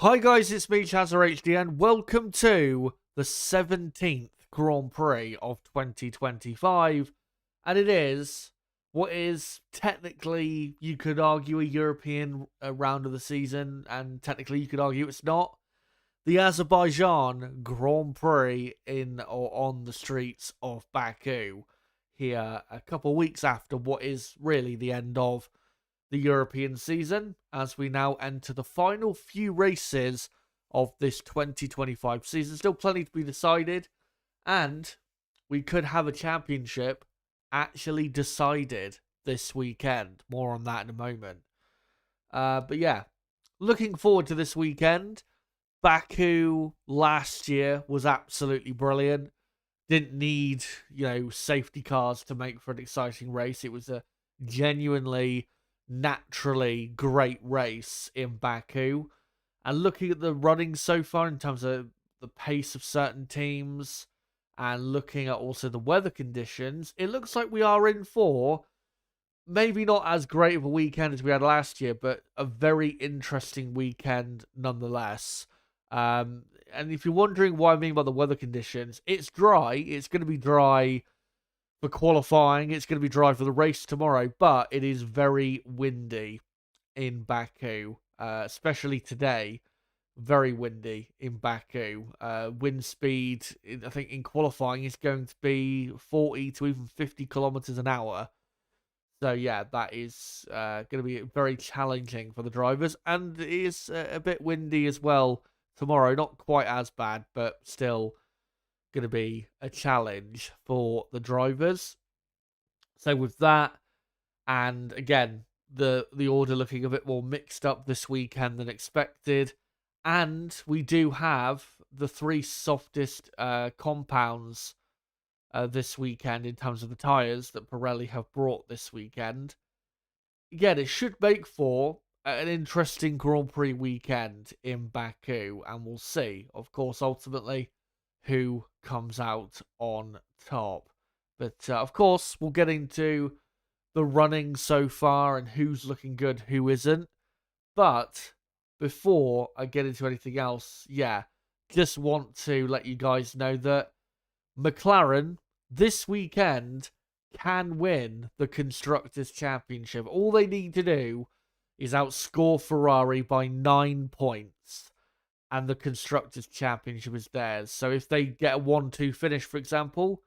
Hi guys, it's me, ChazzaHD, and welcome to the 17th Grand Prix of 2025. And it is what is technically, you could argue, a European round of the season, and technically you could argue it's not. The Azerbaijan Grand Prix in or on the streets of Baku, here a couple of weeks after what is really the end of the European season, as we now enter the final few races of this 2025 season. Still plenty to be decided, and we could have a championship actually decided this weekend. More on that in a moment. But yeah, looking forward to this weekend. Baku last year was absolutely brilliant. Didn't need, safety cars to make for an exciting race. It was a genuinely naturally great race in Baku. And looking at the running so far in terms of the pace of certain teams and looking at also the weather conditions, it looks like we are in for maybe not as great of a weekend as we had last year, but a very interesting weekend nonetheless. And if you're wondering what I mean by the weather conditions, it's dry. It's going to be dry for qualifying. It's going to be dry for the race tomorrow, but it is very windy in Baku, especially today. Very windy in Baku. Wind speed, I think, in qualifying is going to be 40 to even 50 kilometers an hour. So yeah, that is going to be very challenging for the drivers, and it is a bit windy as well tomorrow. Not quite as bad, but still going to be a challenge for the drivers. So with that, and again, the order looking a bit more mixed up this weekend than expected, and we do have the three softest compounds this weekend in terms of the tyres that Pirelli have brought this weekend. Again, it should make for an interesting Grand Prix weekend in Baku, and we'll see, of course, ultimately who comes out on top. But of course, we'll get into the running so far and who's looking good, who isn't. But before I get into anything else, just want to let you guys know that McLaren this weekend can win the Constructors' Championship. All they need to do is outscore Ferrari by 9 points, and the Constructors' Championship is theirs. So if they get a 1-2 finish, for example,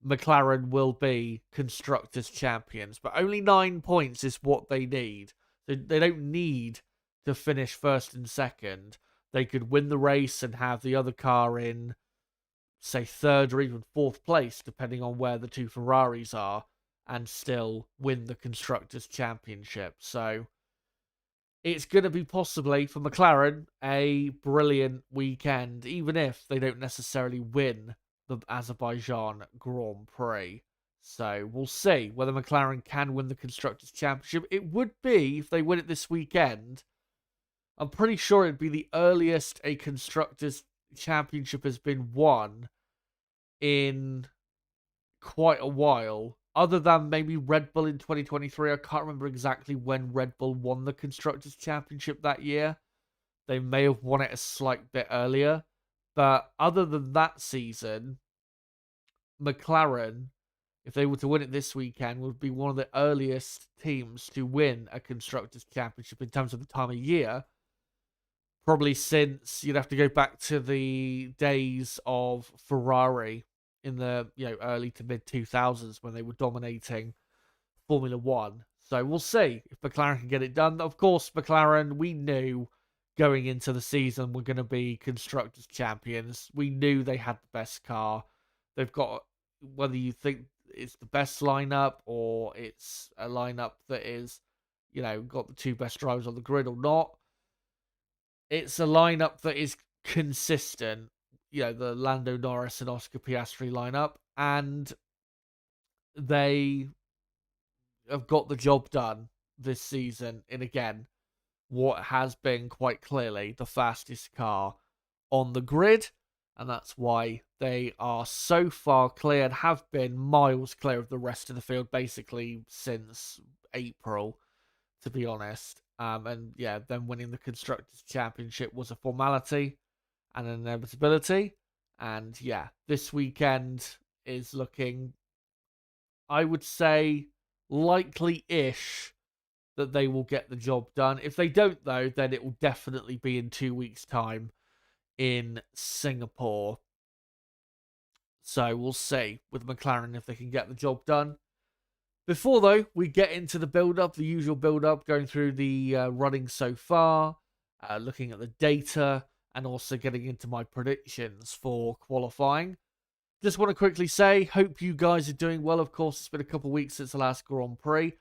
McLaren will be Constructors' Champions. But only 9 points is what they need. They don't need to finish first and second. They could win the race and have the other car in, say, third or even fourth place, depending on where the two Ferraris are, and still win the Constructors' Championship. So it's going to be possibly, for McLaren, a brilliant weekend, even if they don't necessarily win the Azerbaijan Grand Prix. So we'll see whether McLaren can win the Constructors' Championship. It would be, if they win it this weekend, I'm pretty sure it'd be the earliest a Constructors' Championship has been won in quite a while, other than maybe Red Bull in 2023. I can't remember exactly when Red Bull won the Constructors' Championship that year. They may have won it a slight bit earlier, but other than that season, McLaren, if they were to win it this weekend, would be one of the earliest teams to win a Constructors' Championship in terms of the time of year. Probably since, you'd have to go back to the days of Ferrari in the early to mid 2000s when they were dominating Formula One. So we'll see if McLaren can get it done. Of course, McLaren, we knew going into the season were going to be Constructors' Champions. We knew they had the best car. They've got, whether you think it's the best lineup or it's a lineup that is, got the two best drivers on the grid or not, it's a lineup that is consistent. The Lando Norris and Oscar Piastri lineup, and they have got the job done this season in, again, what has been quite clearly the fastest car on the grid, and that's why they are so far clear and have been miles clear of the rest of the field basically since April. to be honest. And yeah, then winning the Constructors' Championship was a formality and an inevitability. And yeah, this weekend is looking, I would say, likely-ish that they will get the job done. If they don't, though, then it will definitely be in 2 weeks' time in Singapore. So we'll see with McLaren if they can get the job done. Before, though, we get into the build-up, the usual build-up, going through the running so far, looking at the data, and also getting into my predictions for qualifying. Just want to quickly say, hope you guys are doing well. Of course, it's been a couple of weeks since the last Grand Prix.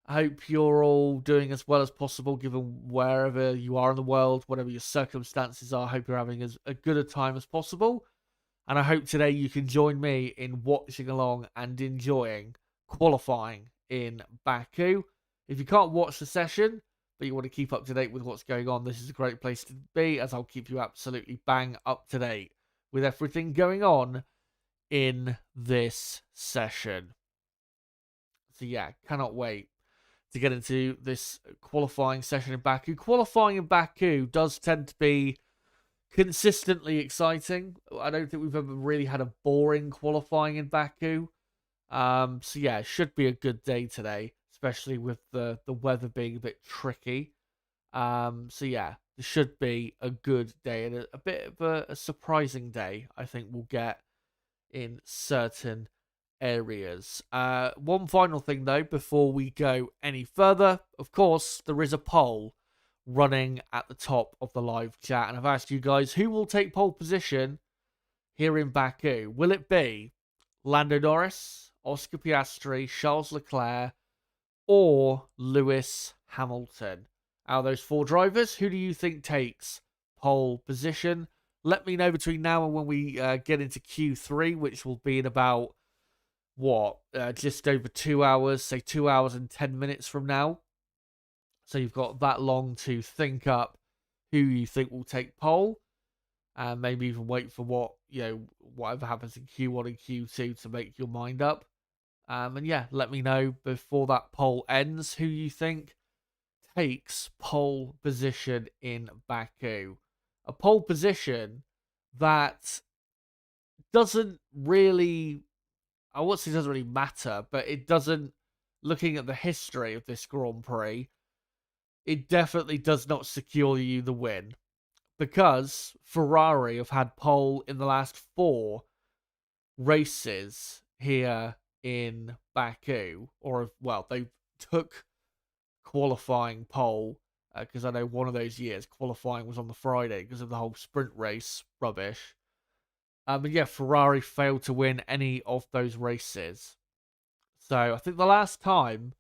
I hope you're all doing as well as possible, given wherever you are in the world, whatever your circumstances are. I hope you're having as good a time as possible. And I hope today you can join me in watching along and enjoying qualifying in Baku. If you can't watch the session, but you want to keep up to date with what's going on, this is a great place to be, as I'll keep you absolutely bang up to date with everything going on in this session. So yeah, cannot wait to get into this qualifying session in Baku. Qualifying in Baku does tend to be consistently exciting. I don't think we've ever really had a boring qualifying in Baku. So yeah, it should be a good day today, especially with the weather being a bit tricky. So yeah, it should be a good day and a bit of a surprising day, I think we'll get in certain areas. One final thing, though, before we go any further. Of course, there is a poll running at the top of the live chat, and I've asked you guys who will take pole position here in Baku. Will it be Lando Norris, Oscar Piastri, Charles Leclerc, or Lewis Hamilton? Out of those four drivers, who do you think takes pole position? Let me know between now and when we get into Q3, which will be in about, just over 2 hours, say 2 hours and 10 minutes from now. So you've got that long to think up who you think will take pole, and maybe even wait for whatever happens in Q1 and Q2 to make your mind up. And yeah, let me know before that poll ends who you think takes pole position in Baku. A pole position that doesn't really, I won't say it doesn't really matter, but it doesn't, looking at the history of this Grand Prix, it definitely does not secure you the win. Because Ferrari have had pole in the last 4 races here in Baku. They took qualifying pole, because I know one of those years qualifying was on the Friday because of the whole sprint race rubbish. And yeah, Ferrari failed to win any of those races. So I think the last time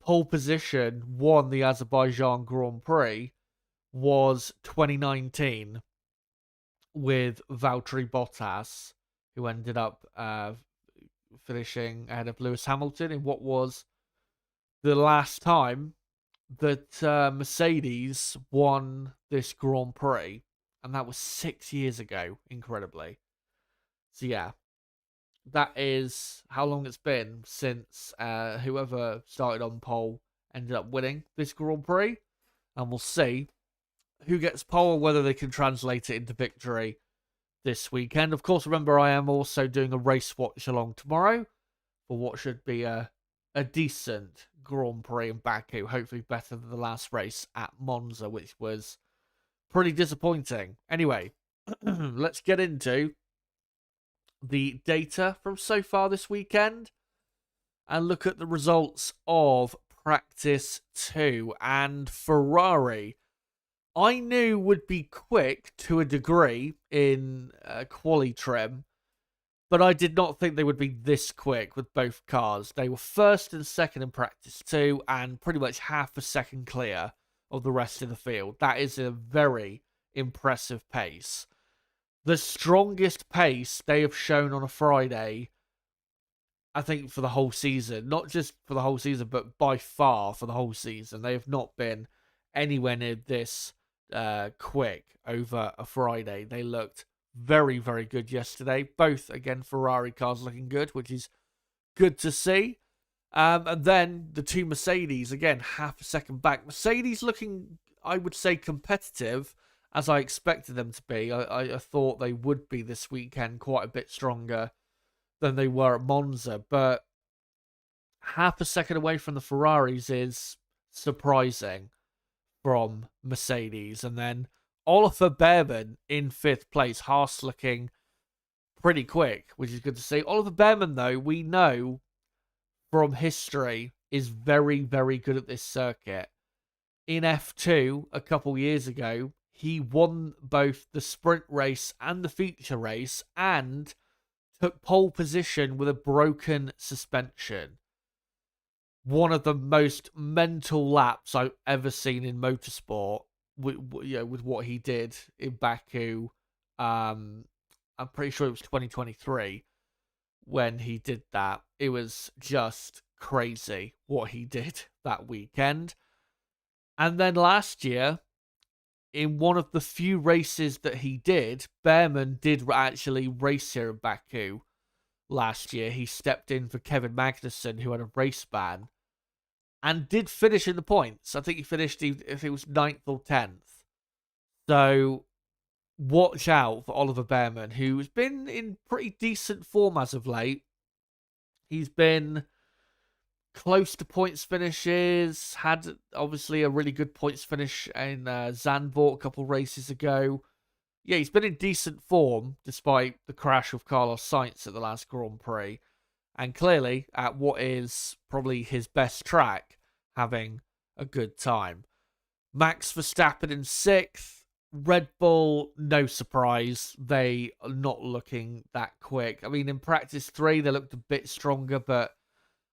pole position won the Azerbaijan Grand Prix was 2019 with Valtteri Bottas, who ended up finishing ahead of Lewis Hamilton in what was the last time that Mercedes won this Grand Prix, and that was 6 years ago, incredibly. So yeah, that is how long it's been since whoever started on pole ended up winning this Grand Prix, and we'll see who gets pole and whether they can translate it into victory this weekend. Of course, remember, I am also doing a race watch along tomorrow for what should be a decent Grand Prix in Baku, hopefully better than the last race at Monza, which was pretty disappointing. Anyway, let's get into the data from so far this weekend and look at the results of practice 2. And Ferrari, I knew would be quick to a degree in quali trim, but I did not think they would be this quick with both cars. They were first and second in practice 2 and pretty much half a second clear of the rest of the field. That is a very impressive pace. The strongest pace they have shown on a Friday, I think, for the whole season. Not just for the whole season, but by far for the whole season. They have not been anywhere near this quick over a Friday. They looked very, very good yesterday. Both, again, Ferrari cars looking good, which is good to see. And then the two Mercedes, again, half a second back. Mercedes looking, I would say, competitive, as I expected them to be. I thought they would be this weekend quite a bit stronger than they were at Monza. But half a second away from the Ferraris is surprising from Mercedes. And then Oliver Behrman in 5th place. Haas looking pretty quick, which is good to see. Oliver Behrman, though, we know from history, is very, very good at this circuit. In F2 a couple years ago, he won both the sprint race and the feature race and took pole position with a broken suspension. One of the most mental laps I've ever seen in motorsport with what he did in Baku. I'm pretty sure it was 2023 when he did that. It was just crazy what he did that weekend. And then last year, in one of the few races that he did, Behrman did actually race here in Baku last year. He stepped in for Kevin Magnussen, who had a race ban, and did finish in the points. I think he finished, if it was 9th or 10th. So watch out for Oliver Behrman, who's been in pretty decent form as of late. He's been close to points finishes, had obviously a really good points finish in Zandvoort a couple races ago. Yeah, he's been in decent form despite the crash with Carlos Sainz at the last Grand Prix. And clearly, at what is probably his best track, having a good time. Max Verstappen in 6th. Red Bull, no surprise. They are not looking that quick. I mean, in practice 3, they looked a bit stronger, but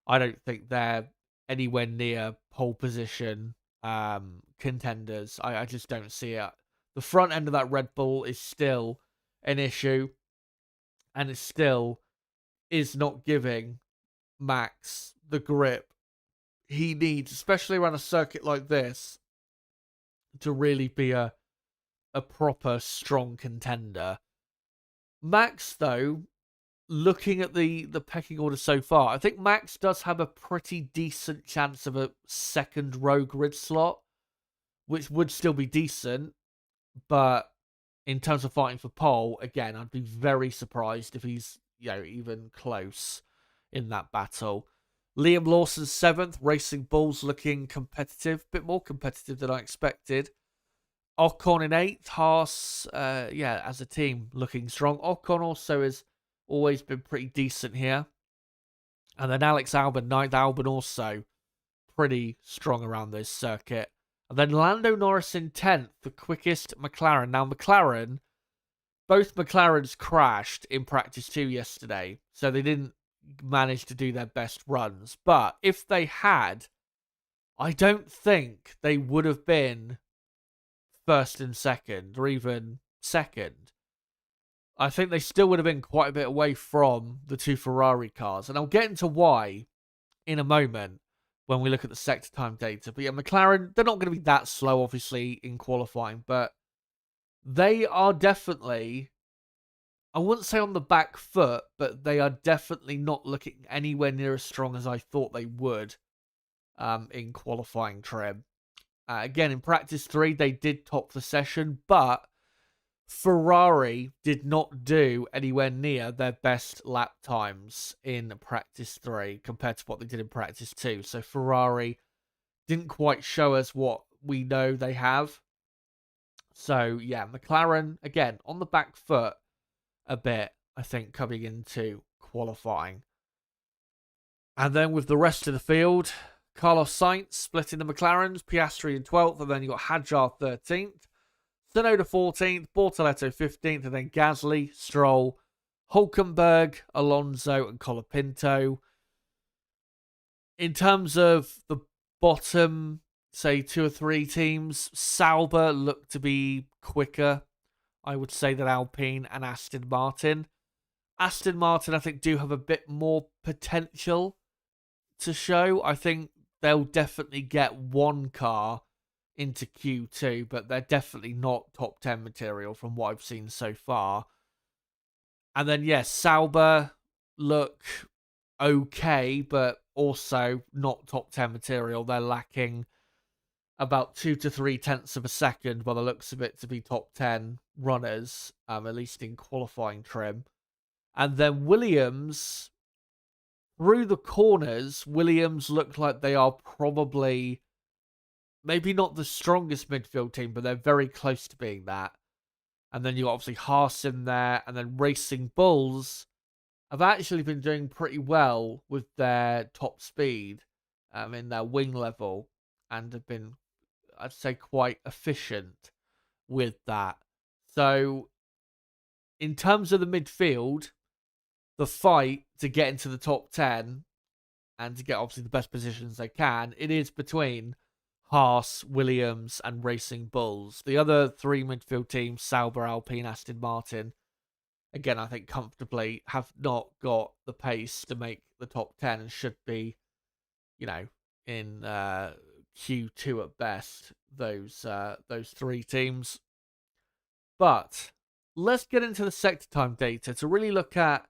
I don't think they're anywhere near pole position contenders. I just don't see it. The front end of that Red Bull is still an issue, and it still is not giving Max the grip he needs, especially around a circuit like this, to really be a proper strong contender. Max, though, looking at the pecking order so far, I think Max does have a pretty decent chance of a second row grid slot, which would still be decent, but in terms of fighting for pole, again, I'd be very surprised if he's even close in that battle. Liam Lawson 7th, Racing Bulls looking competitive, a bit more competitive than I expected. Ocon in 8th, Haas, as a team, looking strong. Ocon also has always been pretty decent here. And then Alex Albon, 9th. Albon also pretty strong around this circuit. And then Lando Norris in 10th, the quickest McLaren. Now, both McLarens crashed in practice 2 yesterday, so they didn't manage to do their best runs. But if they had, I don't think they would have been first and second, or even second. I think they still would have been quite a bit away from the two Ferrari cars. And I'll get into why in a moment when we look at the sector time data. But yeah, McLaren, they're not going to be that slow, obviously, in qualifying. But they are definitely, I wouldn't say on the back foot, but they are definitely not looking anywhere near as strong as I thought they would in qualifying trim. Again, in practice 3, they did top the session, but Ferrari did not do anywhere near their best lap times in practice 3 compared to what they did in practice 2. So Ferrari didn't quite show us what we know they have. So yeah, McLaren, again, on the back foot a bit, I think, coming into qualifying. And then with the rest of the field, Carlos Sainz splitting the McLarens, Piastri in 12th, and then you got Hadjar 13th, Tsunoda 14th, Bortoletto 15th, and then Gasly, Stroll, Hulkenberg, Alonso, and Colapinto. In terms of the bottom, say 2 or 3 teams, Sauber look to be quicker, I would say, than Alpine and Aston Martin. Aston Martin, I think, do have a bit more potential to show. I think they'll definitely get one car into Q2, but they're definitely not top 10 material from what I've seen so far. And then, yes, Sauber look okay, but also not top 10 material. They're lacking about 2 to 3 tenths of a second by the looks of it to be top 10 runners, at least in qualifying trim. And then Williams, through the corners, Williams look like they are probably maybe not the strongest midfield team, but they're very close to being that. And then you got obviously Haas in there, and then Racing Bulls have actually been doing pretty well with their top speed in their wing level, and have been, I'd say, quite efficient with that. So, in terms of the midfield, the fight to get into the top 10 and to get obviously the best positions they can, it is between Haas, Williams, and Racing Bulls. The other three midfield teams, Sauber, Alpine, Aston Martin, again, I think comfortably have not got the pace to make the top 10 and should be, in Q2 at best, those three teams. But let's get into the sector time data to really look at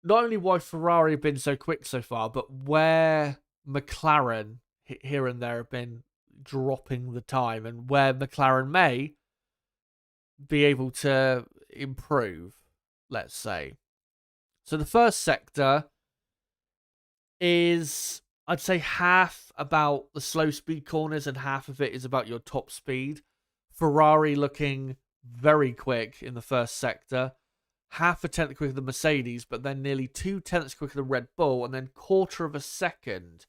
not only why Ferrari have been so quick so far, but where McLaren here and there have been dropping the time and where McLaren may be able to improve, let's say. So the first sector is, I'd say, half about the slow speed corners and half of it is about your top speed. Ferrari looking very quick in the first sector, half a tenth quicker than Mercedes, but then nearly 2 tenths quicker than Red Bull, and then quarter of a second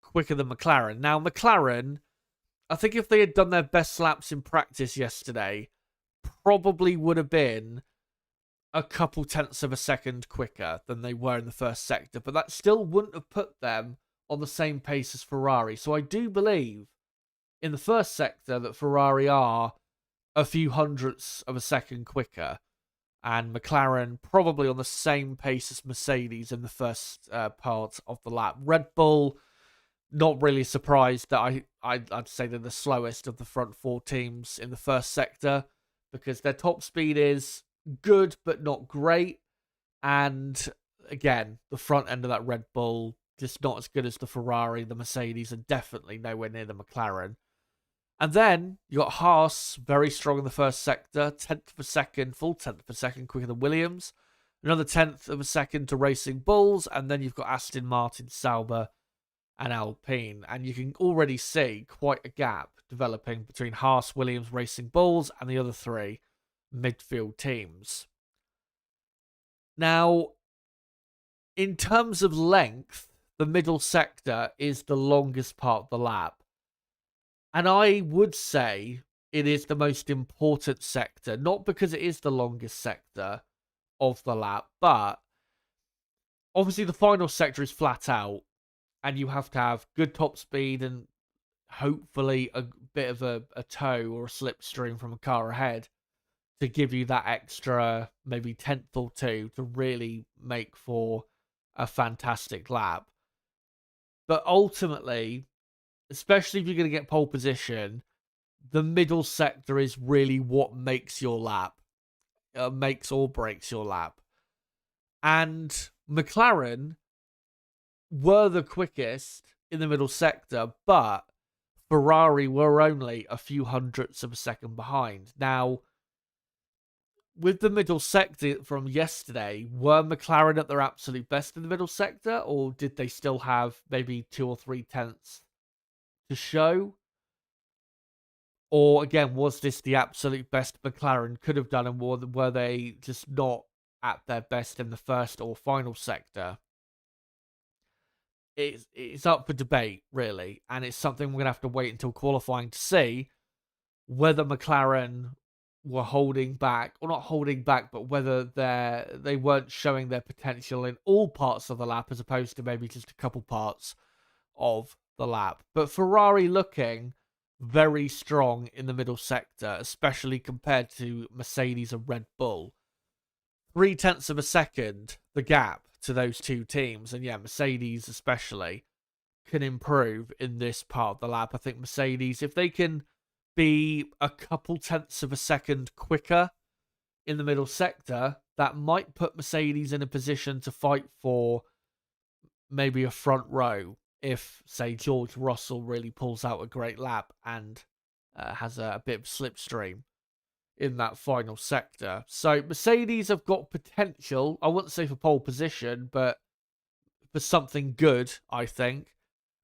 quicker than McLaren. Now, McLaren, I think if they had done their best laps in practice yesterday, probably would have been a couple tenths of a second quicker than they were in the first sector, but that still wouldn't have put them on the same pace as Ferrari. So I do believe in the first sector that Ferrari are a few hundredths of a second quicker, and McLaren probably on the same pace as Mercedes in the first part of the lap. Red Bull, not really surprised that I'd say they're the slowest of the front four teams in the first sector, because their top speed is good but not great. And again, the front end of that Red Bull just not as good as the Ferrari, the Mercedes, and definitely nowhere near the McLaren. And then you got Haas, very strong in the first sector, tenth of a second, full tenth of a second quicker than Williams, another tenth of a second to Racing Bulls, and then you've got Aston Martin, Sauber, and Alpine. And you can already see quite a gap developing between Haas, Williams, Racing Bulls, and the other three midfield teams. Now, in terms of length, the middle sector is the longest part of the lap. And I would say it is the most important sector, not because it is the longest sector of the lap, but obviously the final sector is flat out, and you have to have good top speed and hopefully a bit of a tow or a slipstream from a car ahead to give you that extra maybe tenth or two to really make for a fantastic lap. But ultimately, especially if you're going to get pole position, the middle sector is really what makes your lap, makes or breaks your lap. And McLaren were the quickest in the middle sector, but Ferrari were only a few hundredths of a second behind. Now, with the middle sector from yesterday, were McLaren at their absolute best in the middle sector, or did they still have maybe 2 or 3 tenths to show? Or again, was this the absolute best McLaren could have done, and were they just not at their best in the first or final sector? It's up for debate, really, and it's something we're going to have to wait until qualifying to see whether McLaren were holding back, or not holding back, but whether they weren't showing their potential in all parts of the lap as opposed to maybe just a couple parts of the lap. But Ferrari looking very strong in the middle sector, especially compared to Mercedes and Red Bull. 3 tenths of a second, the gap to those two teams. And yeah, Mercedes especially can improve in this part of the lap. I think Mercedes, if they can be a couple tenths of a second quicker in the middle sector, that might put Mercedes in a position to fight for maybe a front row if, say, George Russell really pulls out a great lap and has a bit of slipstream in that final sector. So Mercedes have got potential. I wouldn't say for pole position, but for something good, I think.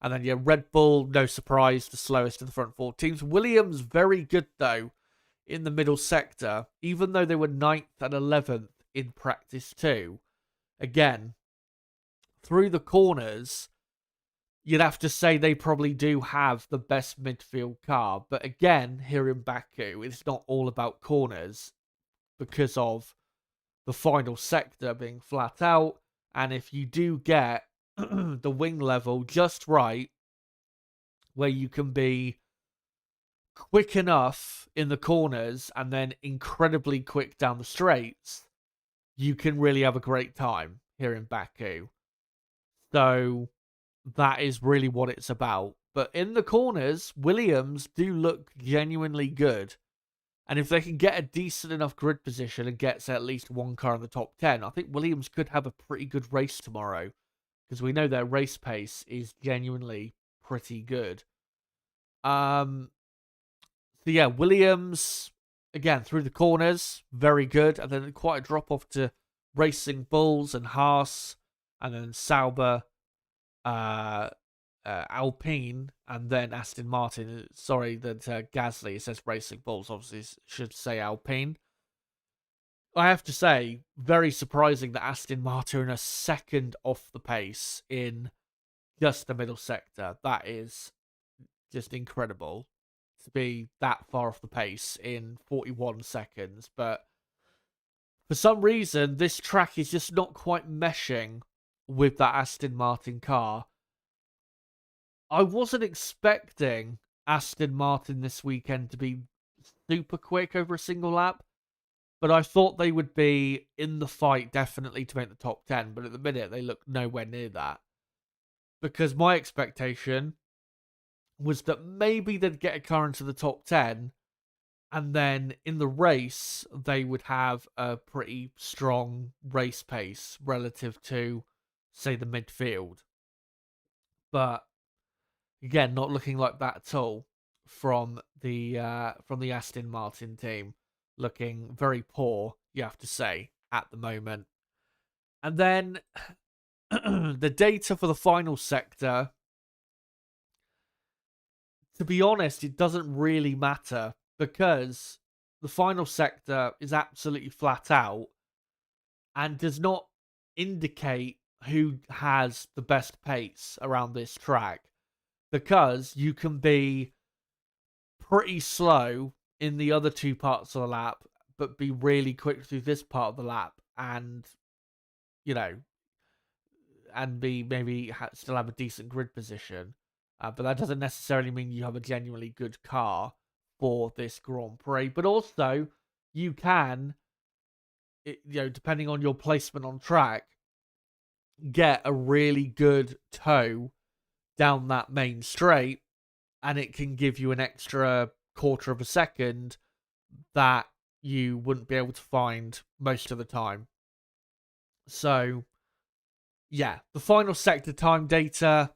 And then, yeah, Red Bull, no surprise, the slowest of the front four teams. Williams, very good, though, in the middle sector, even though they were 9th and 11th in practice too. Again, through the corners, you'd have to say they probably do have the best midfield car. But again, here in Baku, it's not all about corners because of the final sector being flat out. And if you do get the wing level just right, where you can be quick enough in the corners and then incredibly quick down the straights, you can really have a great time here in Baku. So that is really what it's about. But in the corners, Williams do look genuinely good. And if they can get a decent enough grid position and gets at least one car in the top 10, I think Williams could have a pretty good race tomorrow. Because we know their race pace is genuinely pretty good. So yeah, Williams, again, through the corners, very good. And then quite a drop-off to Racing Bulls and Haas. And then Sauber, Alpine, and then Aston Martin. Sorry that Gasly, it says Racing Bulls, obviously should say Alpine. I have to say, very surprising that Aston Martin are second off the pace in just the middle sector. That is just incredible to be that far off the pace in 41 seconds. But for some reason, this track is just not quite meshing with that Aston Martin car. I wasn't expecting Aston Martin this weekend to be super quick over a single lap, but I thought they would be in the fight definitely to make the top 10, but at the minute they look nowhere near that. Because my expectation was that maybe they'd get a car into the top 10, and then in the race they would have a pretty strong race pace relative to, say, the midfield. But again, not looking like that at all from the Aston Martin team. Looking very poor, you have to say, at the moment. And then the data for the final sector, to be honest, it doesn't really matter because the final sector is absolutely flat out and does not indicate who has the best pace around this track. Because you can be pretty slow in the other two parts of the lap, but be really quick through this part of the lap, and and be maybe still have a decent grid position. But that doesn't necessarily mean you have a genuinely good car for this Grand Prix. But also, you can, depending on your placement on track, get a really good tow down that main straight, and it can give you an extra quarter of a second that you wouldn't be able to find most of the time. So, yeah, the final sector time data,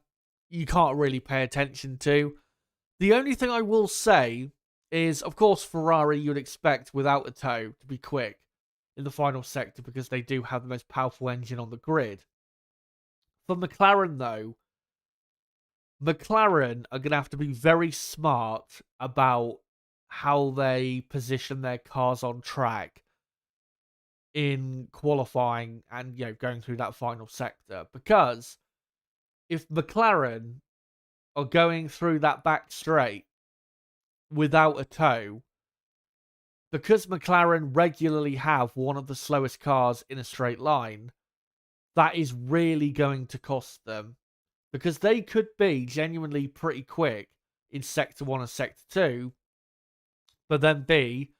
you can't really pay attention to. The only thing I will say is, of course, Ferrari you'd expect without a tow to be quick in the final sector because they do have the most powerful engine on the grid. For McLaren, though, McLaren are going to have to be very smart about how they position their cars on track in qualifying and, going through that final sector. Because if McLaren are going through that back straight without a tow, because McLaren regularly have one of the slowest cars in a straight line, that is really going to cost them. Because they could be genuinely pretty quick in Sector 1 and Sector 2, but then B,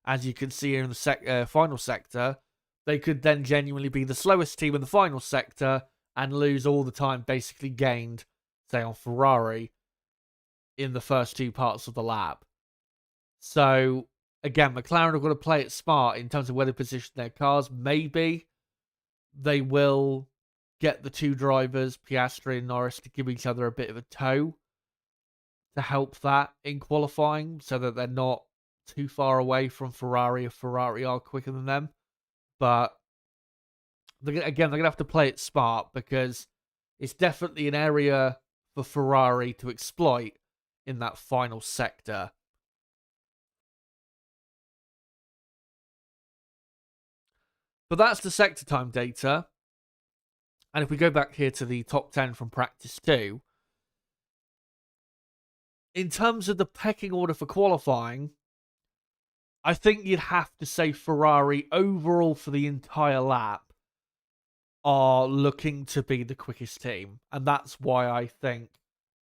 as you can see here in the final sector, they could then genuinely be the slowest team in the final sector and lose all the time basically gained, say, on Ferrari in the first two parts of the lap. So, again, McLaren are going to play it smart in terms of where they position their cars. Maybe they will get the two drivers, Piastri and Norris, to give each other a bit of a tow to help that in qualifying so that they're not too far away from Ferrari if Ferrari are quicker than them. But they're going to have to play it smart because it's definitely an area for Ferrari to exploit in that final sector. But that's the sector time data. And if we go back here to the top 10 from practice 2, in terms of the pecking order for qualifying, I think you'd have to say Ferrari overall for the entire lap are looking to be the quickest team. And that's why I think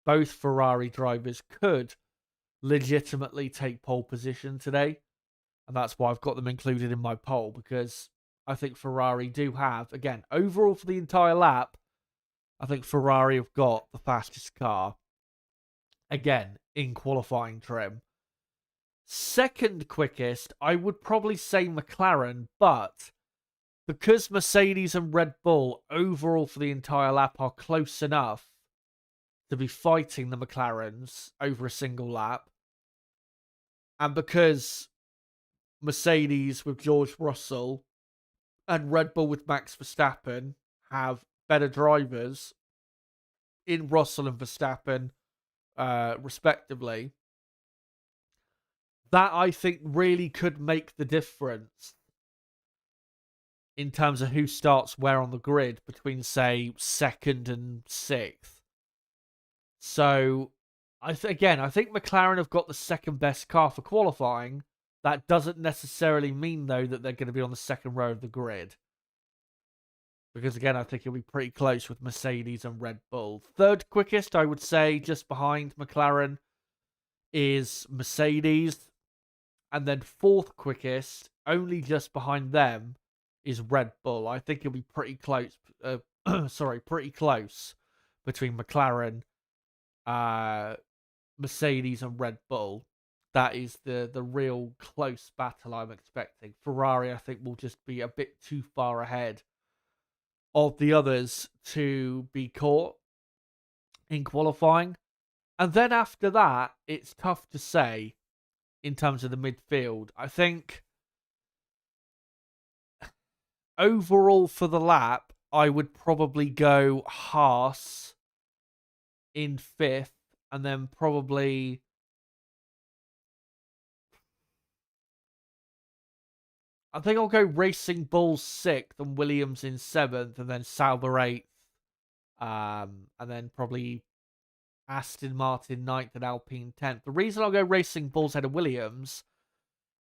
both Ferrari drivers could legitimately take pole position today. And that's why I've got them included in my poll, because I think Ferrari do have, again, overall for the entire lap, I think Ferrari have got the fastest car. Again, in qualifying trim. Second quickest, I would probably say McLaren, but because Mercedes and Red Bull overall for the entire lap are close enough to be fighting the McLarens over a single lap, and because Mercedes with George Russell and Red Bull with Max Verstappen have better drivers in Russell and Verstappen, respectively, that I think really could make the difference in terms of who starts where on the grid between, say, 2nd and 6th. So, I think McLaren have got the second best car for qualifying. That doesn't necessarily mean, though, that they're going to be on the second row of the grid. Because, again, I think it'll be pretty close with Mercedes and Red Bull. Third quickest, I would say, just behind McLaren, is Mercedes. And then fourth quickest, only just behind them, is Red Bull. I think it'll be pretty close. Pretty close between McLaren, Mercedes, and Red Bull. That is the real close battle I'm expecting. Ferrari, I think, will just be a bit too far ahead of the others to be caught in qualifying. And then after that, it's tough to say in terms of the midfield. I think overall for the lap, I would probably go Haas in 5th, and then probably I think I'll go Racing Bulls 6th and Williams in 7th, and then Sauber 8th, and then probably Aston Martin 9th and Alpine 10th. The reason I'll go Racing Bulls ahead of Williams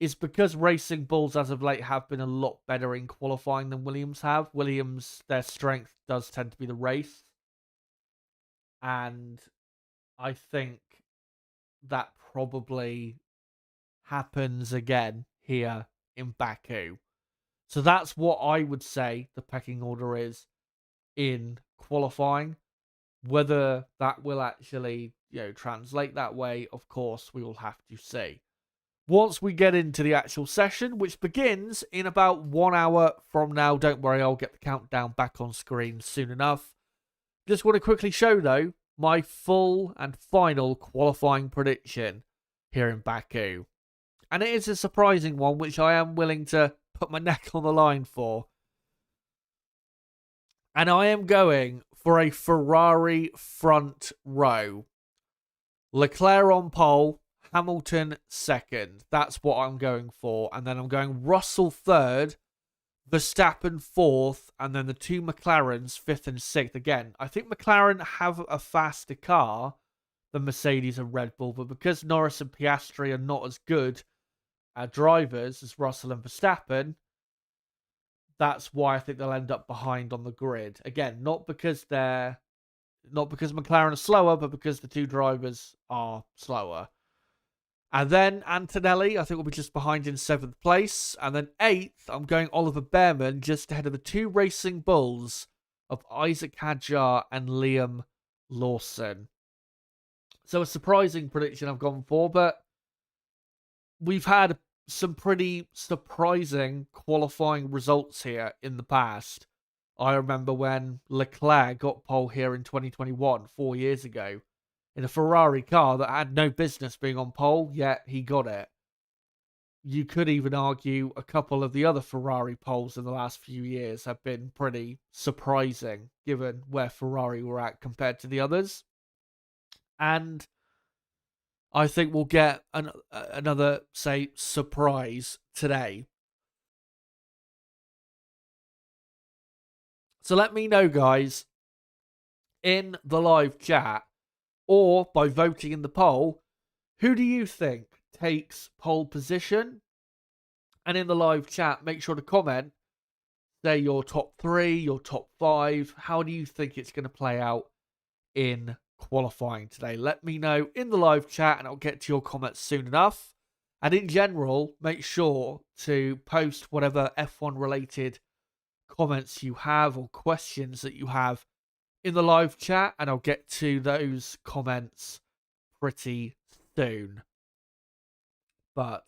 is because Racing Bulls as of late have been a lot better in qualifying than Williams have. Williams, their strength does tend to be the race. And I think that probably happens again here in Baku. So that's what I would say the pecking order is in qualifying. Whether that will actually, translate that way, of course, we will have to see. Once we get into the actual session, which begins in about 1 hour from now. Don't worry, I'll get the countdown back on screen soon enough. Just want to quickly show, though, my full and final qualifying prediction here in Baku. And it is a surprising one, which I am willing to put my neck on the line for. And I am going for a Ferrari front row. Leclerc on pole, Hamilton 2nd. That's what I'm going for. And then I'm going Russell 3rd, Verstappen 4th, and then the two McLarens 5th and 6th. Again, I think McLaren have a faster car than Mercedes and Red Bull, but because Norris and Piastri are not as good drivers as Russell and Verstappen, that's why I think they'll end up behind on the grid. Again, not because McLaren are slower, but because the two drivers are slower. And then Antonelli, I think, will be just behind in 7th place. And then 8th, I'm going Oliver Behrman, just ahead of the two Racing Bulls of Isaac Hadjar and Liam Lawson. So a surprising prediction I've gone for, but we've had some pretty surprising qualifying results here in the past I remember when Leclerc got pole here in 2021, 4 years ago, in a Ferrari car that had no business being on pole, yet he got it. You could even argue a couple of the other Ferrari poles in the last few years have been pretty surprising, given where Ferrari were at compared to the others. And I think we'll get another, say, surprise today. So let me know, guys, in the live chat or by voting in the poll, who do you think takes pole position? And in the live chat, make sure to comment, say your top 3, your top 5. How do you think it's going to play out in qualifying today? Let me know in the live chat and I'll get to your comments soon enough. And in general, make sure to post whatever F1 related comments you have or questions that you have in the live chat, and I'll get to those comments pretty soon. But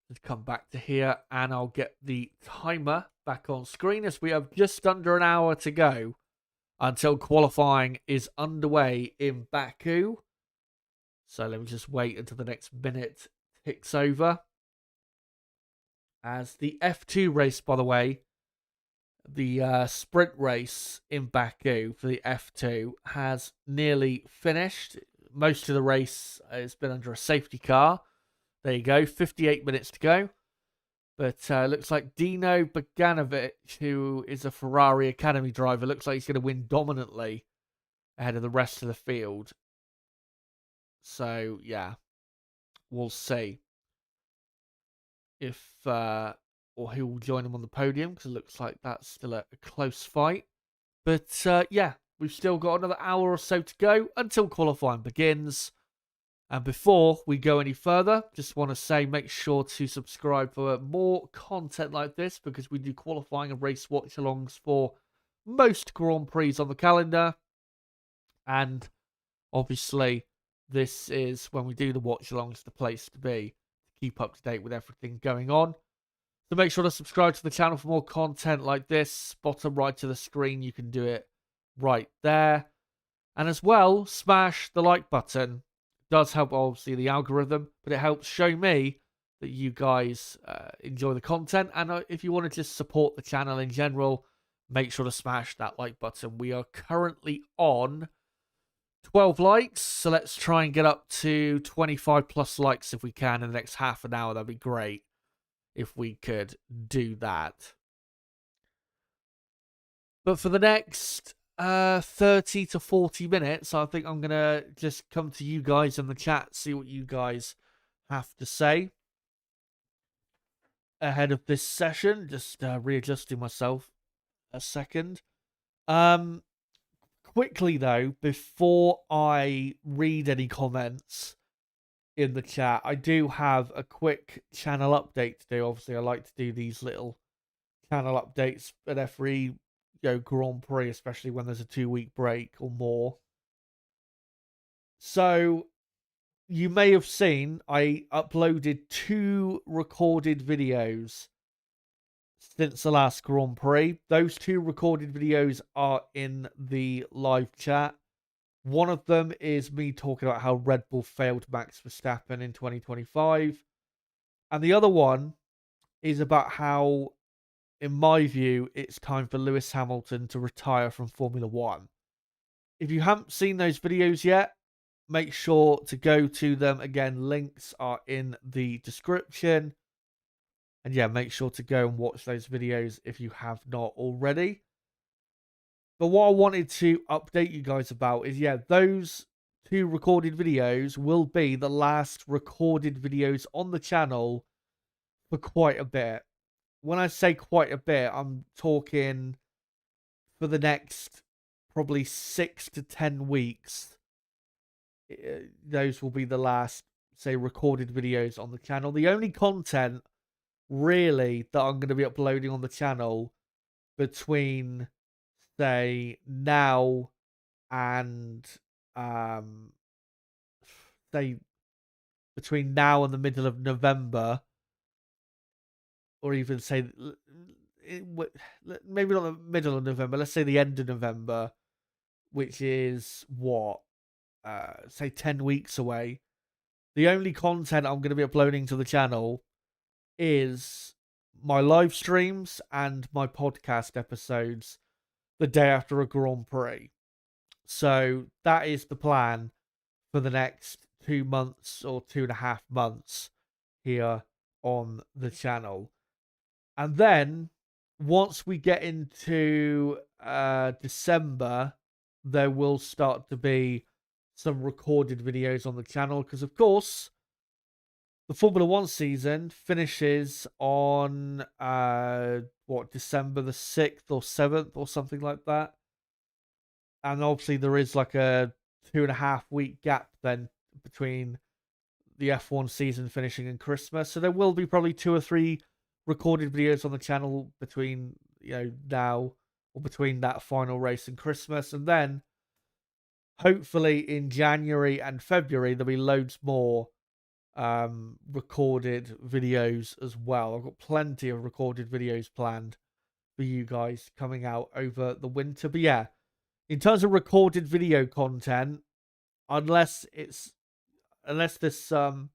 let's come back to here and I'll get the timer back on screen as we have just under an hour to go until qualifying is underway in Baku. So let me just wait until the next minute ticks over. As the F2 race, by the way, the sprint race in Baku for the F2 has nearly finished. Most of the race has been under a safety car. There you go, 58 minutes to go. But looks like Dino Beganovic, who is a Ferrari Academy driver, looks like he's going to win dominantly ahead of the rest of the field. So, yeah, we'll see if or who will join him on the podium, because it looks like that's still a close fight. But, yeah, we've still got another hour or so to go until qualifying begins. And before we go any further, just want to say make sure to subscribe for more content like this, because we do qualifying and race watch-alongs for most Grand Prix on the calendar. And obviously, this is when we do the watch-alongs, the place to be to keep up to date with everything going on. So make sure to subscribe to the channel for more content like this. Bottom right of the screen, you can do it right there. And as well, smash the like button. It does help, obviously, the algorithm, but it helps show me that you guys enjoy the content. And if you want to just support the channel in general, make sure to smash that like button. We are currently on 12 likes, so let's try and get up to 25 plus likes if we can in the next half an hour. That'd be great if we could do that. But for the next 30 to 40 minutes, I think I'm going to just come to you guys in the chat, see what you guys have to say ahead of this session. Just readjusting myself a second. Quickly, though, before I read any comments in the chat, I do have a quick channel update to do. Obviously, I like to do these little channel updates at every Grand Prix, especially when there's a 2-week break or more. So you may have seen I uploaded 2 recorded videos since the last Grand Prix. Those 2 recorded videos are in the live chat. One of them is me talking about how Red Bull failed Max Verstappen in 2025. And the other one is about how, in my view, it's time for Lewis Hamilton to retire from Formula 1. If you haven't seen those videos yet, make sure to go to them. Again, links are in the description. And yeah, make sure to go and watch those videos if you have not already. But what I wanted to update you guys about is, yeah, those 2 recorded videos will be the last recorded videos on the channel for quite a bit. When I say quite a bit, I'm talking for the next probably 6 to 10 weeks. Those will be the last, say, recorded videos on the channel. The only content, really, that I'm going to be uploading on the channel between, say, now and, say, between now and the middle of November, or even say maybe not the middle of November, let's say the end of November, which is what, say 10 weeks away. The only content I'm going to be uploading to the channel is my live streams and my podcast episodes the day after a Grand Prix. So that is the plan for the next 2 months or 2.5 months here on the channel. And then once we get into December, there will start to be some recorded videos on the channel because, of course, the Formula One season finishes on December the 6th or 7th or something like that. And obviously there is like a 2.5 week gap then between the F1 season finishing and Christmas. So there will be probably 2 or 3 recorded videos on the channel between, now or between that final race and Christmas. And then hopefully in January and February, there'll be loads more recorded videos as well. I've got plenty of recorded videos planned for you guys coming out over the winter. But yeah, in terms of recorded video content, unless there's some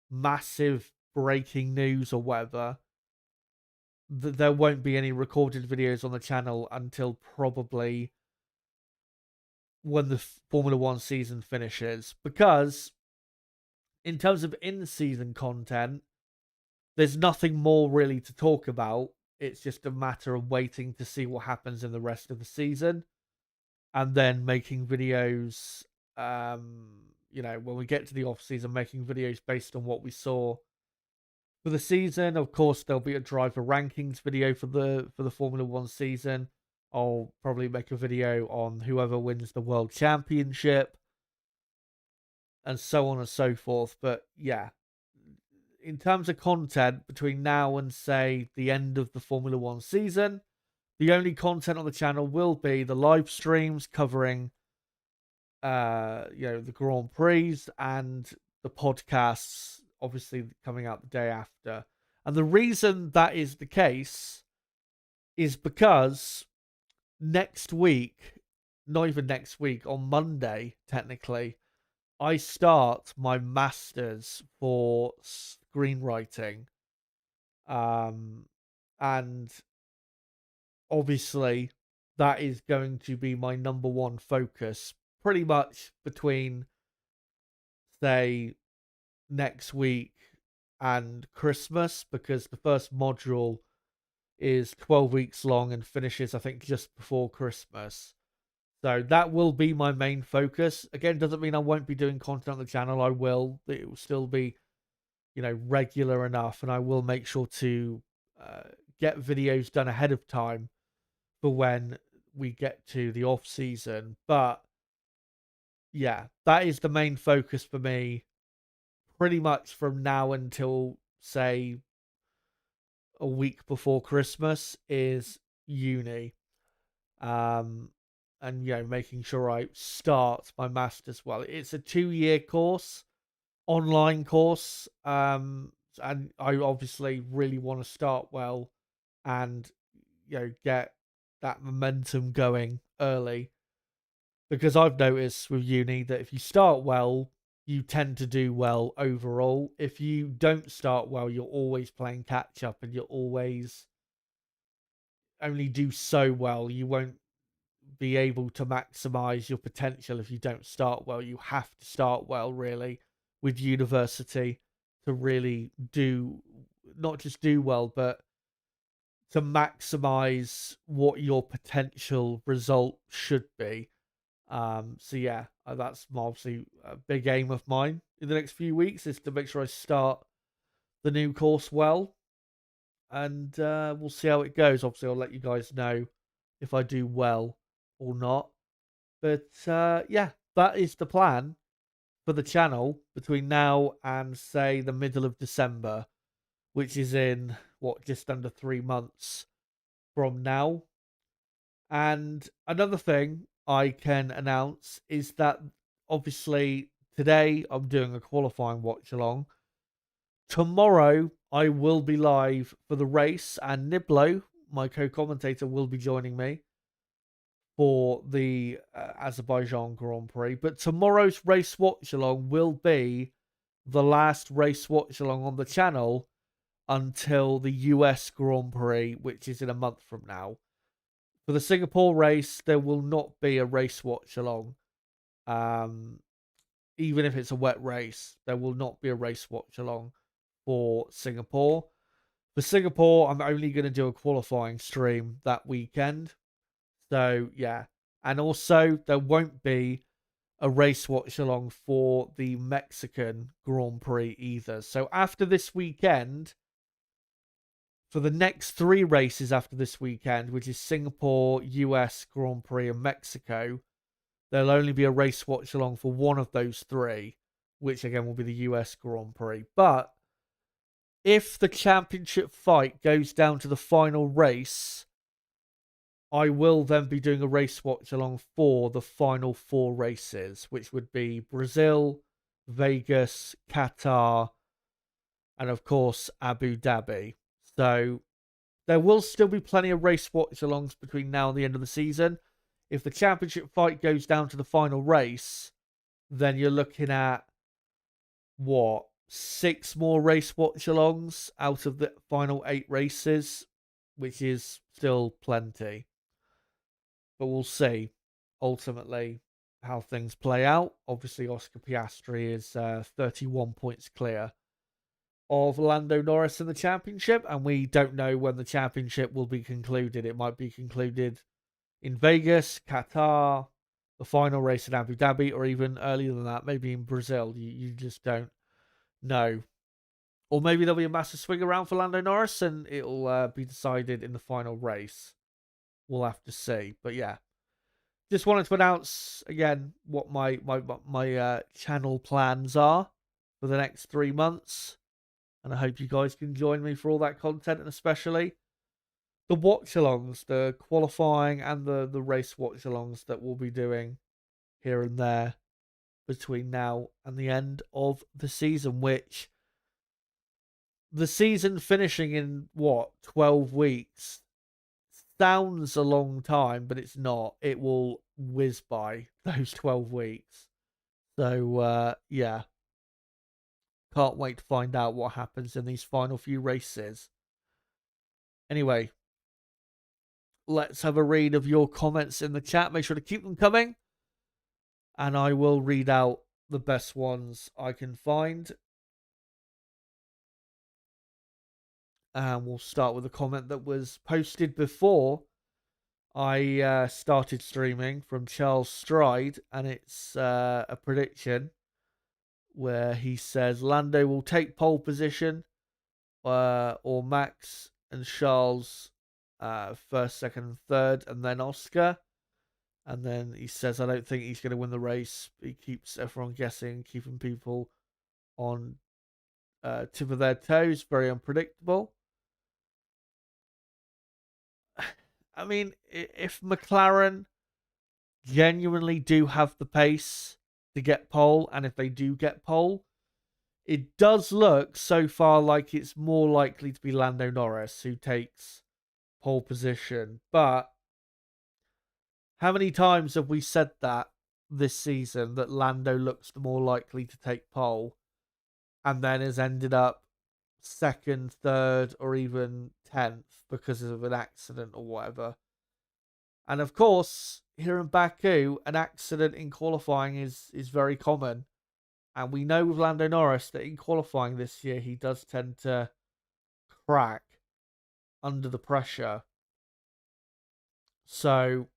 massive breaking news or whatever, there won't be any recorded videos on the channel until probably when the Formula One season finishes. Because in terms of in-season content, there's nothing more really to talk about. It's just a matter of waiting to see what happens in the rest of the season, and then making videos, when we get to the off-season, making videos based on what we saw for the season. Of course, there'll be a driver rankings video for the Formula One season. I'll probably make a video on whoever wins the World Championship, and so on and so forth. But yeah, in terms of content between now and, say, the end of the Formula One season, the only content on the channel will be the live streams covering, the Grand Prix, and the podcasts, obviously coming out the day after. And the reason that is the case is because next week, not even next week, on Monday, technically, I start my masters for screenwriting. And obviously that is going to be my number one focus pretty much between, say, next week and Christmas, because the first module is 12 weeks long and finishes, I think, just before Christmas. So that will be my main focus. Again, doesn't mean I won't be doing content on the channel. I will. It will still be, regular enough, and I will make sure to get videos done ahead of time for when we get to the off season. But yeah, that is the main focus for me pretty much from now until, say, a week before Christmas, is uni. And making sure I start my masters well. It's a 2-year course, online course, and I obviously really want to start well and get that momentum going early, because I've noticed with uni that if you start well, you tend to do well overall. If you don't start well, you're always playing catch up, and you'll always only do so well. You won't be able to maximize your potential if you don't start well. You have to start well, really, with university to really not just do well, but to maximize what your potential result should be. So yeah, that's obviously a big aim of mine in the next few weeks, is to make sure I start the new course well, and we'll see how it goes. Obviously, I'll let you guys know if I do well or not. But yeah, that is the plan for the channel between now and, say, the middle of December, which is in just under 3 months from now. And another thing I can announce is that obviously today I'm doing a qualifying watch along. Tomorrow I will be live for the race, and Niblo, my co-commentator, will be joining me for the Azerbaijan Grand Prix. But tomorrow's race watch-along will be the last race watch-along on the channel until the US Grand Prix, which is in a month from now. For the Singapore race, there will not be a race watch-along. Even if it's a wet race, there will not be a race watch-along for Singapore. For Singapore, I'm only going to do a qualifying stream that weekend. So, yeah. And also, there won't be a race watch-along for the Mexican Grand Prix either. So, after this weekend, for the next 3 races after this weekend, which is Singapore, US Grand Prix, and Mexico, there'll only be a race watch-along for one of those 3, which again will be the US Grand Prix. But if the championship fight goes down to the final race, I will then be doing a race watch-along for the final 4 races, which would be Brazil, Vegas, Qatar, and of course Abu Dhabi. So there will still be plenty of race watch-alongs between now and the end of the season. If the championship fight goes down to the final race, then you're looking at, 6 more race watch-alongs out of the final 8 races, which is still plenty. But we'll see, ultimately, how things play out. Obviously, Oscar Piastri is 31 points clear of Lando Norris in the championship, and we don't know when the championship will be concluded. It might be concluded in Vegas, Qatar, the final race in Abu Dhabi, or even earlier than that, maybe in Brazil. You just don't know. Or maybe there'll be a massive swing around for Lando Norris and it'll be decided in the final race. We'll have to see. But yeah, just wanted to announce again what my channel plans are for the next 3 months. And I hope you guys can join me for all that content, and especially the watch-alongs, the qualifying and the race watch-alongs that we'll be doing here and there between now and the end of the season, which the season finishing in 12 weeks sounds a long time, but it's not. It will whiz by those 12 weeks. So yeah, can't wait to find out what happens in these final few races. Anyway, let's have a read of your comments in the chat. Make sure to keep them coming, and I will read out the best ones I can find. And we'll start with a comment that was posted before I started streaming from Charles Stride, and it's a prediction where he says Lando will take pole position, or Max and Charles first, second, and third, and then Oscar. And then he says, I don't think he's going to win the race. He keeps everyone guessing, keeping people on tip of their toes. Very unpredictable. I mean, if McLaren genuinely do have the pace to get pole, and if they do get pole, it does look so far like it's more likely to be Lando Norris who takes pole position. But how many times have we said that this season, that Lando looks the more likely to take pole, and then has ended up second, third, or even 10th because of an accident or whatever. And of course, here in Baku, an accident in qualifying is very common. And we know with Lando Norris that in qualifying this year, he does tend to crack under the pressure. So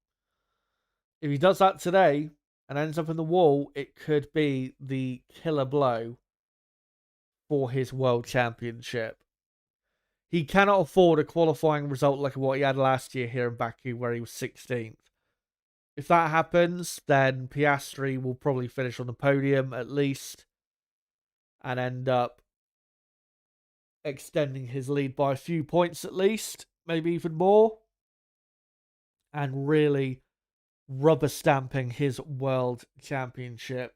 if he does that today and ends up in the wall, it could be the killer blow for his world championship. He cannot afford a qualifying result like what he had last year here in Baku, where he was 16th. If that happens, then Piastri will probably finish on the podium at least and end up extending his lead by a few points at least, maybe even more, and really rubber stamping his world championship.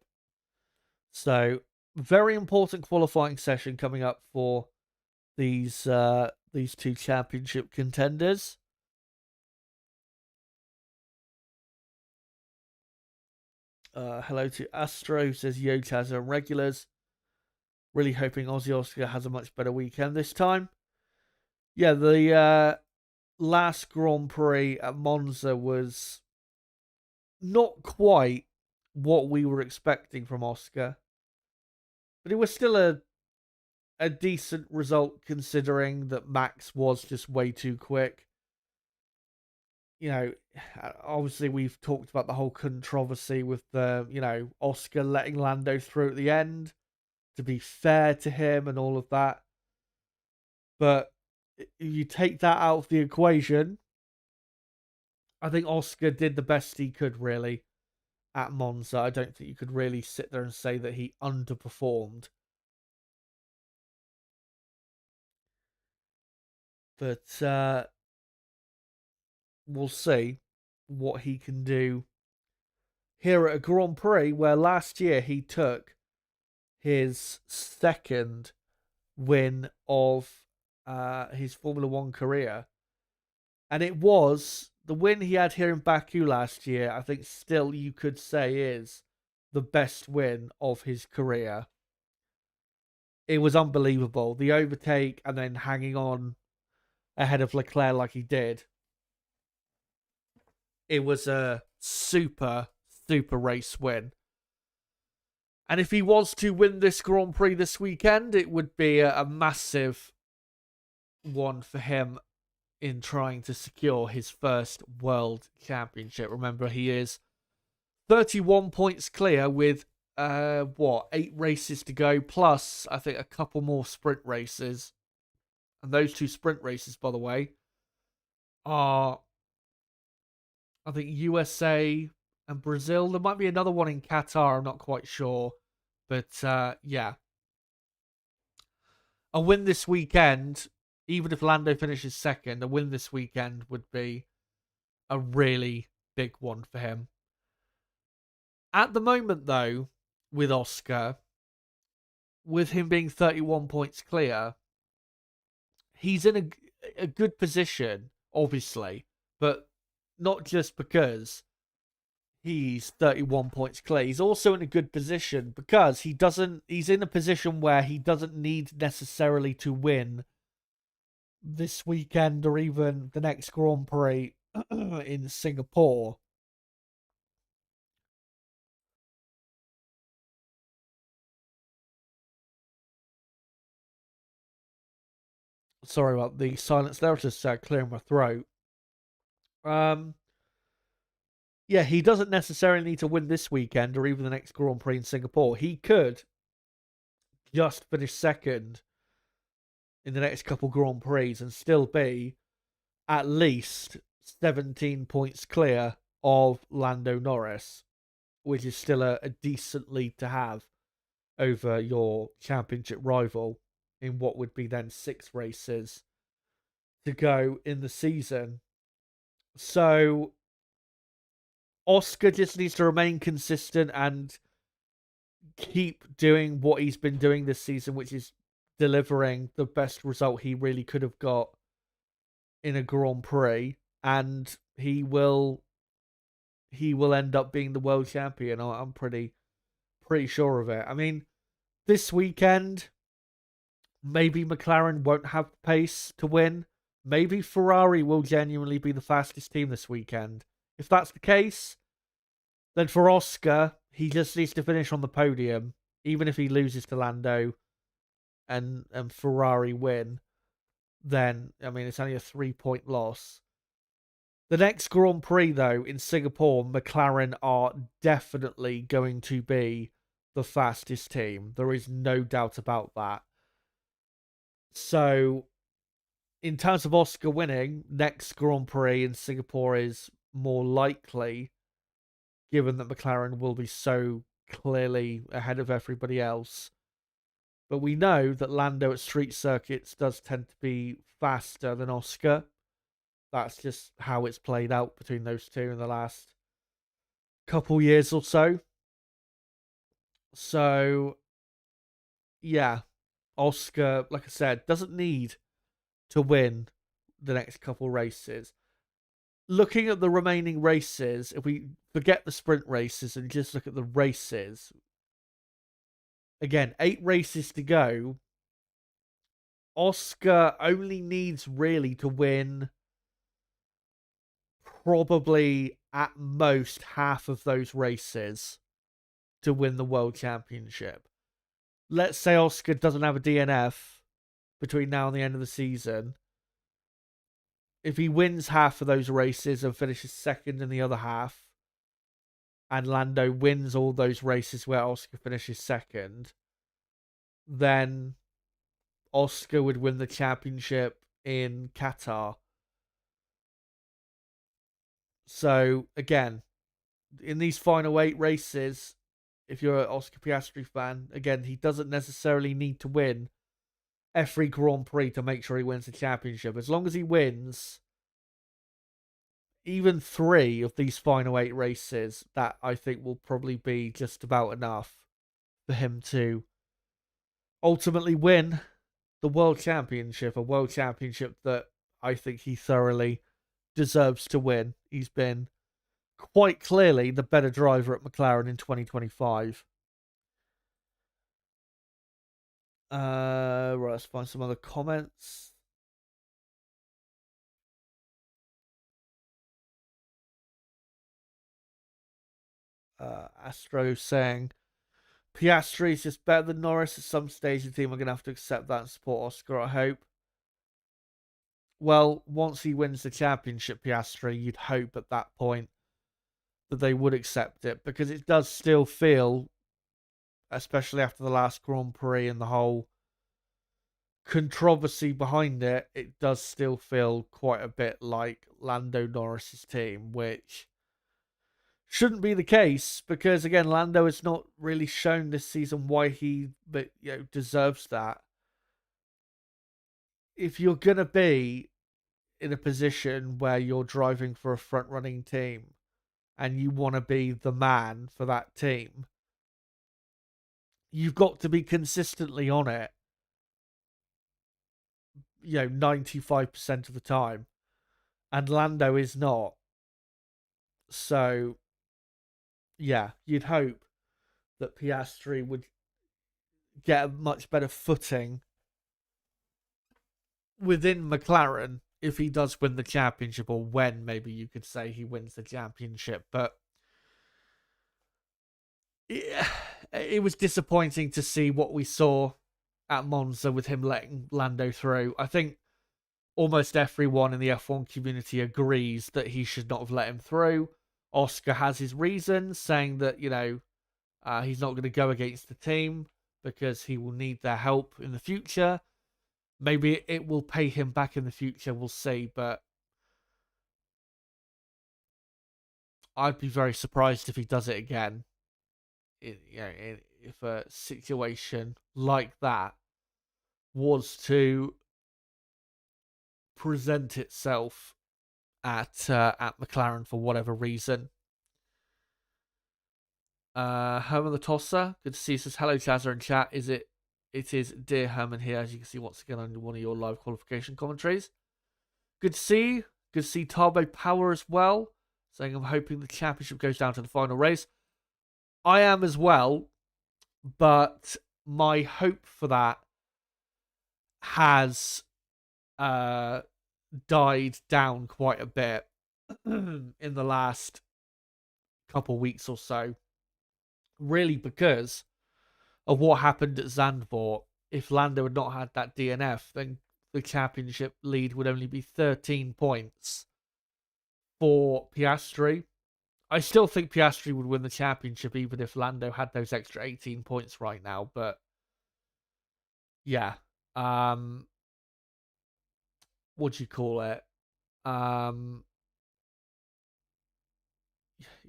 So, very important qualifying session coming up for these 2 championship contenders. Hello to Astro, who says yo Tazza and regulars. Really hoping Aussie Oscar has a much better weekend this time. Yeah, the last Grand Prix at Monza was not quite what we were expecting from Oscar, but it was still a decent result considering that Max was just way too quick. You know, obviously we've talked about the whole controversy with the, Oscar letting Lando through at the end to be fair to him and all of that. But if you take that out of the equation, I think Oscar did the best he could really at Monza. I don't think you could really sit there and say that he underperformed. But we'll see what he can do here at a Grand Prix where last year he took his second win of his Formula One career. And it was the win he had here in Baku last year, I think still you could say is the best win of his career. It was unbelievable. The overtake and then hanging on ahead of Leclerc like he did. It was a super, super race win. And if he was to win this Grand Prix this weekend, it would be a massive one for him in trying to secure his first world championship. Remember, he is 31 points clear with 8 races to go, plus I think a couple more sprint races. And those 2 sprint races, by the way, are I think USA and Brazil. There might be another one in Qatar, I'm not quite sure. But yeah. A win this weekend, even if Lando finishes second, a win this weekend would be a really big one for him. At the moment, though, with Oscar, with him being 31 points clear, he's in a good position, obviously, but not just because he's 31 points clear. He's also in a good position because he's in a position where he doesn't need necessarily to win this weekend or even the next Grand Prix in Singapore. Sorry about the silence there. I was just clearing my throat. Um, yeah, he doesn't necessarily need to win this weekend or even the next Grand Prix in Singapore. He could just finish second in the next couple Grand Prix and still be at least 17 points clear of Lando Norris, which is still a decent lead to have over your championship rival in what would be then 6 races to go in the season. So Oscar just needs to remain consistent and keep doing what he's been doing this season, which is delivering the best result he really could have got in a Grand Prix, and he will end up being the world champion. I'm pretty sure of it. I mean, this weekend maybe McLaren won't have pace to win. Maybe Ferrari will genuinely be the fastest team this weekend. If that's the case, then for Oscar, he just needs to finish on the podium, even if he loses to Lando and Ferrari win. Then, I mean, it's only a 3-point loss. The next Grand Prix, though, in Singapore, McLaren are definitely going to be the fastest team. There is no doubt about that. So, in terms of Oscar winning, next Grand Prix in Singapore is more likely, given that McLaren will be so clearly ahead of everybody else. But we know that Lando at street circuits does tend to be faster than Oscar. That's just how it's played out between those two in the last couple years or so. So, yeah, Oscar, like I said, doesn't need to win the next couple races. looking at the remaining races, if we forget the sprint races and just look at the races, again, 8 races to go. Oscar only needs really to win probably at most half of those races to win the world championship. Let's say Oscar doesn't have a DNF between now and the end of the season. If he wins half of those races and finishes second in the other half, and Lando wins all those races where Oscar finishes second, then Oscar would win the championship in Qatar. So, again, in these final 8 races, if you're an Oscar Piastri fan, again, he doesn't necessarily need to win every Grand Prix to make sure he wins the championship. As long as he wins even 3 of these final 8 races, that I think will probably be just about enough for him to ultimately win the World Championship, a World Championship that I think he thoroughly deserves to win. He's been quite clearly the better driver at McLaren in 2025. Right, let's find some other comments. Astro saying Piastri is just better than Norris at some stage. The team are going to have to accept that and support Oscar, I hope. Well, once he wins the championship, Piastri, you'd hope at that point that they would accept it, because it does still feel, especially after the last Grand Prix and the whole controversy behind it, it does still feel quite a bit like Lando Norris's team, which shouldn't be the case, because again, Lando has not really shown this season why he deserves that. If you're gonna be in a position where you're driving for a front running team and you want to be the man for that team, you've got to be consistently on it, 95% of the time. And Lando is not. So, yeah, you'd hope that Piastri would get a much better footing within McLaren if he does win the championship, or when maybe you could say he wins the championship. But it was disappointing to see what we saw at Monza with him letting Lando through. I think almost everyone in the F1 community agrees that he should not have let him through. Oscar has his reasons, saying that, he's not going to go against the team because he will need their help in the future. Maybe it will pay him back in the future, we'll see, but I'd be very surprised if he does it again. If a situation like that was to present itself at McLaren for whatever reason. Herman the Tosser, good to see you. Says hello, Chazza in chat. It is dear Herman here, as you can see once again on one of your live qualification commentaries. Good to see you. Good to see Turbo Power as well, saying I'm hoping the championship goes down to the final race. I am as well, but my hope for that has died down quite a bit in the last couple weeks or so. Really, because of what happened at Zandvoort. If Lando had not had that DNF, then the championship lead would only be 13 points for Piastri. I still think Piastri would win the championship even if Lando had those extra 18 points right now, but yeah. What do you call it?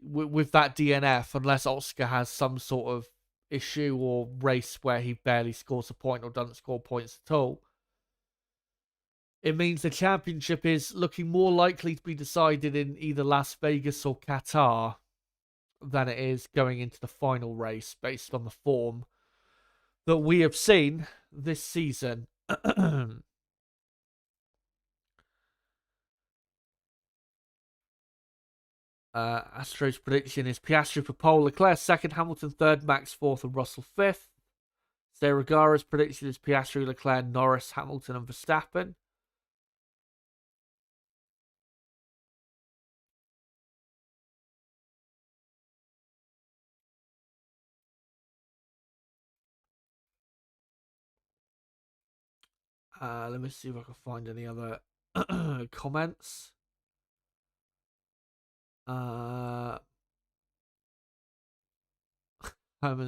With that DNF, unless Oscar has some sort of issue or race where he barely scores a point or doesn't score points at all, it means the championship is looking more likely to be decided in either Las Vegas or Qatar than it is going into the final race, based on the form that we have seen this season. Astro's prediction is Piastri for pole, Leclerc second, Hamilton third, Max fourth, and Russell fifth. Serragara's prediction is Piastri, Leclerc, Norris, Hamilton, and Verstappen. Let me see if I can find any other comments. Herman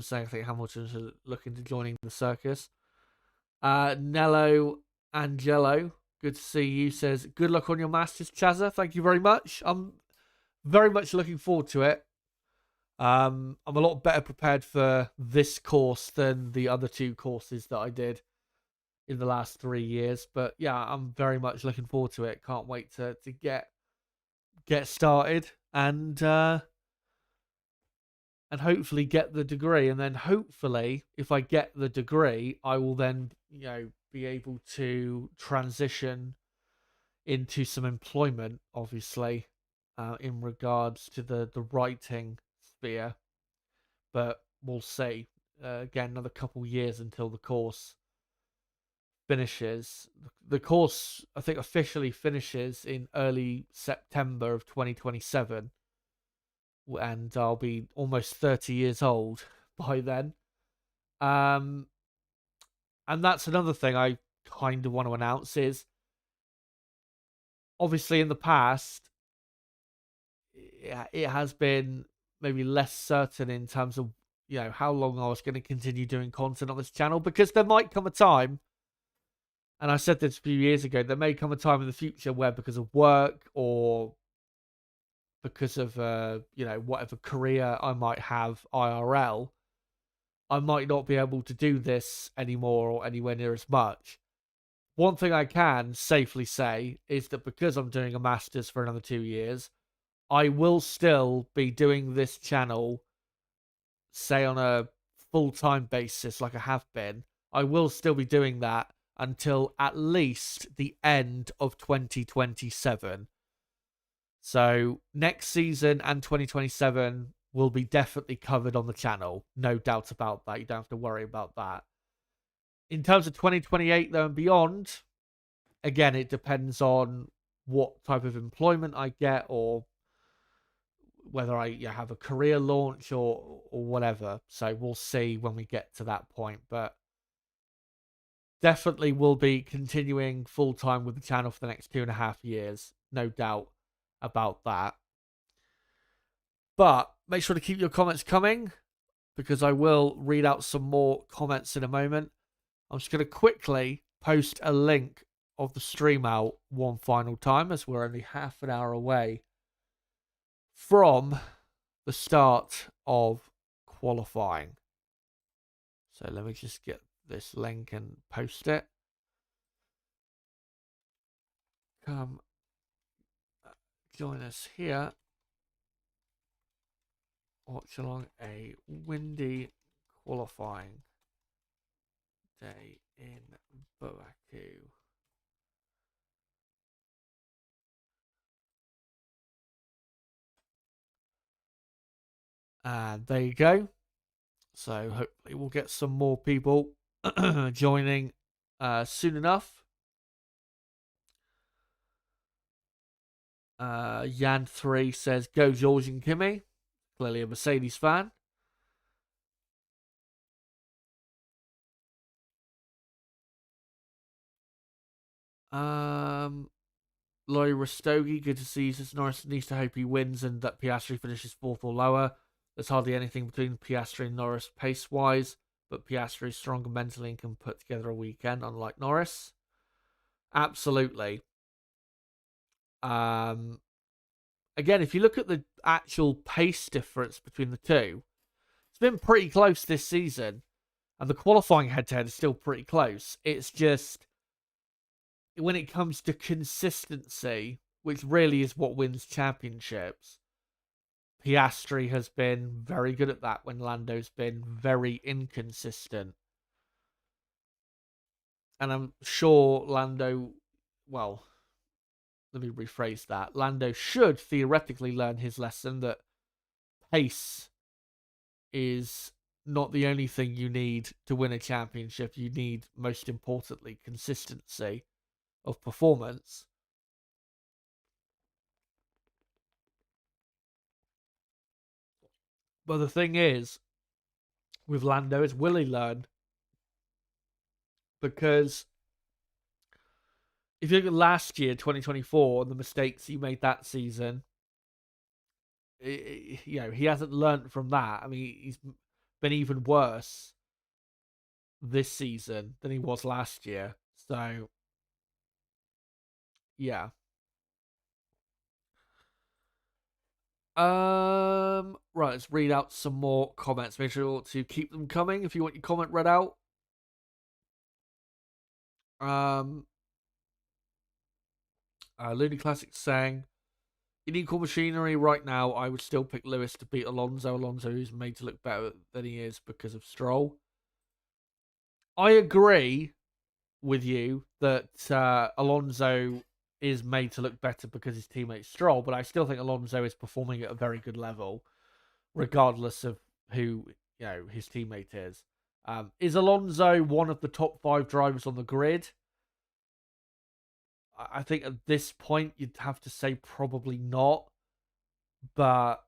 saying I think Hamilton's looking to joining the circus. Nello Angelo, good to see you, says, good luck on your Masters, Chazza. Thank you very much. I'm very much looking forward to it. I'm a lot better prepared for this course than the other two courses that I did in the last 3 years. But yeah, I'm very much looking forward to it. Can't wait to get started and hopefully get the degree. And then hopefully, if I get the degree, I will then, be able to transition into some employment, obviously, in regards to the writing sphere. But we'll see. Again, another couple years until the course finishes. The course, I think, officially finishes in early September of 2027. And I'll be almost 30 years old by then. And that's another thing I kind of want to announce is, obviously in the past, it has been maybe less certain in terms of, how long I was going to continue doing content on this channel, because there might come a time, and I said this a few years ago, there may come a time in the future where because of work or because of, whatever career I might have IRL, I might not be able to do this anymore or anywhere near as much. One thing I can safely say is that because I'm doing a Masters for another 2 years, I will still be doing this channel, say on a full-time basis like I have been. I will still be doing that until at least the end of 2027. So next season and 2027 will be definitely covered on the channel. No doubt about that. You don't have to worry about that. In terms of 2028 though and beyond, again, it depends on what type of employment I get or whether I have a career launch or whatever. So we'll see when we get to that point. But definitely will be continuing full-time with the channel for the next 2.5 years. No doubt about that. But make sure to keep your comments coming, because I will read out some more comments in a moment. I'm just going to quickly post a link of the stream out one final time, as we're only half an hour away from the start of qualifying. So let me just get this link and post it. Come join us here. Watch along a windy qualifying day in Baku. And there you go. So hopefully we'll get some more people joining soon enough. Jan3 says, go George and Kimi. Clearly a Mercedes fan. Laurie Rastogi, good to see you. Says Norris needs to hope he wins and that Piastri finishes fourth or lower. There's hardly anything between Piastri and Norris pace-wise, but Piastri is stronger mentally and can put together a weekend, unlike Norris. Absolutely. Again, if you look at the actual pace difference between the two, it's been pretty close this season, and the qualifying head-to-head is still pretty close. It's just, when it comes to consistency, which really is what wins championships, Piastri has been very good at that when Lando's been very inconsistent. And I'm sure Lando let me rephrase that. Lando should theoretically learn his lesson that pace is not the only thing you need to win a championship. You need, most importantly, consistency of performance. But the thing is, with Lando, is will he learn? Because if you look at last year, 2024, and the mistakes he made that season, he hasn't learned from that. I mean, he's been even worse this season than he was last year. So, yeah. Right, let's read out some more comments. Make sure to keep them coming if you want your comment read out. Looney Classic saying, in equal machinery right now, I would still pick Lewis to beat Alonso. Alonso is made to look better than he is because of Stroll. I agree with you that Alonso is made to look better because his teammate Stroll, but I still think Alonso is performing at a very good level, regardless of who his teammate is. Is Alonso one of the top 5 drivers on the grid? I think at this point you'd have to say probably not, but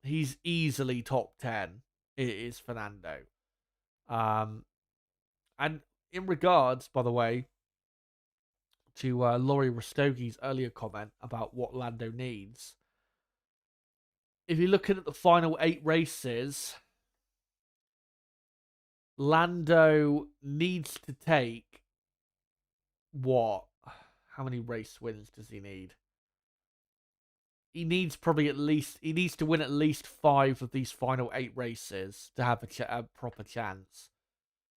he's easily top 10. It is Fernando. And in regards, by the way, to Laurie Rostoghi's earlier comment about what Lando needs, if you're looking at the final 8 races, Lando needs to take what? How many race wins does he need? He needs to win at least 5 of these final 8 races to have a proper chance.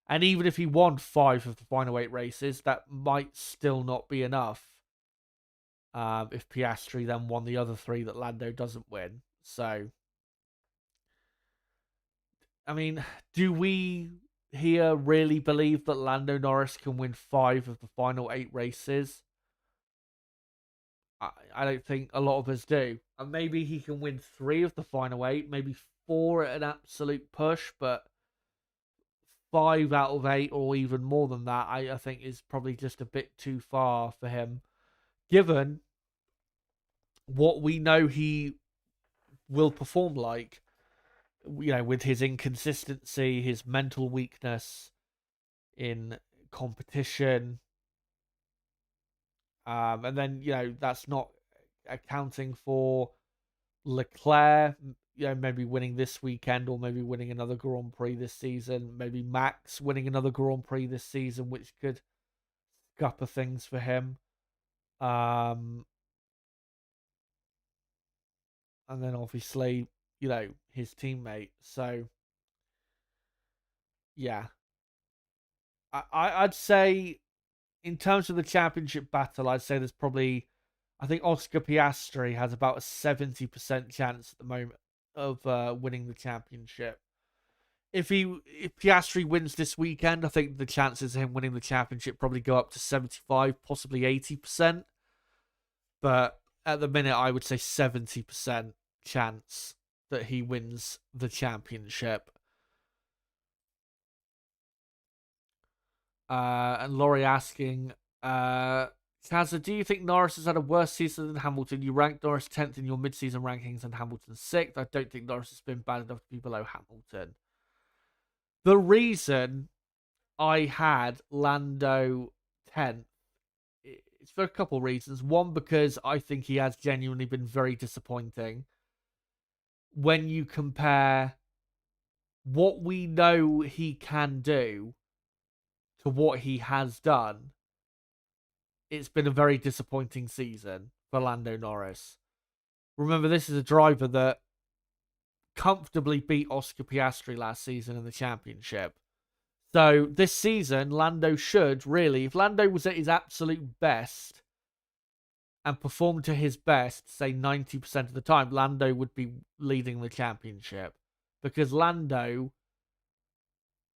And even if he won 5 of the final 8 races, that might still not be enough. If Piastri then won the other 3 that Lando doesn't win. So, I mean, do we here really believe that Lando Norris can win 5 of the final 8 races? I don't think a lot of us do. And maybe he can win 3 of the final 8, maybe 4 at an absolute push, but 5 out of 8 or even more than that, I think is probably just a bit too far for him, given what we know he will perform like, with his inconsistency, his mental weakness in competition. And then, that's not accounting for Leclerc, maybe winning this weekend or maybe winning another Grand Prix this season. Maybe Max winning another Grand Prix this season, which could scupper things for him. And then obviously, his teammate. So, yeah. I'd say in terms of the championship battle, I'd say there's probably, I think Oscar Piastri has about a 70% chance at the moment of winning the championship. If Piastri wins this weekend, I think the chances of him winning the championship probably go up to 75, possibly 80%. But at the minute, I would say 70% chance that he wins the championship. And Laurie asking, Kazza, do you think Norris has had a worse season than Hamilton? You ranked Norris 10th in your mid-season rankings and Hamilton 6th. I don't think Norris has been bad enough to be below Hamilton. The reason I had Lando 10th is for a couple of reasons. One, because I think he has genuinely been very disappointing. When you compare what we know he can do to what he has done, it's been a very disappointing season for Lando Norris. Remember, this is a driver that comfortably beat Oscar Piastri last season in the championship. So this season, Lando should really, if Lando was at his absolute best and performed to his best, say 90% of the time, Lando would be leading the championship. Because Lando,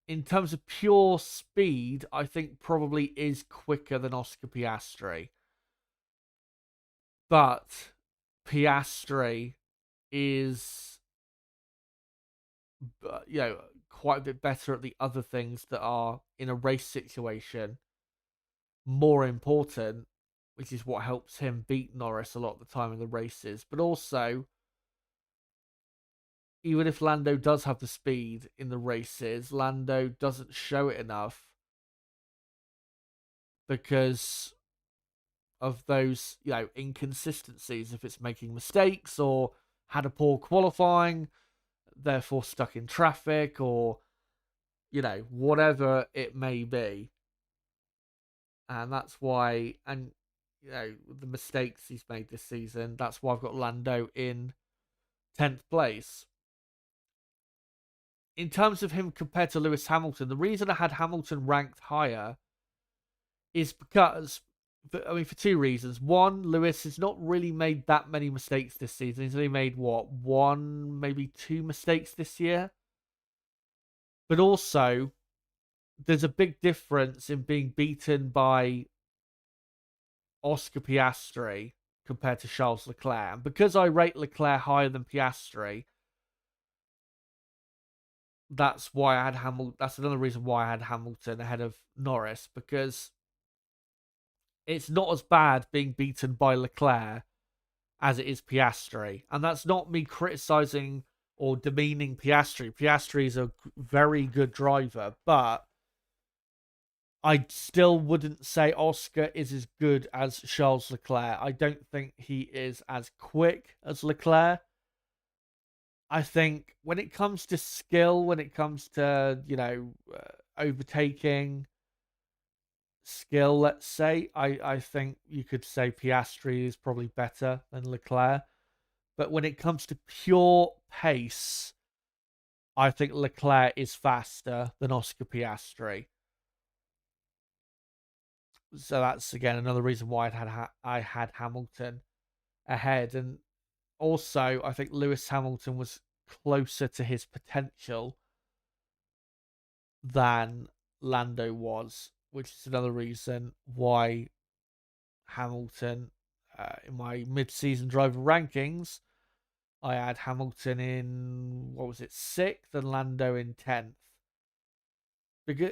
in terms of pure speed, I think probably is quicker than Oscar Piastri. But Piastri is, quite a bit better at the other things that are in a race situation more important, which is what helps him beat Norris a lot of the time in the races. But also, even if Lando does have the speed in the races, Lando doesn't show it enough because of those, inconsistencies. If it's making mistakes or had a poor qualifying, therefore stuck in traffic, or, whatever it may be. And that's why, and, the mistakes he's made this season, that's why I've got Lando in 10th place. In terms of him compared to Lewis Hamilton, the reason I had Hamilton ranked higher is because, for two reasons. One, Lewis has not really made that many mistakes this season. He's only made, one, maybe two mistakes this year. But also, there's a big difference in being beaten by Oscar Piastri compared to Charles Leclerc. And because I rate Leclerc higher than Piastri, that's why I had Hamilton. That's another reason why I had Hamilton ahead of Norris, because it's not as bad being beaten by Leclerc as it is Piastri. And that's not me criticizing or demeaning Piastri. Piastri is a very good driver, but I still wouldn't say Oscar is as good as Charles Leclerc. I don't think he is as quick as Leclerc. I think when it comes to skill, when it comes to, overtaking skill, let's say, I think you could say Piastri is probably better than Leclerc. But when it comes to pure pace, I think Leclerc is faster than Oscar Piastri. So that's, again, another reason why I had Hamilton ahead. And also, I think Lewis Hamilton was closer to his potential than Lando was, which is another reason why Hamilton, in my mid-season driver rankings, I had Hamilton in, 6th, and Lando in 10th. Because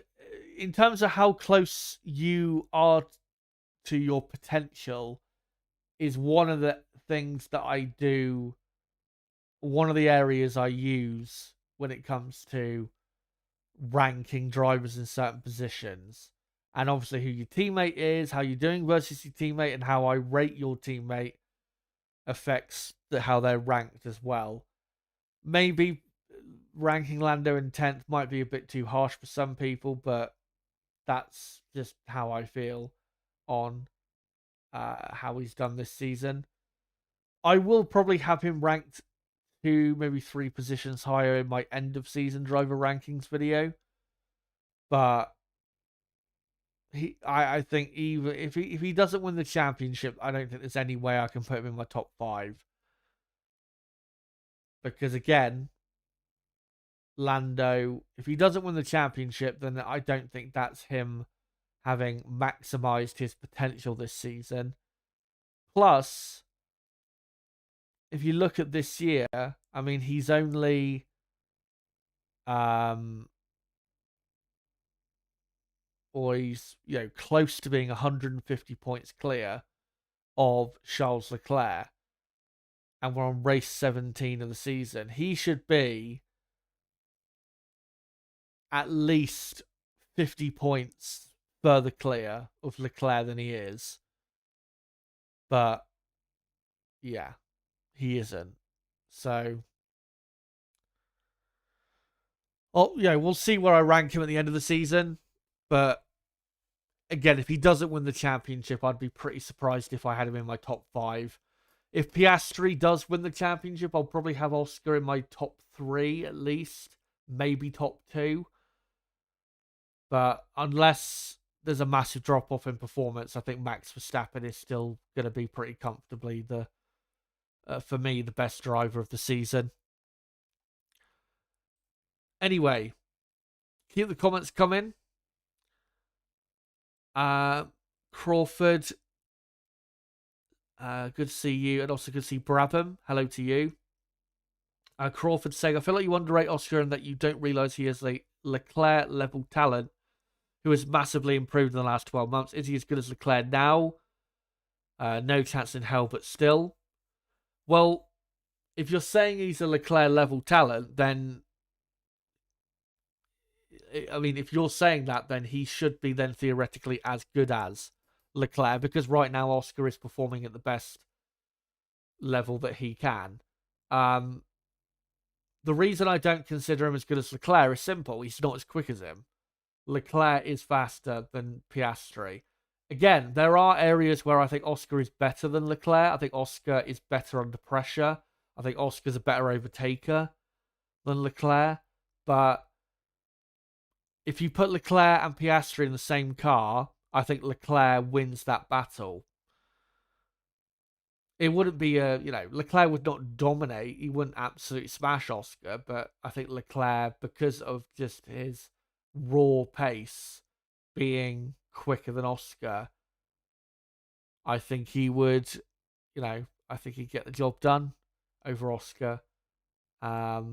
in terms of how close you are to your potential is one of the things that I do, one of the areas I use when it comes to ranking drivers in certain positions. And obviously who your teammate is, how you're doing versus your teammate, and how I rate your teammate affects how they're ranked as well. Maybe ranking Lando in 10th might be a bit too harsh for some people, but that's just how I feel on how he's done this season. I will probably have him ranked 2, maybe 3 positions higher in my end of season driver rankings video. But I think even if he doesn't win the championship, I don't think there's any way I can put him in my top 5. Because again, Lando, if he doesn't win the championship, then I don't think that's him having maximized his potential this season. Plus, if you look at this year, I mean, he's only or he's, close to being 150 points clear of Charles Leclerc, and we're on race 17 of the season. He should be at least 50 points further clear of Leclerc than he is. But yeah, he isn't. So, we'll see where I rank him at the end of the season. But again, if he doesn't win the championship, I'd be pretty surprised if I had him in my top 5. If Piastri does win the championship, I'll probably have Oscar in my top 3 at least, maybe top 2. But unless there's a massive drop off in performance, I think Max Verstappen is still going to be pretty comfortably for me, the best driver of the season. Anyway, keep the comments coming. Crawford Good to see you, and also good to see Brabham. Hello to you. Crawford saying, I feel like you underrate Oscar and that you don't realise he is a Leclerc level talent who has massively improved in the last 12 months. Is he as good as Leclerc now? No chance in hell, but still. Well, if you're saying he's a Leclerc level talent, then I mean, if you're saying that, then he should be then theoretically as good as Leclerc, because right now Oscar is performing at the best level that he can. The reason I don't consider him as good as Leclerc is simple. He's not as quick as him. Leclerc is faster than Piastri. Again, there are areas where I think Oscar is better than Leclerc. I think Oscar is better under pressure. I think Oscar's a better overtaker than Leclerc. But if you put Leclerc and Piastri in the same car, I think Leclerc wins that battle. It wouldn't be Leclerc would not dominate. He wouldn't absolutely smash Oscar, but I think Leclerc, because of just his raw pace being quicker than Oscar, I think he would, I think he'd get the job done over Oscar. Yeah,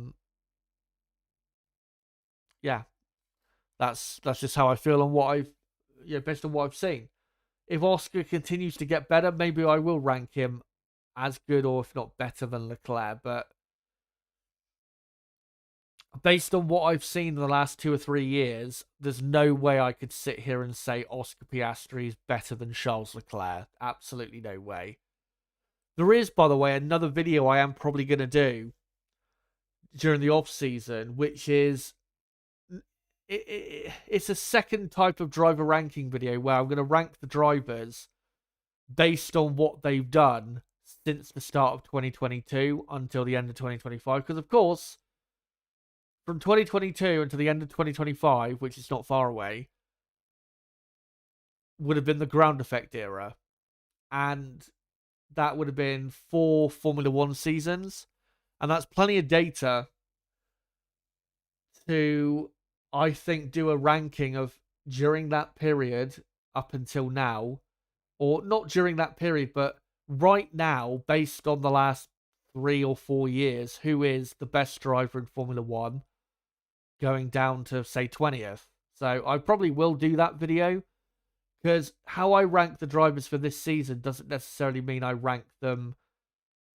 that's just how I feel on what based on what I've seen. If Oscar continues to get better, maybe I will rank him as good or if not better than Leclerc, but based on what I've seen in the last 2 or 3 years, there's no way I could sit here and say Oscar Piastri is better than Charles Leclerc. Absolutely no way. There is, by the way, another video I am probably going to do during the off-season, which is it's a second type of driver ranking video where I'm going to rank the drivers based on what they've done since the start of 2022 until the end of 2025. Because, of course, from 2022 until the end of 2025, which is not far away, would have been the ground effect era. And that would have been 4 Formula 1 seasons. And that's plenty of data to, I think, do a ranking of during that period up until now. Or not during that period, but right now, based on the last 3 or 4 years, who is the best driver in Formula 1 going down to, say, 20th. So I probably will do that video, because how I rank the drivers for this season doesn't necessarily mean I rank them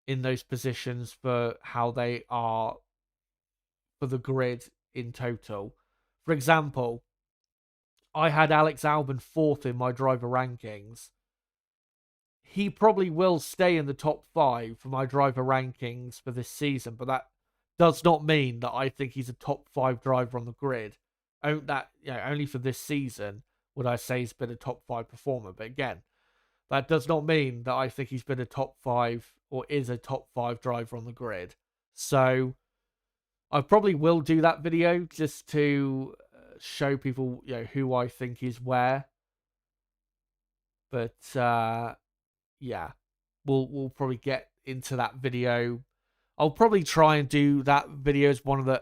in those positions for how they are for the grid in total. For example, I had Alex Albon 4th in my driver rankings. He probably will stay in the top 5 for my driver rankings for this season, but that does not mean that I think he's a top 5 driver on the grid. Only for this season would I say he's been a top 5 performer. But again, that does not mean that I think he's been a top 5 or is a top 5 driver on the grid. So I probably will do that video just to show people who I think is where. But yeah, we'll probably get into that video. I'll probably try and do that video as one of the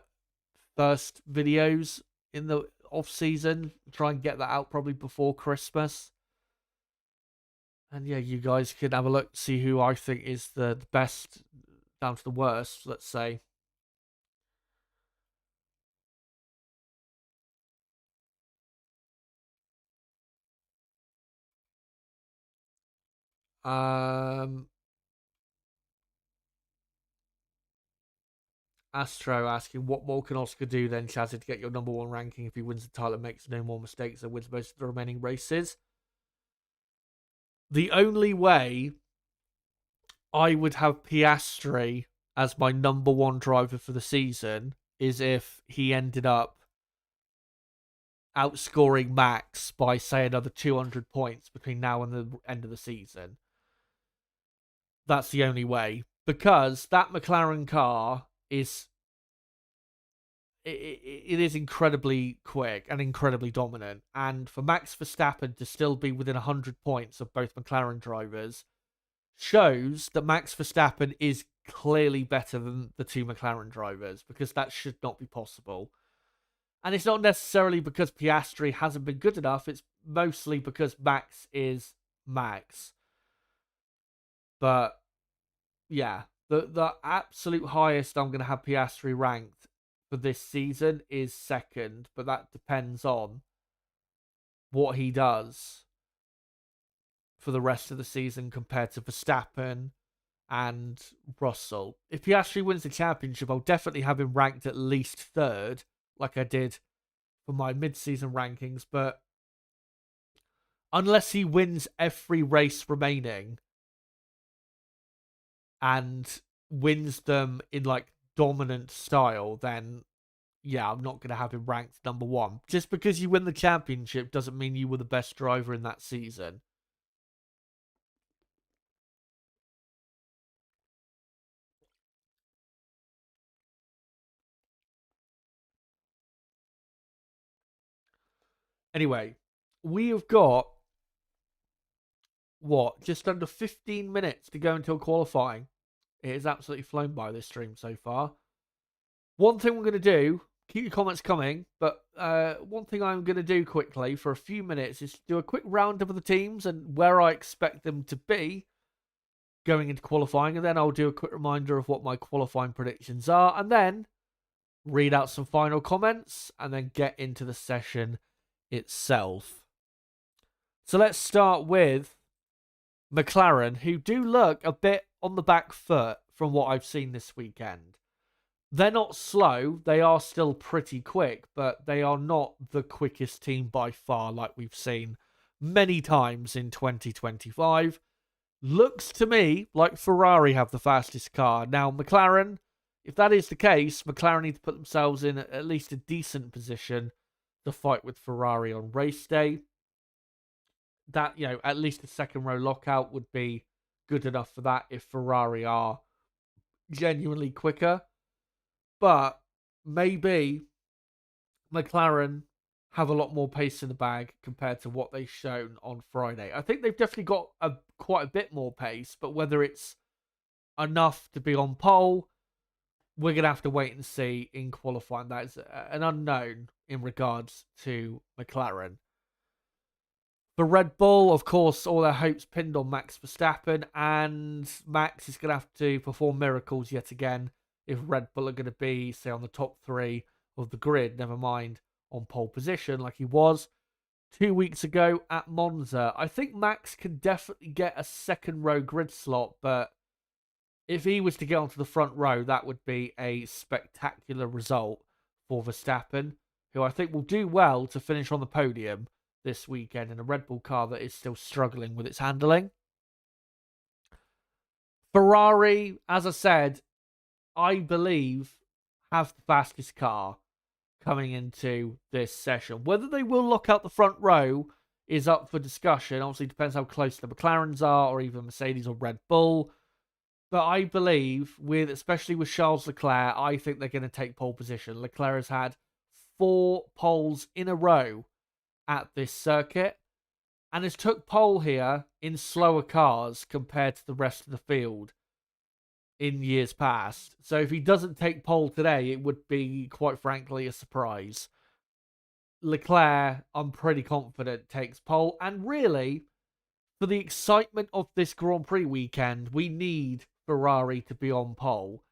first videos in the off season. Try and get that out probably before Christmas. And yeah, you guys can have a look, see who I think is the best down to the worst, let's say. Astro asking, what more can Oscar do then, Chazzy, to get your number 1 ranking if he wins the title and makes no more mistakes and wins most of the remaining races? The only way I would have Piastri as my number 1 driver for the season is if he ended up outscoring Max by, say, another 200 points between now and the end of the season. That's the only way. Because that McLaren car is... It is incredibly quick and incredibly dominant. And for Max Verstappen to still be within 100 points of both McLaren drivers shows that Max Verstappen is clearly better than the 2 McLaren drivers, because that should not be possible. And it's not necessarily because Piastri hasn't been good enough. It's mostly because Max is Max. But yeah, the absolute highest I'm going to have Piastri ranked for this season is second, but that depends on what he does for the rest of the season compared to Verstappen and Russell. If Piastri wins the championship, I'll definitely have him ranked at least third, like I did for my mid-season rankings. But unless he wins every race remaining and wins them in like dominant style, then yeah, I'm not going to have him ranked number one. Just because you win the championship doesn't mean you were the best driver in that season. Anyway, we have got what, just under 15 minutes to go until qualifying. It has absolutely flown by this stream so far. One thing we're going to do, keep your comments coming, but one thing I'm going to do quickly for a few minutes is do a quick roundup of the teams and where I expect them to be going into qualifying, and then I'll do a quick reminder of what my qualifying predictions are, and then read out some final comments, and then get into the session itself. So let's start with McLaren, who do look a bit on the back foot from what I've seen this weekend. They're not slow, they are still pretty quick, but they are not the quickest team by far like we've seen many times in 2025. Looks to me like Ferrari have the fastest car. Now, McLaren, if that is the case, McLaren need to put themselves in at least a decent position to fight with Ferrari on race day. That, at least a second row lockout would be good enough for that if Ferrari are genuinely quicker. But maybe McLaren have a lot more pace in the bag compared to what they've shown on Friday. I think they've definitely got quite a bit more pace, but whether it's enough to be on pole, we're going to have to wait and see in qualifying. That is an unknown in regards to McLaren. For Red Bull, of course, all their hopes pinned on Max Verstappen, and Max is going to have to perform miracles yet again if Red Bull are going to be, say, on the top three of the grid, never mind on pole position like he was 2 weeks ago at Monza. I think Max can definitely get a second row grid slot, but if he was to get onto the front row, that would be a spectacular result for Verstappen, who I think will do well to finish on the podium this weekend in a Red Bull car that is still struggling with its handling. Ferrari, as I said, I believe have the fastest car coming into this session. Whether they will lock out the front row is up for discussion. Obviously, depends how close the McLarens are, or even Mercedes or Red Bull. But I believe, especially with Charles Leclerc, I think they're going to take pole position. Leclerc has had 4 poles in a row at this circuit, and has took pole here in slower cars compared to the rest of the field in years past. So if he doesn't take pole today, it would be, quite frankly, a surprise. Leclerc, I'm pretty confident, takes pole, and really, for the excitement of this Grand Prix weekend, we need Ferrari to be on pole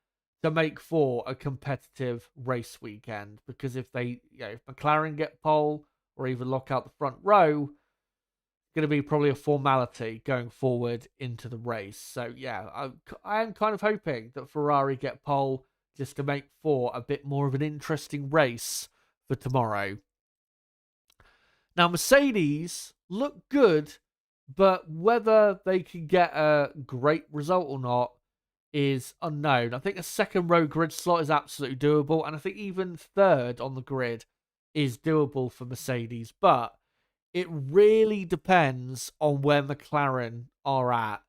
to make for a competitive race weekend, because if McLaren get pole or even lock out the front row, it's going to be probably a formality going forward into the race. So yeah, I am kind of hoping that Ferrari get pole just to make for a bit more of an interesting race for tomorrow. Now, Mercedes look good, but whether they can get a great result or not is unknown. I think a second row grid slot is absolutely doable, and I think even third on the grid is doable for Mercedes, but it really depends on where McLaren are at.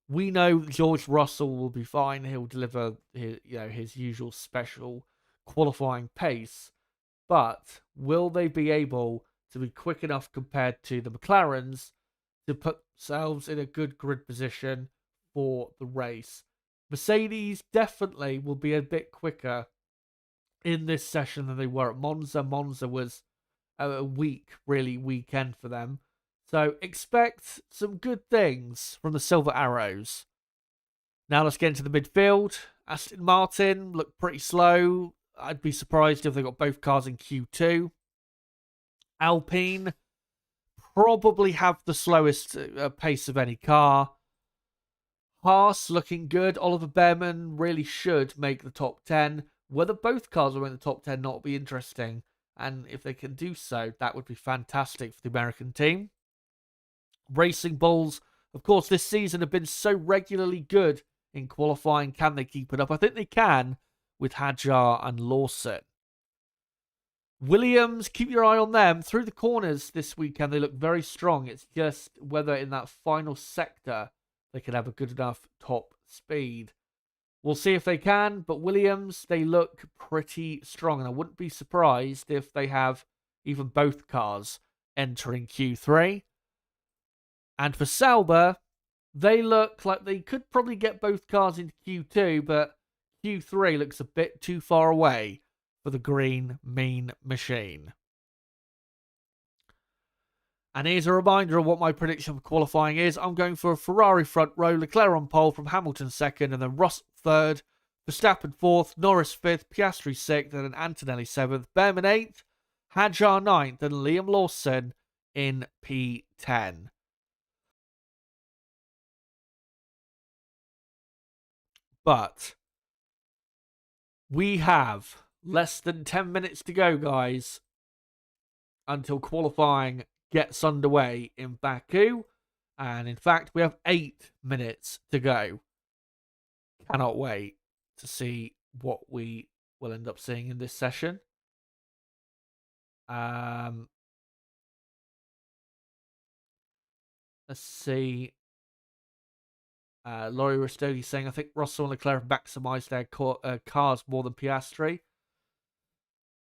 We know George Russell will be fine. He'll deliver his usual special qualifying pace, but will they be able to be quick enough compared to the McLarens to put themselves in a good grid position for the race? Mercedes definitely will be a bit quicker in this session than they were at Monza. Monza was a weak, really weekend for them. So expect some good things from the Silver Arrows. Now let's get into the midfield. Aston Martin look pretty slow. I'd be surprised if they got both cars in Q2. Alpine probably have the slowest pace of any car. Haas looking good. Oliver Behrman really should make the top 10. Whether both cars will make the top 10 not be interesting. And if they can do so, that would be fantastic for the American team. Racing Bulls, of course, this season have been so regularly good in qualifying. Can they keep it up? I think they can with Hadjar and Lawson. Williams, keep your eye on them. Through the corners this weekend, they look very strong. It's just whether in that final sector they can have a good enough top speed. We'll see if they can, but Williams, they look pretty strong, and I wouldn't be surprised if they have even both cars entering Q3. And for Sauber, they look like they could probably get both cars into Q2, but Q3 looks a bit too far away for the green mean machine. And here's a reminder of what my prediction for qualifying is. I'm going for a Ferrari front row, Leclerc on pole from Hamilton second, and then Russell third, Verstappen fourth, Norris fifth, Piastri sixth, and then Antonelli seventh, Behrman eighth, Hadjar ninth, and Liam Lawson in P10. But we have less than 10 minutes to go, guys, until qualifying gets underway in Baku. And in fact, we have 8 minutes to go. Cannot wait to see what we will end up seeing in this session. Let's see. Laurie Rastogi saying, I think Russell and Leclerc maximised their cars more than Piastri.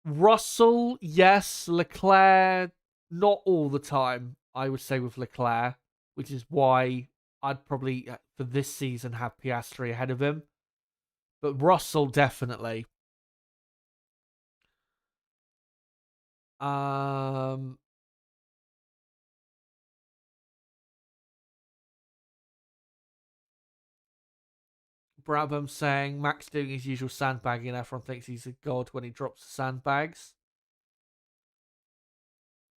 Russell, yes. Leclerc, not all the time, I would say, with Leclerc, which is why I'd probably, for this season, have Piastri ahead of him. But Russell, definitely. Brabham saying, Max doing his usual sandbagging, and everyone thinks he's a god when he drops the sandbags.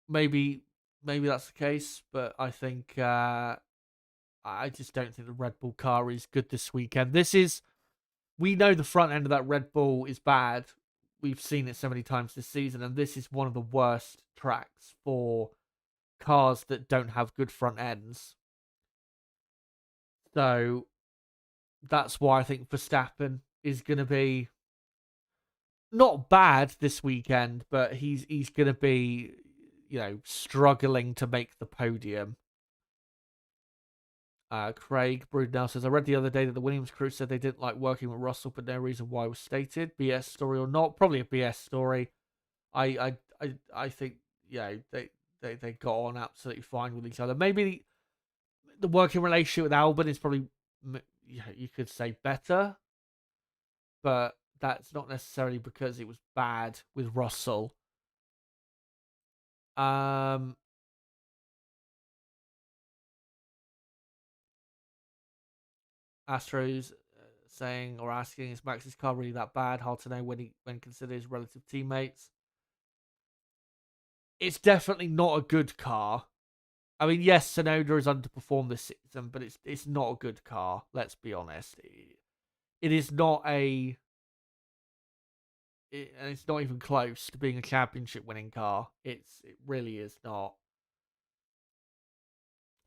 Maybe that's the case, but I think I just don't think the Red Bull car is good this weekend. We know the front end of that Red Bull is bad. We've seen it so many times this season, and this is one of the worst tracks for cars that don't have good front ends. So that's why I think Verstappen is going to be not bad this weekend, but he's going to be, struggling to make the podium. Craig Broodnell says, I read the other day that the Williams crew said they didn't like working with Russell, but no reason why was stated. BS story or not? Probably a BS story. I think, they got on absolutely fine with each other. Maybe the working relationship with Albon is probably, you could say, better, but that's not necessarily because it was bad with Russell. Astros saying or asking, is Max's car really that bad? Hard to know when considered his relative teammates. It's definitely not a good car. I mean, yes, Tsunoda has underperformed this season, but it's not a good car. Let's be honest. It is not and it's not even close to being a championship-winning car. It really is not.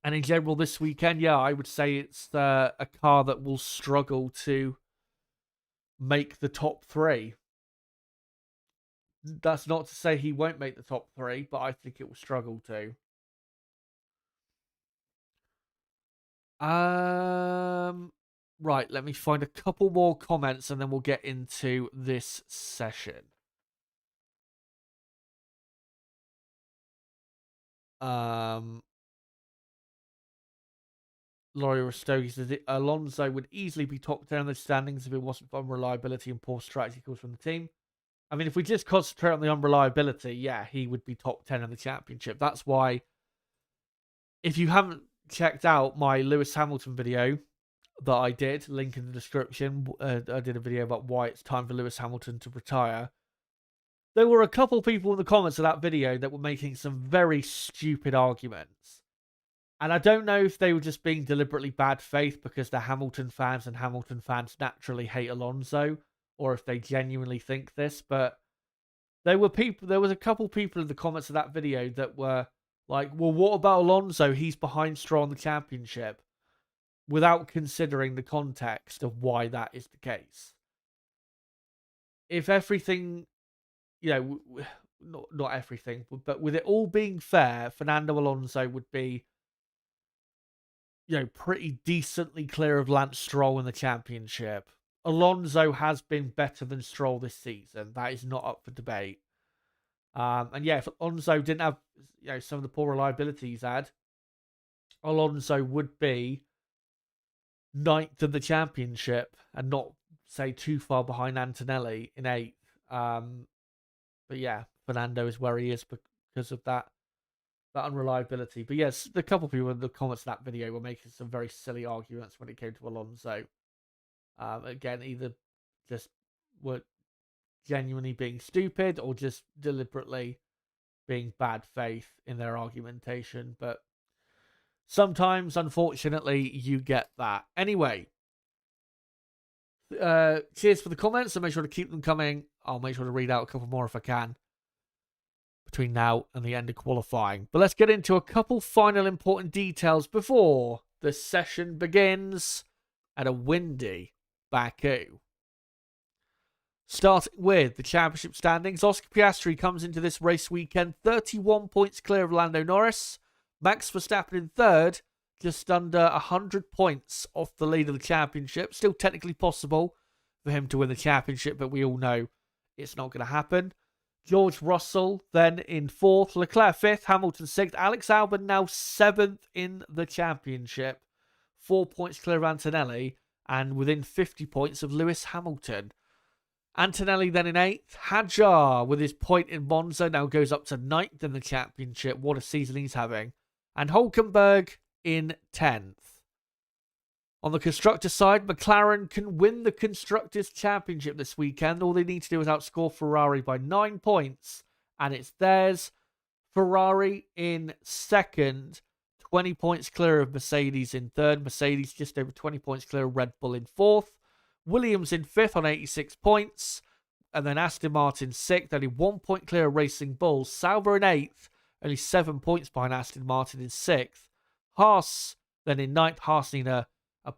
And in general, this weekend, I would say it's a car that will struggle to make the top 3. That's not to say he won't make the top 3, but I think it will struggle to. Right, let me find a couple more comments and then we'll get into this session. Laurie Rastogi says Alonso would easily be top 10 in the standings if it wasn't for unreliability and poor strategy calls from the team. I mean, if we just concentrate on the unreliability, he would be top 10 in the championship. That's why, if you haven't checked out my Lewis Hamilton video, that I did, link in the description. I did a video about why it's time for Lewis Hamilton to retire. There were a couple people in the comments of that video that were making some very stupid arguments. And I don't know if they were just being deliberately bad faith because they're Hamilton fans and Hamilton fans naturally hate Alonso, or if they genuinely think this, but there was a couple people in the comments of that video that were like, well, what about Alonso? He's behind Stroll in the championship, without considering the context of why that is the case. If everything, not everything, but with it all being fair, Fernando Alonso would be, pretty decently clear of Lance Stroll in the championship. Alonso has been better than Stroll this season. That is not up for debate. And yeah, if Alonso didn't have, some of the poor reliability he's had, Alonso would be 9th in the championship and not, say, too far behind Antonelli in 8th. But yeah, Fernando is where he is because of that unreliability. But yes, the couple of people in the comments of that video were making some very silly arguments when it came to Alonso. Again, either just were genuinely being stupid or just deliberately being bad faith in their argumentation. But sometimes, unfortunately, you get that. Anyway, cheers for the comments, and make sure to keep them coming. I'll make sure to read out a couple more if I can between now and the end of qualifying. But let's get into a couple final important details before the session begins at a windy Baku. Starting with the championship standings, Oscar Piastri comes into this race weekend 31 points clear of Lando Norris. Max Verstappen in third, just under 100 points off the lead of the championship. Still technically possible for him to win the championship, but we all know it's not going to happen. George Russell then in fourth, Leclerc fifth, Hamilton sixth, Alex Albon now 7th in the championship. 4 points clear of Antonelli and within 50 points of Lewis Hamilton. Antonelli then in 8th. Hadjar with his point in Monza now goes up to 9th in the championship. What a season he's having. And Hülkenberg in 10th. On the constructor side, McLaren can win the Constructors' Championship this weekend. All they need to do is outscore Ferrari by 9 points, and it's theirs. Ferrari in second, 20 points clear of Mercedes in third. Mercedes just over 20 points clear of Red Bull in fourth. Williams in fifth on 86 points. And then Aston Martin sixth, only 1 point clear of Racing Bulls. Sauber in eighth, only 7 points behind Aston Martin in sixth. Haas then in ninth. Haas need a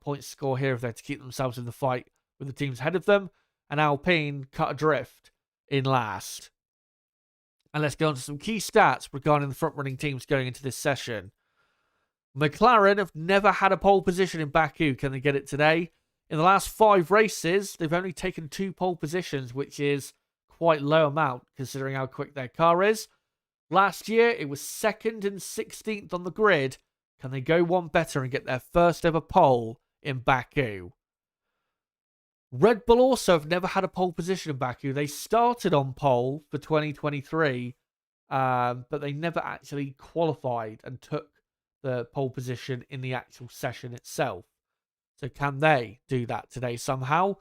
point score here if they're to keep themselves in the fight with the teams ahead of them. And Alpine cut adrift in last. And let's go on to some key stats regarding the front-running teams going into this session. McLaren have never had a pole position in Baku. Can they get it today? In the last 5 races, they've only taken 2 pole positions, which is quite low amount considering how quick their car is. Last year, it was 2nd and 16th on the grid. Can they go one better and get their first ever pole in Baku? Red Bull also have never had a pole position in Baku. They started on pole for 2023, but they never actually qualified and took the pole position in the actual session itself. So can they do that today somehow?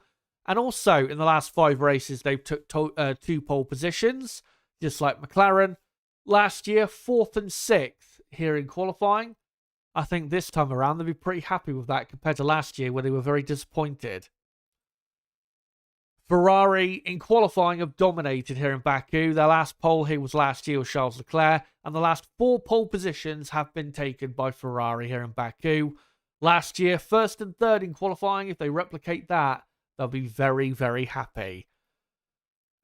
And also, in the last 5 races, they've took 2 pole positions, just like McLaren. Last year, 4th and 6th here in qualifying. I think this time around, they'll be pretty happy with that compared to last year where they were very disappointed. Ferrari in qualifying have dominated here in Baku. Their last pole here was last year with Charles Leclerc, and the last 4 pole positions have been taken by Ferrari here in Baku. Last year, 1st and 3rd in qualifying. If they replicate that, they'll be very, very happy.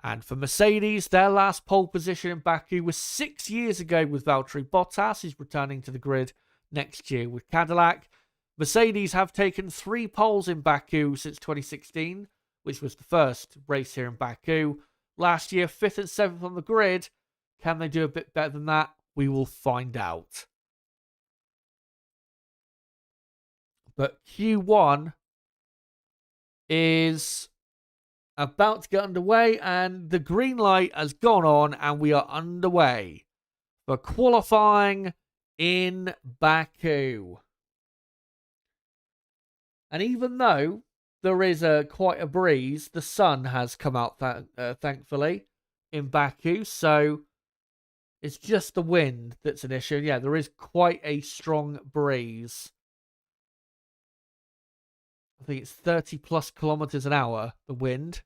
And for Mercedes, their last pole position in Baku was 6 years ago with Valtteri Bottas. He's returning to the grid next year with Cadillac. Mercedes have taken 3 poles in Baku since 2016, which was the first race here in Baku. Last year, 5th and 7th on the grid. Can they do a bit better than that? We will find out. But Q1 is about to get underway, and the green light has gone on, and we are underway for qualifying in Baku. And even though there is quite a breeze, the sun has come out, thankfully, in Baku. So it's just the wind that's an issue. Yeah, there is quite a strong breeze. I think it's 30 plus kilometers an hour, the wind.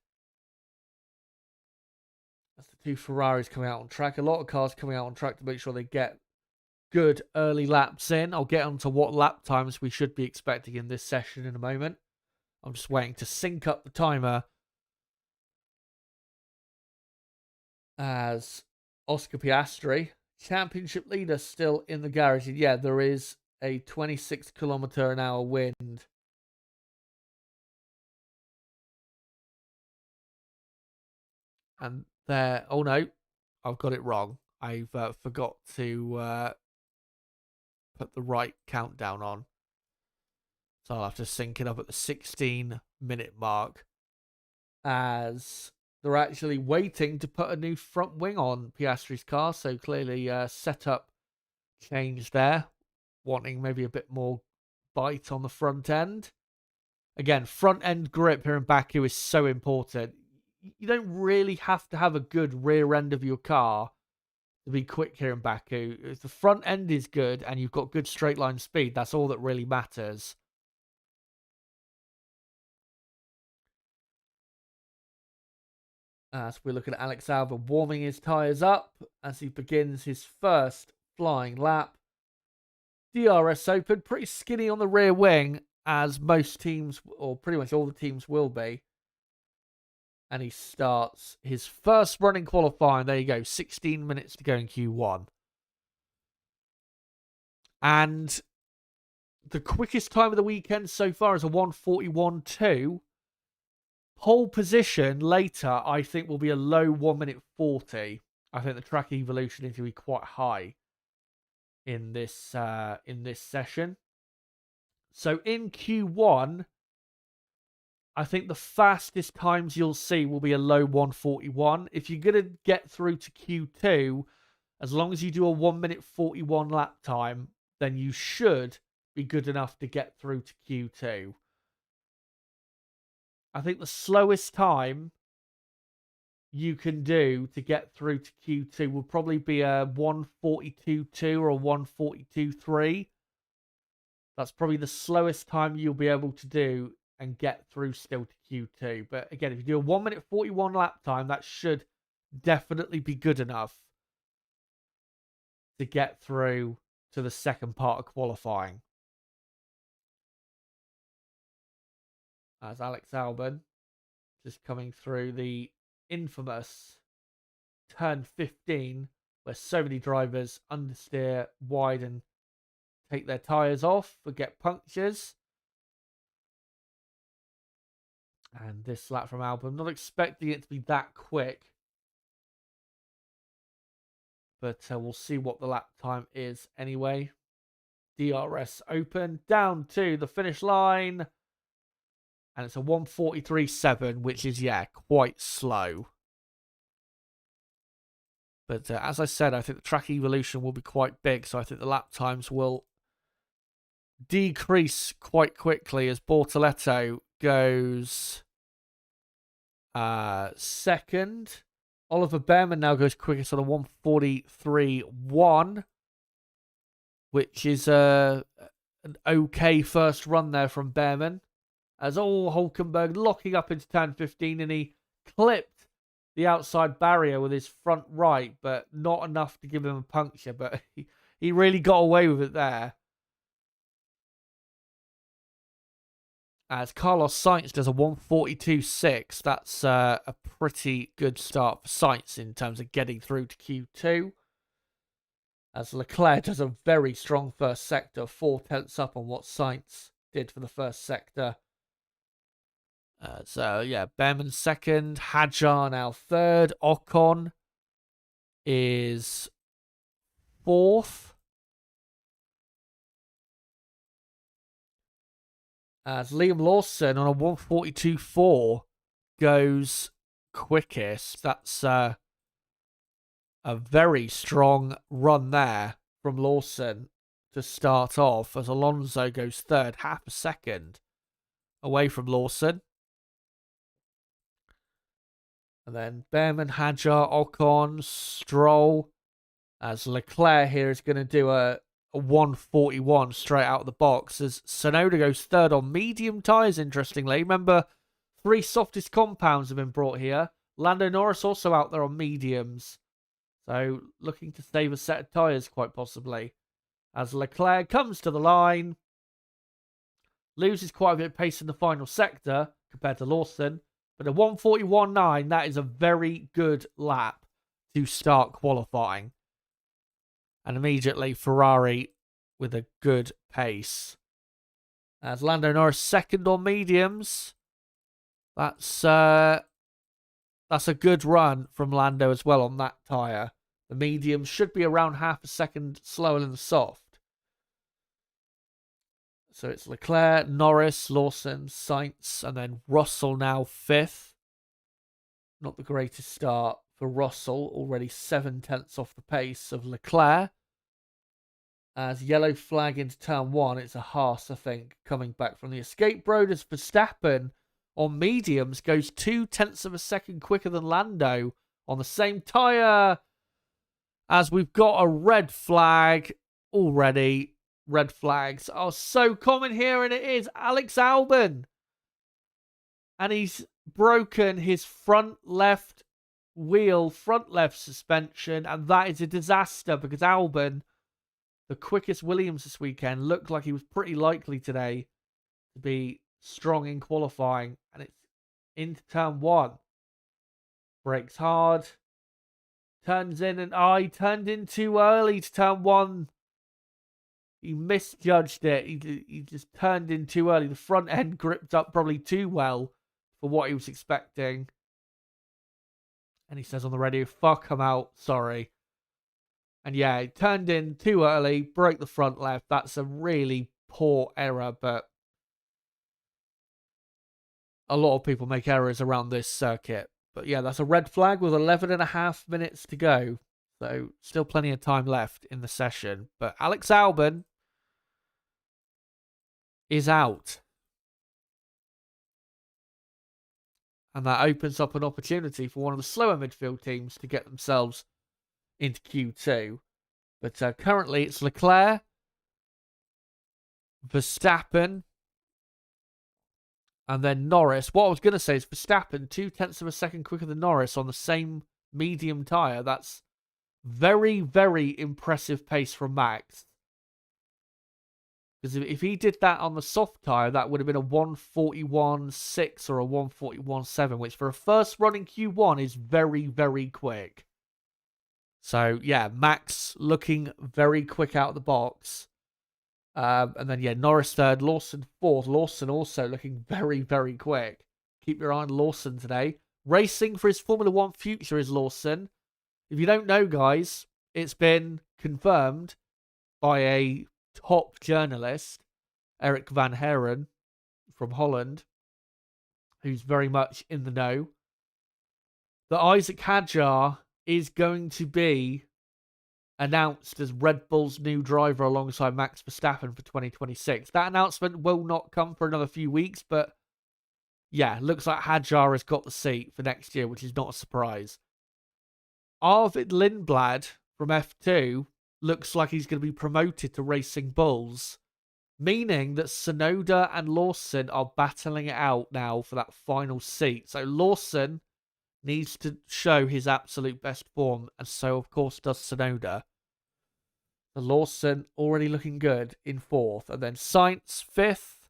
That's the two Ferraris coming out on track. A lot of cars coming out on track to make sure they get good early laps in. I'll get on to what lap times we should be expecting in this session in a moment. I'm just waiting to sync up the timer as Oscar Piastri, championship leader, still in the garage. And yeah, there is a 26 kilometer an hour wind. And there, oh no, I've got it wrong. I've forgot to put the right countdown on. So I'll have to sync it up at the 16-minute mark, as they're actually waiting to put a new front wing on Piastri's car. So clearly setup change there, wanting maybe a bit more bite on the front end. Again, front end grip here in Baku is so important. You don't really have to have a good rear end of your car to be quick here in Baku. If the front end is good and you've got good straight line speed, that's all that really matters. As we're looking at Alex Albon warming his tyres up as he begins his first flying lap. DRS open, pretty skinny on the rear wing, as most teams, or pretty much all the teams will be. And he starts his first running qualifying. There you go, 16 minutes to go in Q1. And the quickest time of the weekend so far is a 1:41.2. Pole position later, I think, will be a low 1 minute 40. I think the track evolution is going to be quite high in this session. So in Q1, I think the fastest times you'll see will be a low 1:41. If you're going to get through to Q2, as long as you do a 1 minute 41 lap time, then you should be good enough to get through to Q2. I think the slowest time you can do to get through to Q2 will probably be a 1:42.2 or a 1:42.3. That's probably the slowest time you'll be able to do and get through still to Q2. But again, if you do a 1 minute 41 lap time, that should definitely be good enough to get through to the second part of qualifying. As Alex Albon just coming through the infamous turn 15, where so many drivers understeer wide and take their tyres off or get punctures. And this lap from Albon, not expecting it to be that quick, but we'll see what the lap time is anyway. DRS open, down to the finish line. And it's a 1:43.7, which is, yeah, quite slow. But as I said, I think the track evolution will be quite big. So I think the lap times will decrease quite quickly as Bortoleto goes second. Oliver Behrman now goes quickest on a 1:43.1, which is an okay first run there from Behrman. As Hulkenberg locking up into turn 15, and he clipped the outside barrier with his front right, but not enough to give him a puncture. But he really got away with it there. As Carlos Sainz does a 1:42.6, that's a pretty good start for Sainz in terms of getting through to Q2. As Leclerc does a very strong first sector, 4/10 up on what Sainz did for the first sector. So, yeah, Behrman second, Hadjar now third, Ocon is fourth. As Liam Lawson on a 1:42.4 goes quickest. That's a very strong run there from Lawson to start off, as Alonso goes third, half a second. away from Lawson. And then Behrman, Hadjar, Ocon, Stroll. As Leclerc here is going to do a 141 straight out of the box. As Tsunoda goes third on medium tyres, interestingly. Remember, 3 softest compounds have been brought here. Lando Norris also out there on mediums. So looking to save a set of tyres quite possibly. As Leclerc comes to the line. Loses quite a bit of pace in the final sector compared to Lawson. But a 141.9, that is a very good lap to start qualifying. And immediately Ferrari with a good pace. As Lando Norris second on mediums. That's a good run from Lando as well on that tyre. The mediums should be around half a second slower than the soft. So it's Leclerc, Norris, Lawson, Sainz, and then Russell now 5th. Not the greatest start for Russell, already 7/10 off the pace of Leclerc. As yellow flag into turn 1, it's a Haas, I think, coming back from the escape road as Verstappen on mediums goes 0.2 of a second quicker than Lando on the same tyre. As we've got a red flag already. Red flags are so common here, and it is Alex Albon. And he's broken his front left wheel, front left suspension, and that is a disaster because Albon, the quickest Williams this weekend, looked like he was pretty likely today to be strong in qualifying, and it's into turn 1. Brakes hard. Turns in, and he turned in too early to turn 1. He misjudged it. He just turned in too early. The front end gripped up probably too well for what he was expecting. And he says on the radio, fuck, I'm out. Sorry. And yeah, he turned in too early, broke the front left. That's a really poor error, but a lot of people make errors around this circuit. But yeah, that's a red flag with 11.5 minutes to go. So still plenty of time left in the session. But Alex Albon is out. And that opens up an opportunity for one of the slower midfield teams to get themselves into Q2. But currently it's Leclerc, Verstappen, and then Norris. What I was going to say is Verstappen 0.2 of a second quicker than Norris on the same medium tyre. That's very, very impressive pace from Max. Because if he did that on the soft tyre, that would have been a 141.6 or a 141.7, which for a first run in Q1 is very, very quick. So, yeah, Max looking very quick out of the box. And then, yeah, Norris third, Lawson fourth. Lawson also looking very, very quick. Keep your eye on Lawson today. Racing for his Formula 1 future is Lawson. If you don't know, guys, it's been confirmed by a top journalist, Eric van Haren from Holland, who's very much in the know, that Isaac Hadjar is going to be announced as Red Bull's new driver alongside Max Verstappen for 2026. That announcement will not come for another few weeks, but yeah, looks like Hadjar has got the seat for next year, which is not a surprise. Arvid Lindblad from F2 looks like he's going to be promoted to Racing Bulls, meaning that Tsunoda and Lawson are battling it out now for that final seat. So Lawson needs to show his absolute best form, and so, of course, does Tsunoda. The Lawson already looking good in 4th, and then Sainz 5th.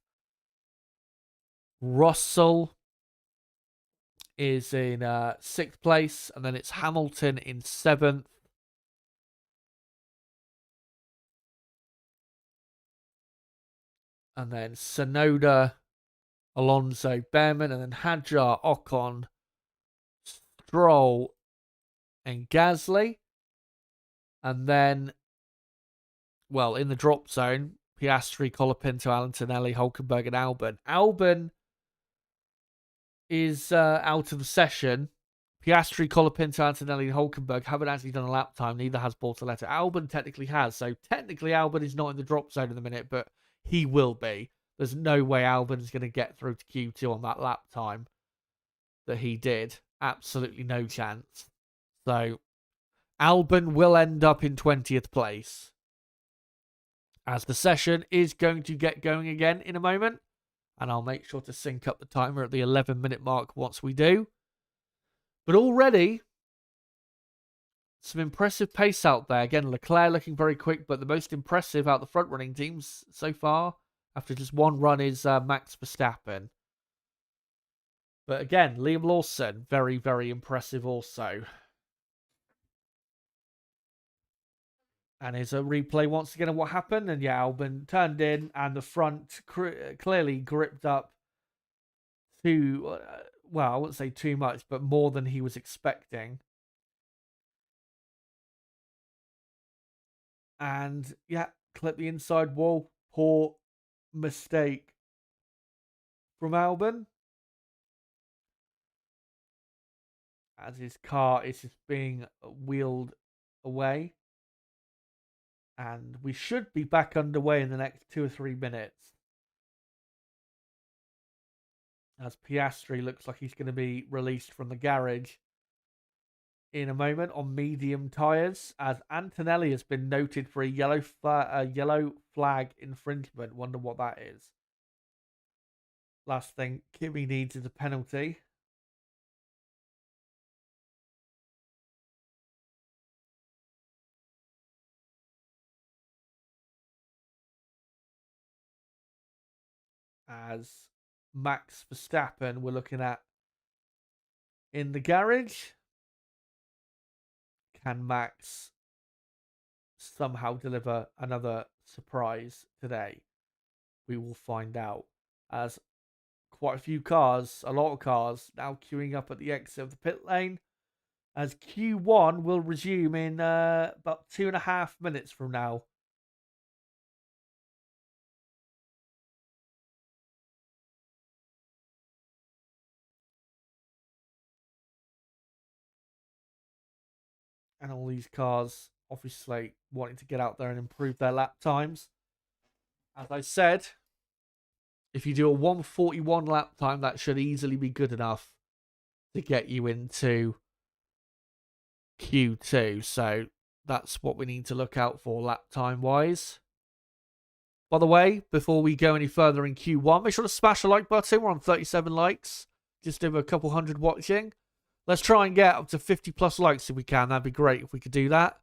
Russell is in 6th place, and then it's Hamilton in 7th. And then Tsunoda, Alonso, Behrman, and then Hadjar, Ocon, Stroll, and Gasly. And then, well, in the drop zone, Piastri, Colapinto, Antonelli, Hülkenberg, and Albon. Albon is out of the session. Piastri, Colapinto, Antonelli, and Hülkenberg haven't actually done a lap time. Neither has Bortoleto. Albon technically has. So technically Albon is not in the drop zone in the minute, but he will be. There's no way Albon's going to get through to Q2 on that lap time that he did. Absolutely no chance. So Albon will end up in 20th place, as the session is going to get going again in a moment. And I'll make sure to sync up the timer at the 11-minute mark once we do. But already, some impressive pace out there. Again, Leclerc looking very quick, but the most impressive out the front-running teams so far, after just one run, is Max Verstappen. But again, Liam Lawson, very, very impressive also. And here's a replay once again of what happened. And yeah, Albon turned in, and the front clearly gripped up too, well, I wouldn't say too much, but more than he was expecting. And yeah, clip the inside wall. Poor mistake from Albon, as his car is just being wheeled away. And we should be back underway in the next 2 or 3 minutes, as Piastri looks like he's going to be released from the garage in a moment on medium tyres, as Antonelli has been noted for a yellow flag infringement. Wonder what that is. Last thing Kimi needs is a penalty. As Max Verstappen we're looking at in the garage. Can Max somehow deliver another surprise today? We will find out, as quite a few cars, a lot of cars, now queuing up at the exit of the pit lane, as Q1 will resume in about 2.5 minutes from now. And all these cars obviously wanting to get out there and improve their lap times. As I said, if you do a 141 lap time, that should easily be good enough to get you into Q2. So that's what we need to look out for lap time wise. By the way, before we go any further in Q1, make sure to smash the like button. We're on 37 likes, just over a couple hundred watching. Let's try and get up to 50 plus likes if we can. That'd be great if we could do that.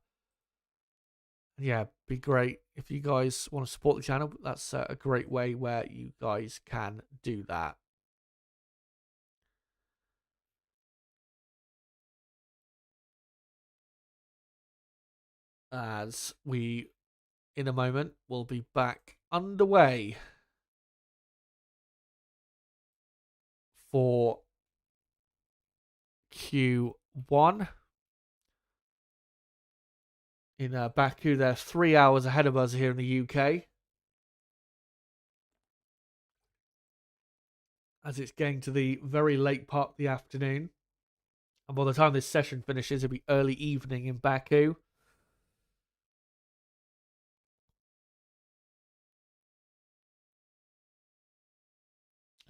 Yeah, be great if you guys want to support the channel. That's a great way where you guys can do that. As we, in a moment, will be back underway for Q1 in Baku. They're 3 hours ahead of us here in the UK, as it's getting to the very late part of the afternoon. And by the time this session finishes, it'll be early evening in Baku.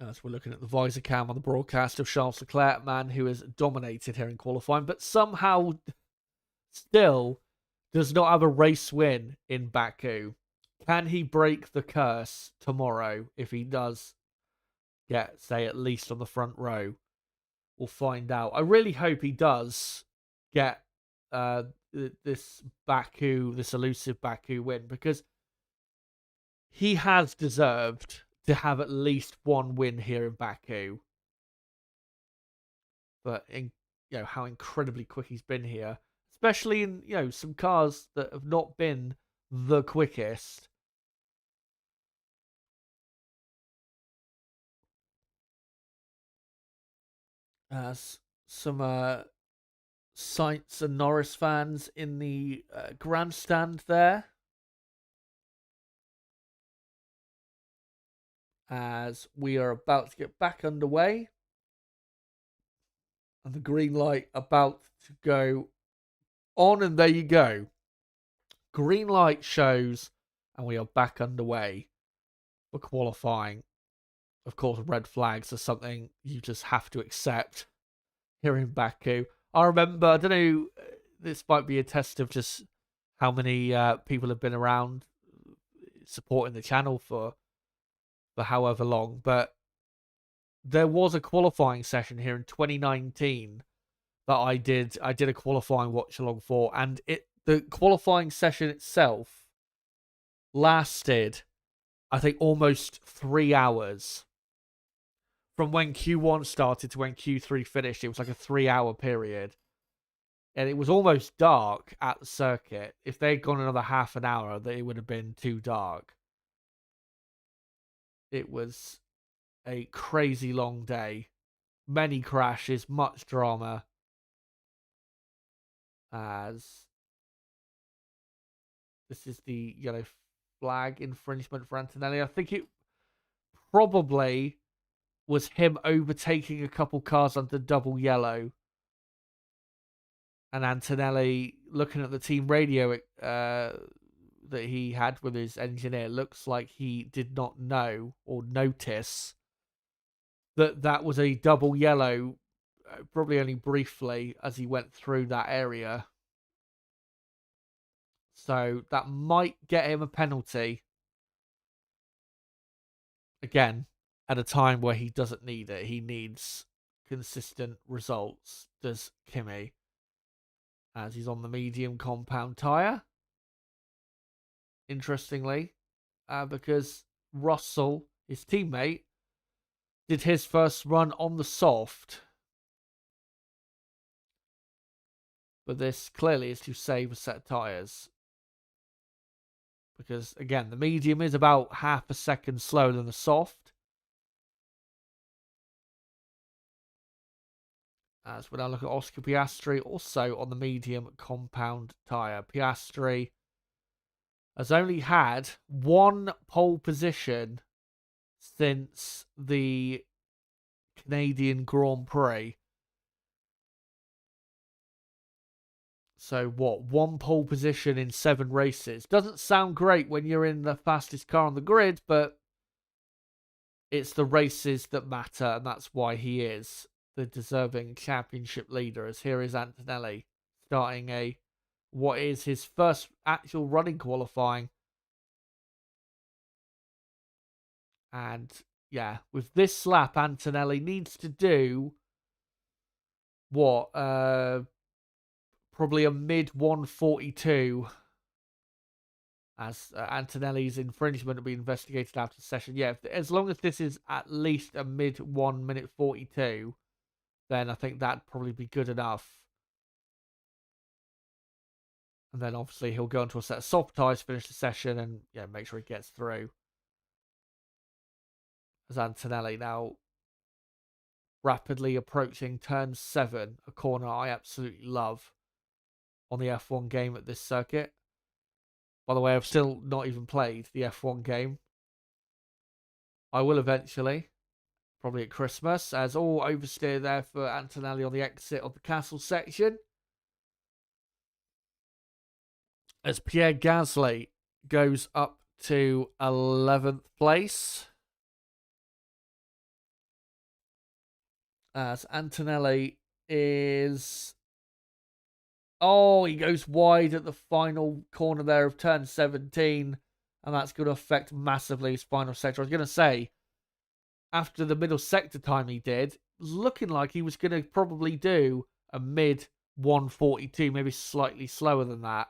As we're looking at the visor cam on the broadcast of Charles Leclerc, man who has dominated here in qualifying, but somehow still does not have a race win in Baku. Can he break the curse tomorrow if he does get, say, at least on the front row? We'll find out. I really hope he does get this elusive Baku win, because he has deserved to have at least one win here in Baku. But how incredibly quick he's been here, especially in some cars that have not been the quickest. Some Sainz and Norris fans in the grandstand there, as we are about to get back underway, and the green light about to go on, and there you go. Green light shows, and we are back underway. for qualifying. Of course, red flags are something you just have to accept here in Baku. I remember, I don't know, this might be a test of just how many people have been around supporting the channel for however long, but there was a qualifying session here in 2019 that I did a qualifying watch along for, and the qualifying session itself lasted, I think, almost 3 hours. From when Q1 started to when Q3 finished, it was like a 3-hour period. And it was almost dark at the circuit. If they'd gone another half an hour, it would have been too dark. It was a crazy long day. Many crashes, much drama. As this is the yellow flag infringement for Antonelli. I think it probably was him overtaking a couple cars under double yellow. And Antonelli, looking at the team radio that he had with his engineer, looks like he did not know or notice that was a double yellow, probably only briefly as he went through that area. So that might get him a penalty. Again, at a time where he doesn't need it. He needs consistent results, does Kimi. As he's on the medium compound tyre. Interestingly, because Russell, his teammate, did his first run on the soft. But this clearly is to save a set of tyres. Because, again, the medium is about half a second slower than the soft. As we now look at Oscar Piastri, also on the medium compound tyre. Piastri has only had one pole position since the Canadian Grand Prix. So what? One pole position in 7 races. Doesn't sound great when you're in the fastest car on the grid, but it's the races that matter, and that's why he is the deserving championship leader. As here is Antonelli starting what is his first actual running qualifying. And yeah, with this lap, Antonelli needs to do what? Probably a mid 142. As Antonelli's infringement will be investigated after the session. Yeah, as long as this is at least a mid 1 minute 42, then I think that'd probably be good enough. And then obviously he'll go into a set of soft tyres, finish the session, and yeah, make sure he gets through. As Antonelli now rapidly approaching turn 7, a corner I absolutely love on the F1 game at this circuit. By the way, I've still not even played the F1 game. I will eventually, probably at Christmas, as all oversteer there for Antonelli on the exit of the castle section. As Pierre Gasly goes up to 11th place. As Antonelli is... Oh, he goes wide at the final corner there of turn 17. And that's going to affect massively his final sector. I was going to say, after the middle sector time he did, looking like he was going to probably do a mid 142, maybe slightly slower than that.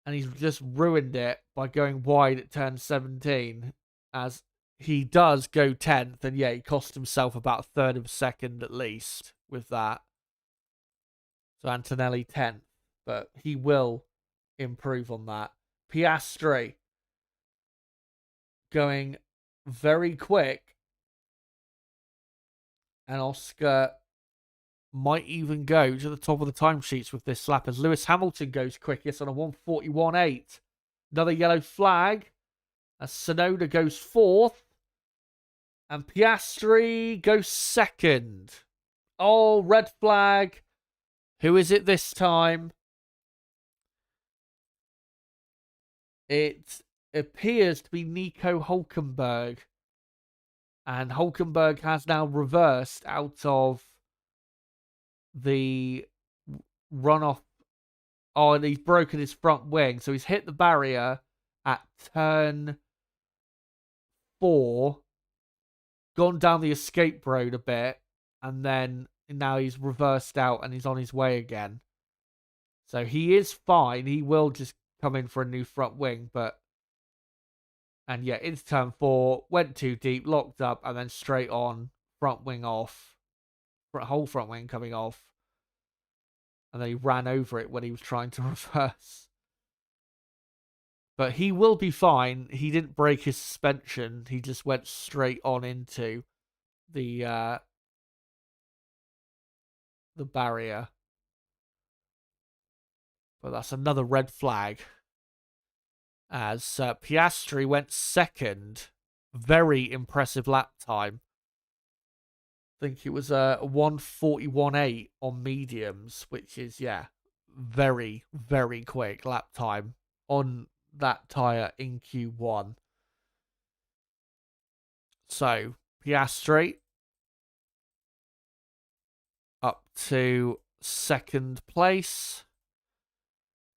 And he's just ruined it by going wide at turn 17, as he does go 10th. And yeah, he cost himself about a third of a second at least with that. So Antonelli 10th, but he will improve on that. Piastri going very quick. And Oscar might even go to the top of the timesheets with this lap as Lewis Hamilton goes quickest on a 141.8. Another yellow flag as Tsunoda goes 4th. And Piastri goes 2nd. Oh, red flag. Who is it this time? It appears to be Nico Hulkenberg. And Hulkenberg has now reversed out of the runoff. Oh, and he's broken his front wing. So he's hit the barrier at turn 4, gone down the escape road a bit, and then now he's reversed out and he's on his way again. So he is fine. He will just come in for a new front wing, but... And yeah, into turn 4, went too deep, locked up, and then straight on, front wing off. Whole front wing coming off. And then he ran over it when he was trying to reverse. But he will be fine. He didn't break his suspension. He just went straight on into the barrier. But that's another red flag. As Piastri went second. Very impressive lap time. I think it was a 1:41.8 on mediums, which is, yeah, very, very quick lap time on that tyre in Q1. So, Piastri up to second place.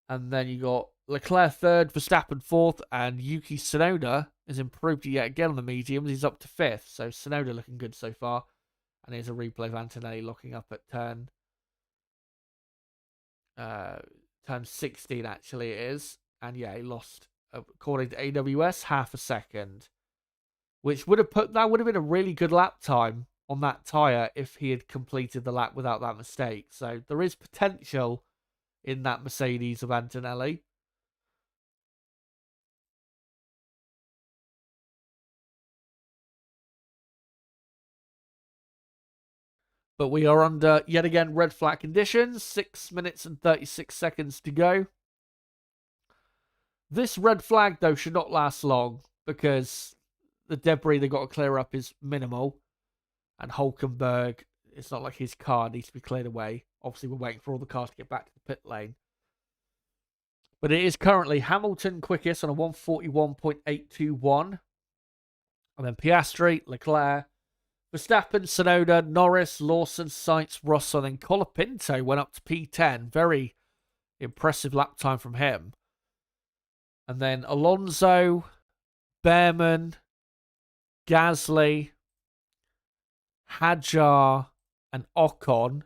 And then you got Leclerc third, Verstappen fourth, and Yuki Tsunoda has improved yet again on the mediums. He's up to fifth. So, Tsunoda looking good so far. And here's a replay of Antonelli looking up at turn 16, actually, it is. And yeah, he lost, according to AWS, half a second. Which would have been a really good lap time on that tyre if he had completed the lap without that mistake. So there is potential in that Mercedes of Antonelli. But we are under, yet again, red flag conditions. 6 minutes and 36 seconds to go. This red flag, though, should not last long because the debris they've got to clear up is minimal. And Hulkenberg, it's not like his car needs to be cleared away. Obviously, we're waiting for all the cars to get back to the pit lane. But it is currently Hamilton quickest on a 1:41.821. And then Piastri, Leclerc, Verstappen, Tsunoda, Norris, Lawson, Sainz, Russell, and then Colapinto went up to P10. Very impressive lap time from him. And then Alonso, Behrman, Gasly, Hadjar, and Ocon.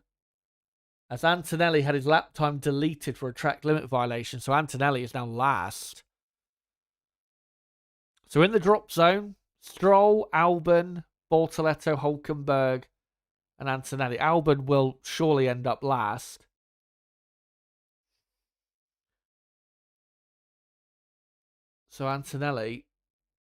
As Antonelli had his lap time deleted for a track limit violation. So Antonelli is now last. So in the drop zone, Stroll, Albon, Bortoletto, Hulkenberg, and Antonelli. Albon will surely end up last. So Antonelli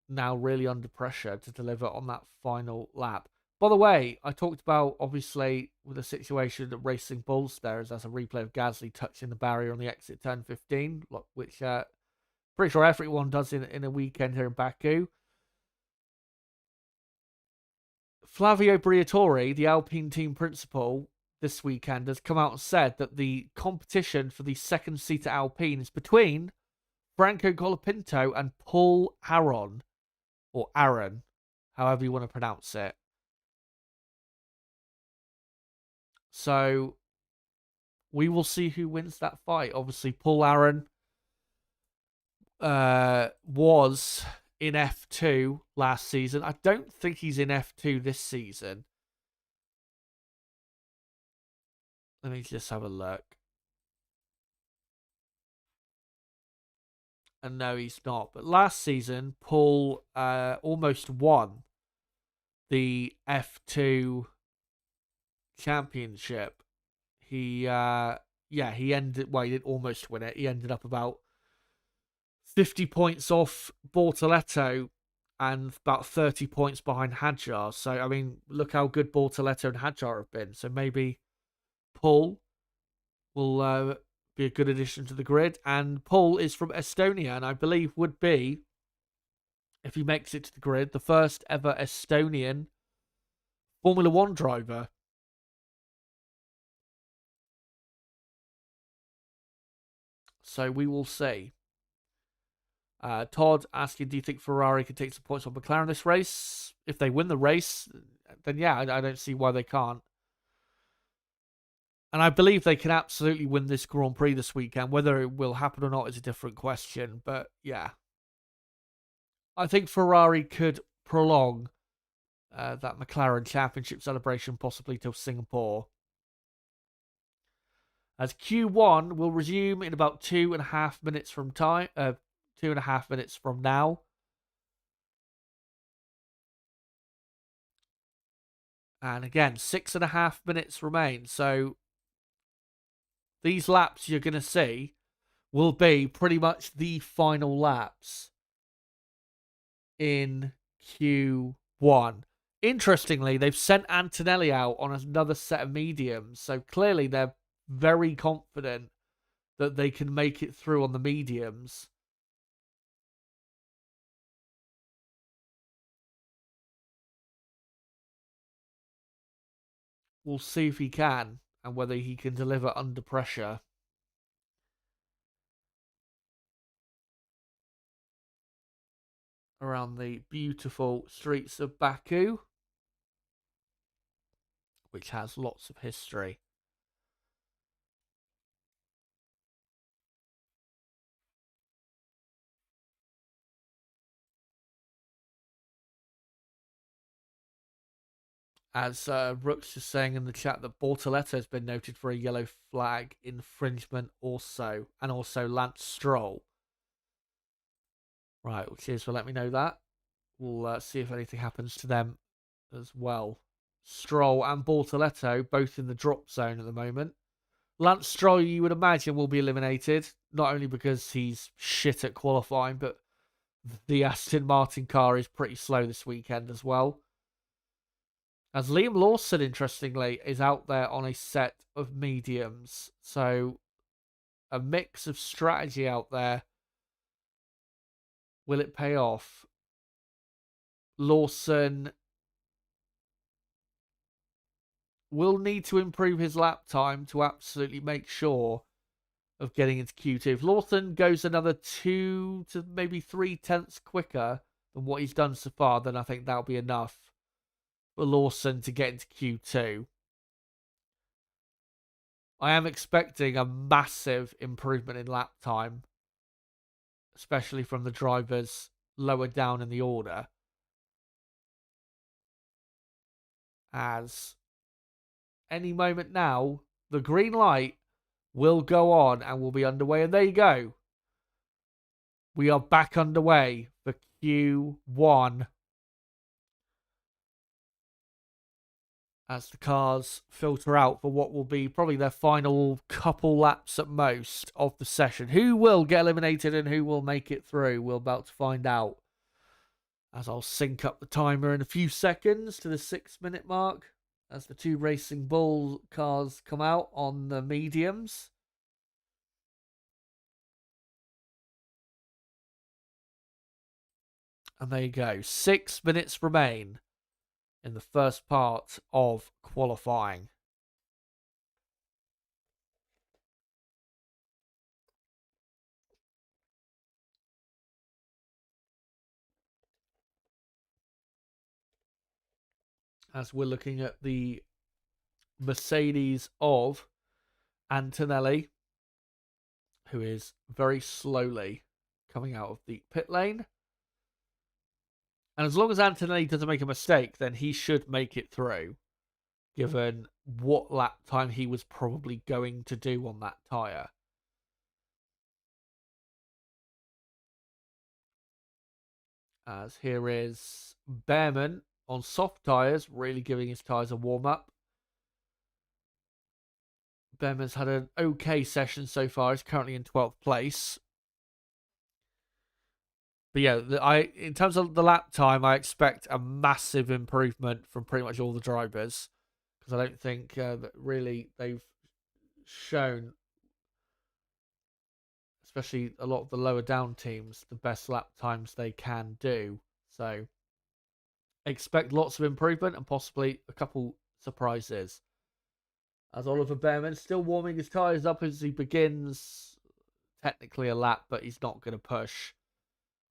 now really under pressure to deliver on that final lap. By the way, I talked about, obviously, with the situation at Racing Bulls there, as that's a replay of Gasly touching the barrier on the exit turn 15, which pretty sure everyone does in a weekend here in Baku. Flavio Briatore, the Alpine team principal, this weekend has come out and said that the competition for the second seat at Alpine is between Franco Colapinto and Paul Aron, or Aaron, however you want to pronounce it. So we will see who wins that fight. Obviously, Paul Aron was in F2 last season. I don't think he's in F2 this season. Let me just have a look. And no, he's not. But last season, Paul almost won the F2 championship. He ended, well, he didn't almost win it. He ended up about 50 points off Bortoletto and about 30 points behind Hadjar. So, I mean, look how good Bortoletto and Hadjar have been. So maybe Paul will be a good addition to the grid. And Paul is from Estonia, and I believe would be, if he makes it to the grid, the first ever Estonian Formula One driver. So we will see. Todd asking, do you think Ferrari could take some points on McLaren this race? If they win the race, then yeah, I don't see why they can't. And I believe they can absolutely win this Grand Prix this weekend. Whether it will happen or not is a different question. But yeah, I think Ferrari could prolong that McLaren championship celebration possibly till Singapore. As Q1 will resume in about 2.5 minutes from time. 2.5 minutes from now. And again, 6.5 minutes remain. So these laps you're going to see will be pretty much the final laps in Q1. Interestingly, they've sent Antonelli out on another set of mediums. So clearly they're very confident that they can make it through on the mediums. We'll see if he can and whether he can deliver under pressure. Around the beautiful streets of Baku, which has lots of history. As Rook's just saying in the chat that Bortoletto has been noted for a yellow flag infringement also, and also Lance Stroll. Right, well, cheers for letting me know that. We'll see if anything happens to them as well. Stroll and Bortoletto both in the drop zone at the moment. Lance Stroll, you would imagine, will be eliminated, not only because he's shit at qualifying, but the Aston Martin car is pretty slow this weekend as well. As Liam Lawson, interestingly, is out there on a set of mediums. So a mix of strategy out there. Will it pay off? Lawson will need to improve his lap time to absolutely make sure of getting into Q2. If Lawson goes another 2 to maybe 3 tenths quicker than what he's done so far, then I think that'll be enough for Lawson to get into Q2. I am expecting a massive improvement in lap time, especially from the drivers lower down in the order. As any moment now, the green light will go on and will be underway. And there you go. We are back underway for Q1. As the cars filter out for what will be probably their final couple laps at most of the session. Who will get eliminated and who will make it through? We're about to find out. As I'll sync up the timer in a few seconds to the 6-minute mark. As the two Racing Bull cars come out on the mediums. And there you go. 6 minutes remain in the first part of qualifying. As we're looking at the Mercedes of Antonelli, who is very slowly coming out of the pit lane. And as long as Antonelli doesn't make a mistake, then he should make it through, given what lap time he was probably going to do on that tyre. As here is Behrman on soft tyres, really giving his tyres a warm-up. Behrman's had an okay session so far. He's currently in 12th place. But yeah, in terms of the lap time, I expect a massive improvement from pretty much all the drivers. Because I don't think that really they've shown, especially a lot of the lower down teams, the best lap times they can do. So expect lots of improvement and possibly a couple surprises. As Oliver Behrman's still warming his tyres up as he begins technically a lap, but he's not going to push.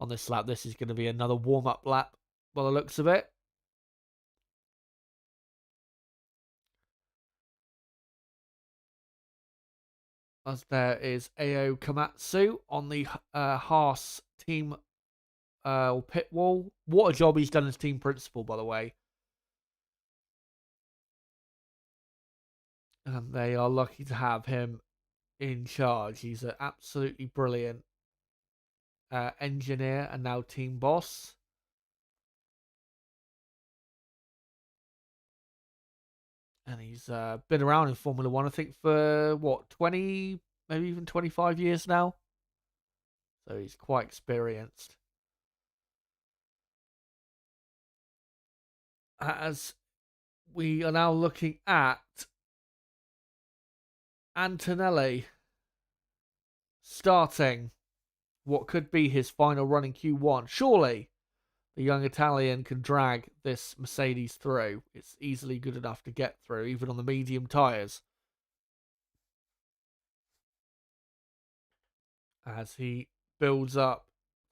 on this lap. This is going to be another warm-up lap by the looks of it. As there is Ao Komatsu on the Haas team pit wall. What a job he's done as team principal, by the way. And they are lucky to have him in charge. He's an absolutely brilliant engineer and now team boss. And he's been around in Formula One, I think, for what, 20, maybe even 25 years now. So he's quite experienced. As we are now looking at Antonelli starting what could be his final run in Q1. Surely the young Italian can drag this Mercedes through. It's easily good enough to get through, even on the medium tyres. As he builds up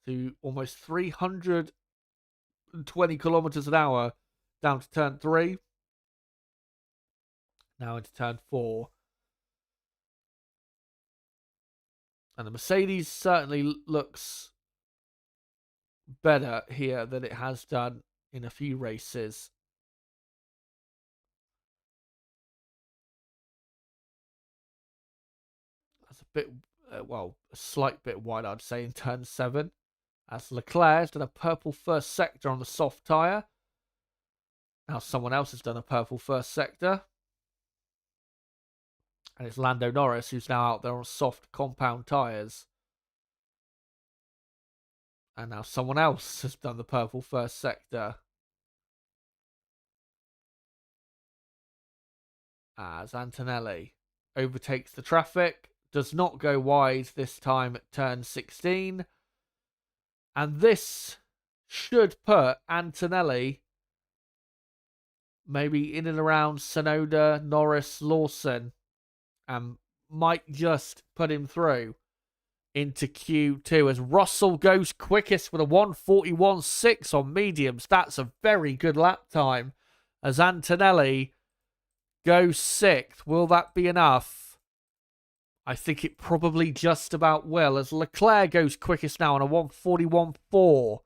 to almost 320 kilometers an hour down to turn 3. Now into turn 4. And the Mercedes certainly looks better here than it has done in a few races. That's a bit, a slight bit wide, I'd say, in turn 7. As Leclerc has done a purple first sector on the soft tyre. Now someone else has done a purple first sector. And it's Lando Norris who's now out there on soft compound tyres. And now someone else has done the purple first sector. As Antonelli overtakes the traffic. Does not go wide this time at turn 16. And this should put Antonelli maybe in and around Tsunoda, Norris, Lawson, and might just put him through into Q2 as Russell goes quickest with a 1:41.6 on mediums. That's a very good lap time as Antonelli goes 6th. Will that be enough? I think it probably just about will as Leclerc goes quickest now on a 1:41.4.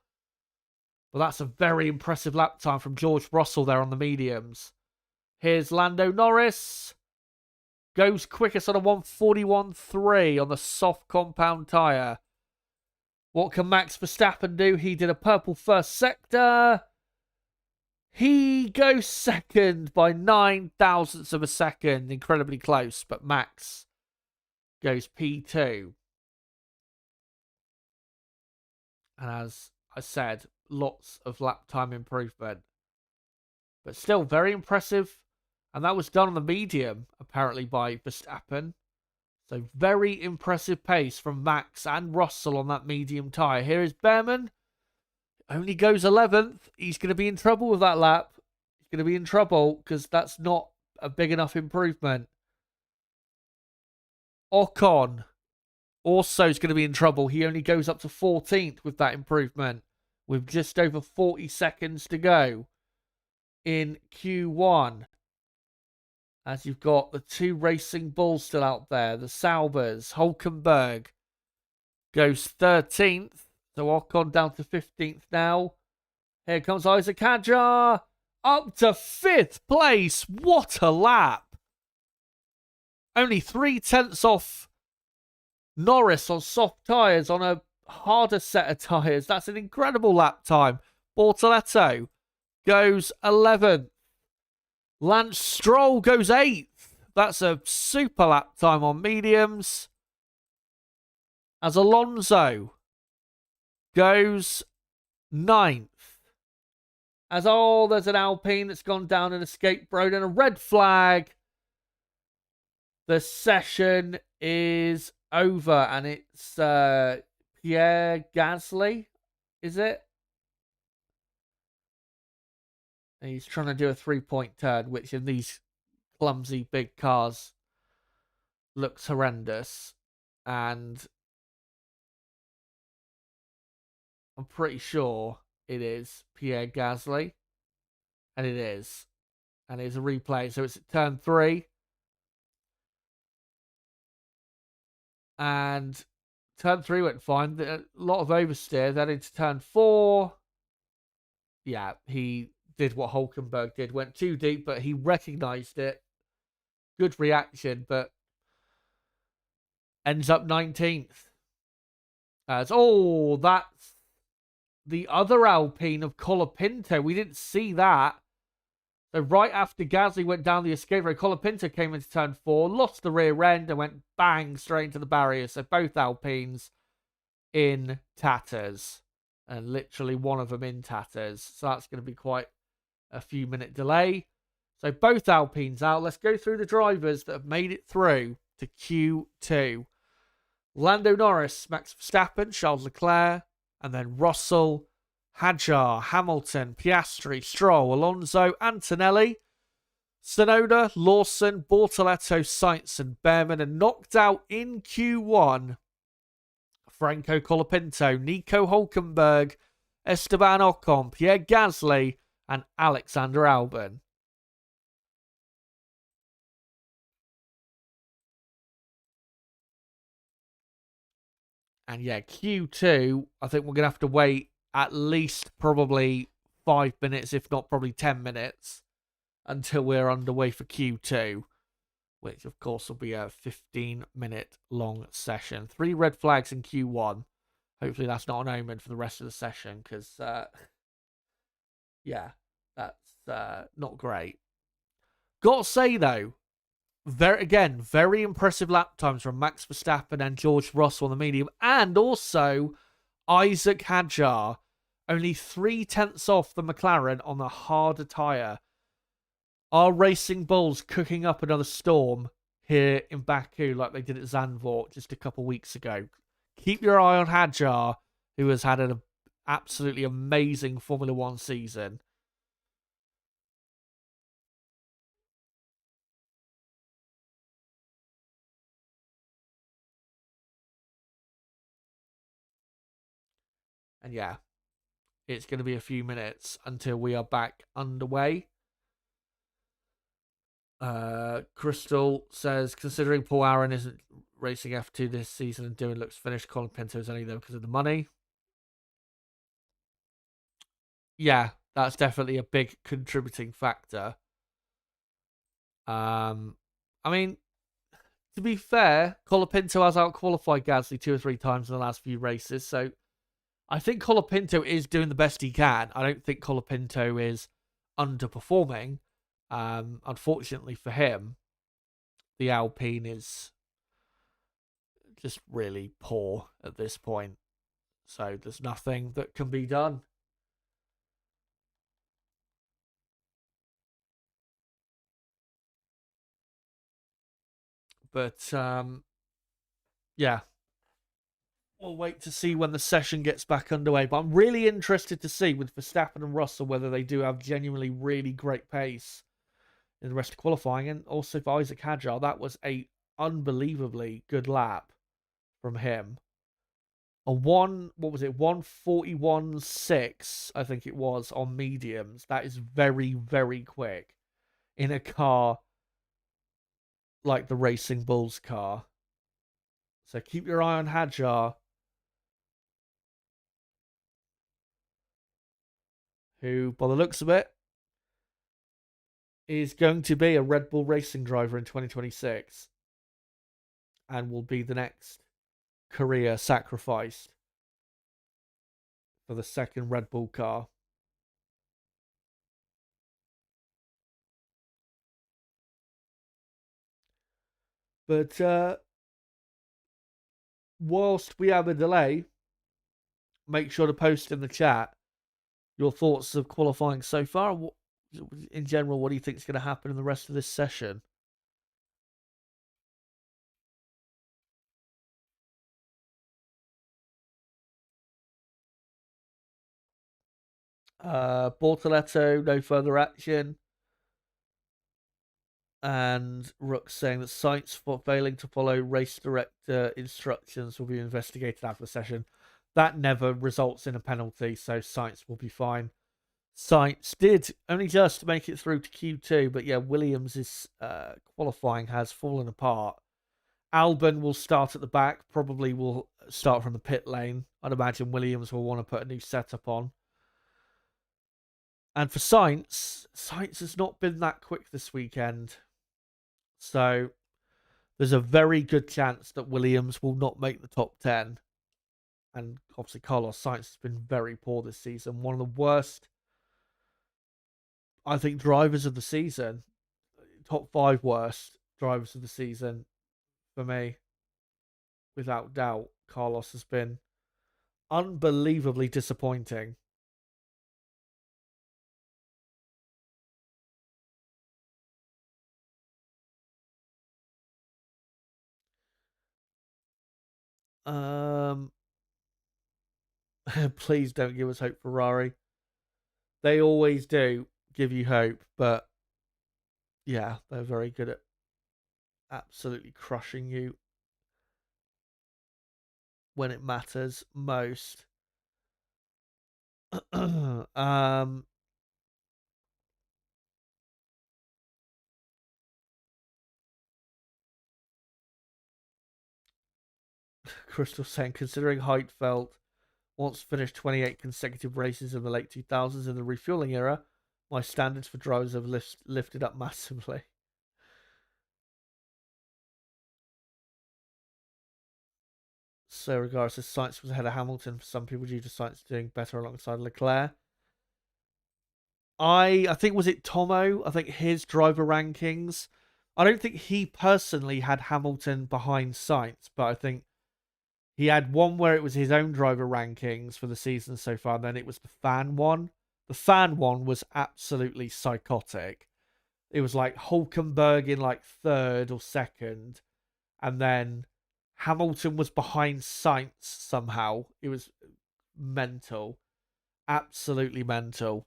Well, that's a very impressive lap time from George Russell there on the mediums. Here's Lando Norris. Goes quickest on a 1:41.3 on the soft compound tyre. What can Max Verstappen do? He did a purple first sector. He goes second by 9 thousandths of a second. Incredibly close, but Max goes P2. And as I said, lots of lap time improvement. But still very impressive. And that was done on the medium, apparently, by Verstappen. So very impressive pace from Max and Russell on that medium tyre. Here is Behrman. Only goes 11th. He's going to be in trouble with that lap. He's going to be in trouble because that's not a big enough improvement. Ocon also is going to be in trouble. He only goes up to 14th with that improvement, with just over 40 seconds to go in Q1. As you've got the 2 Racing Bulls still out there. The Saubers. Hulkenberg goes 13th. So Ocon down to 15th now. Here comes Isaac Hadjar. Up to 5th place. What a lap. Only 3/10 off Norris on soft tyres on a harder set of tyres. That's an incredible lap time. Bortoletto goes 11th. Lance Stroll goes 8th. That's a super lap time on mediums. As Alonso goes 9th. As, there's an Alpine that's gone down an escape road and a red flag. The session is over and it's Pierre Gasly, is it? He's trying to do a 3-point turn, which in these clumsy big cars looks horrendous. And I'm pretty sure it is Pierre Gasly. And it is. And it's a replay. So it's turn 3. And turn 3 went fine. A lot of oversteer. Then into turn 4. Yeah, he did what Hulkenberg did. Went too deep, but he recognised it. Good reaction, but ends up 19th. That's the other Alpine of Colapinto. We didn't see that. So right after Gasly went down the escape road, Colapinto came into turn 4, lost the rear end, and went bang straight into the barrier. So both Alpines in tatters. And literally one of them in tatters. So that's going to be quite a few minute delay. So both Alpines out. Let's go through the drivers that have made it through to Q2. Lando Norris, Max Verstappen, Charles Leclerc, and then Russell, Hadjar, Hamilton, Piastri, Stroll, Alonso, Antonelli, Tsunoda, Lawson, Bortoletto, Sainz, and Behrman. And knocked out in Q1, Franco Colapinto, Nico Hulkenberg, Esteban Ocon, Pierre Gasly, and Alexander Albon. And yeah, Q2, I think we're going to have to wait at least probably 5 minutes, if not probably 10 minutes, until we're underway for Q2, which of course will be a 15-minute long session. 3 red flags in Q1. Hopefully that's not an omen for the rest of the session, because, yeah, that's not great. Gotta say, though, very impressive lap times from Max Verstappen and George Russell on the medium, and also Isaac Hadjar, only 0.3 off the McLaren on the harder tyre. Are Racing Bulls cooking up another storm here in Baku like they did at Zandvoort just a couple weeks ago? Keep your eye on Hadjar, who has had an absolutely amazing Formula One season. And yeah, it's going to be a few minutes until we are back underway. Crystal says, considering Paul Aaron isn't racing F2 this season and doing looks finished, Colin Pinto is only there because of the money. Yeah, that's definitely a big contributing factor. I mean, to be fair, Colapinto has outqualified Gasly 2 or 3 times in the last few races, so I think Colapinto is doing the best he can. I don't think Colapinto is underperforming. Unfortunately for him, the Alpine is just really poor at this point. So there's nothing that can be done. But yeah, we'll wait to see when the session gets back underway. But I'm really interested to see with Verstappen and Russell whether they do have genuinely really great pace in the rest of qualifying. And also for Isaac Hadjar, that was a unbelievably good lap from him. What was it? 141.6, I think it was, on mediums. That is very, very quick in a car like the Racing Bulls car. So keep your eye on Hadjar, who, by the looks of it, is going to be a Red Bull racing driver in 2026 and will be the next career sacrificed for the second Red Bull car. But whilst we have a delay, make sure to post in the chat your thoughts of qualifying so far. In general, what do you think is going to happen in the rest of this session? Bortoletto, no further action. And Rook saying that Sainz for failing to follow race director instructions will be investigated after the session. That never results in a penalty, so Sainz will be fine. Sainz did only just make it through to Q2, but yeah, Williams' qualifying has fallen apart. Albon will start at the back, probably will start from the pit lane. I'd imagine Williams will want to put a new setup on. And for Sainz has not been that quick this weekend. So there's a very good chance that Williams will not make the top 10. And obviously Carlos Sainz has been very poor this season. One of the worst, I think, drivers of the season. Top 5 worst drivers of the season for me. Without doubt, Carlos has been unbelievably disappointing. Um, please don't give us hope, Ferrari. They always do give you hope, but yeah, they're very good at absolutely crushing you when it matters most. Crystal saying, considering Heidfeld once finished 28 consecutive races in the late 2000s in the refueling era, my standards for drivers have lifted up massively. So, regardless, Sainz was ahead of Hamilton for some people due to Sainz doing better alongside Leclerc. I think, was it Tomo? I think his driver rankings. I don't think he personally had Hamilton behind Sainz, but I think he had one where it was his own driver rankings for the season so far, and then it was the fan one. The fan one was absolutely psychotic. It was like Hulkenberg in like third or second, and then Hamilton was behind Sainz somehow. It was mental. Absolutely mental.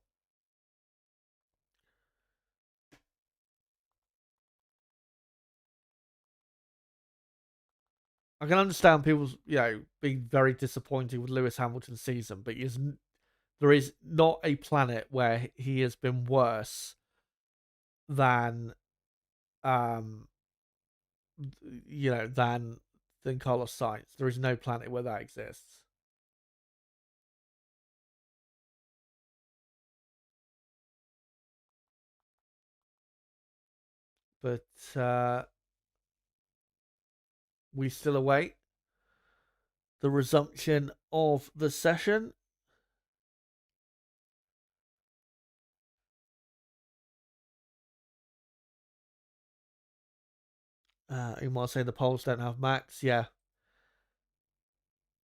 I can understand people's, being very disappointed with Lewis Hamilton's season, but there is not a planet where he has been worse than, um, than Carlos Sainz. There is no planet where that exists. But we still await the resumption of the session. You might say the polls don't have Max. Yeah.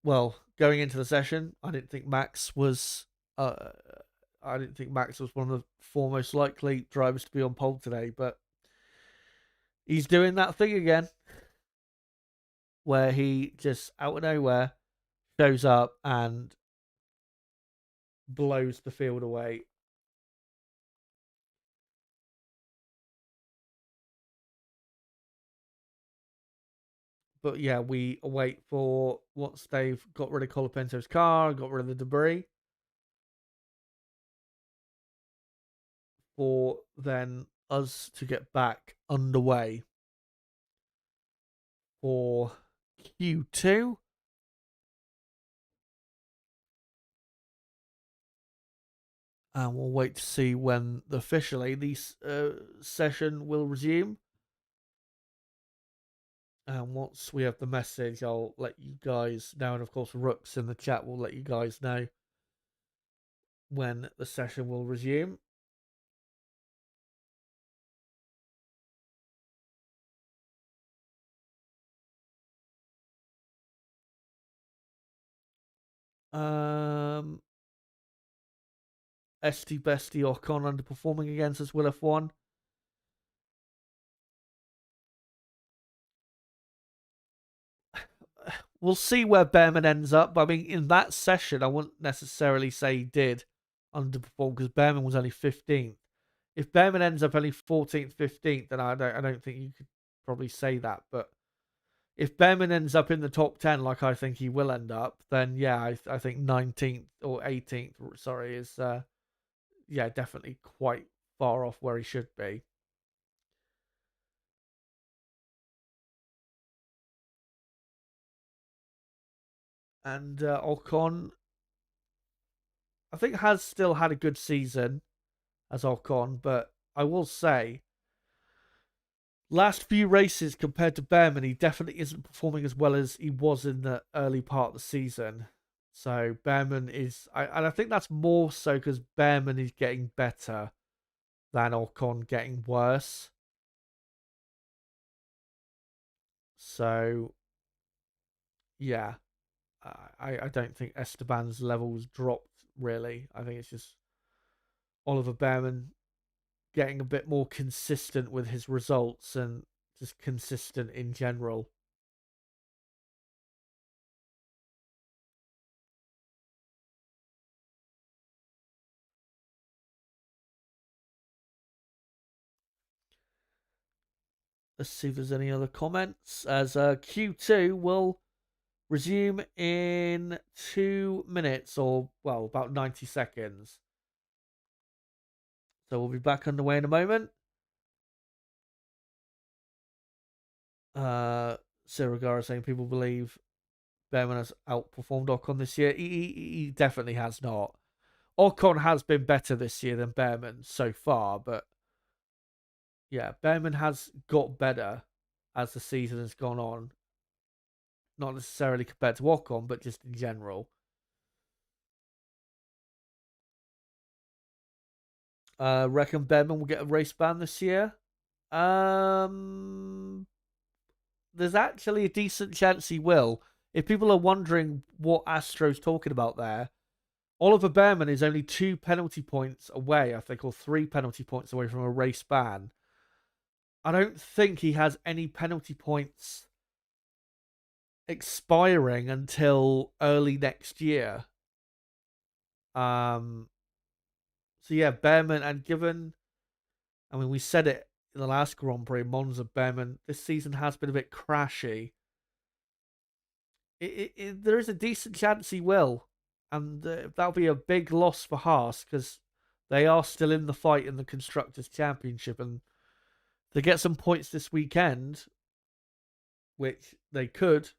Well, going into the session, I didn't think Max was. I didn't think Max was one of the four most likely drivers to be on pole today, but he's doing that thing again, where he just out of nowhere shows up and blows the field away. But yeah, we await for once they've got rid of Colapinto's car, got rid of the debris, for then us to get back underway for Q2. And we'll wait to see when officially this session will resume. And once we have the message, I'll let you guys know. And of course, Rooks in the chat will let you guys know when the session will resume. ST Bestie Ocon underperforming against us, Will F1. We'll see where Behrman ends up. But I mean, in that session, I wouldn't necessarily say he did underperform because Behrman was only 15th. If Behrman ends up only 14th, 15th, then I don't think you could probably say that. But if Behrman ends up in the top 10, like I think he will end up, then yeah, I think 19th or 18th, sorry, is yeah, definitely quite far off where he should be. And Ocon, I think, has still had a good season as Ocon, but I will say, last few races compared to Behrman, he definitely isn't performing as well as he was in the early part of the season. So Behrman is, and I think that's more so because Behrman is getting better than Ocon getting worse. So yeah, I don't think Esteban's levels dropped really. I think it's just Oliver Behrman getting a bit more consistent with his results and just consistent in general. Let's see if there's any other comments. As Q2 will resume in 2 minutes, or well, about 90 seconds. So we'll be back underway in a moment. Sirigara saying people believe Behrman has outperformed Ocon this year. He definitely has not. Ocon has been better this year than Behrman so far, but yeah, Behrman has got better as the season has gone on. Not necessarily compared to Ocon, but just in general. Reckon Behrman will get a race ban this year? There's actually a decent chance he will. If people are wondering what Astro's talking about there, Oliver Behrman is only 2 penalty points away, I think, or 3 penalty points away from a race ban. I don't think he has any penalty points expiring until early next year. So yeah, Behrman, and given, I mean, we said it in the last Grand Prix, Monza, Behrman, this season has been a bit crashy. There is a decent chance he will, and that'll be a big loss for Haas because they are still in the fight in the Constructors' Championship, and they get some points this weekend, which they could,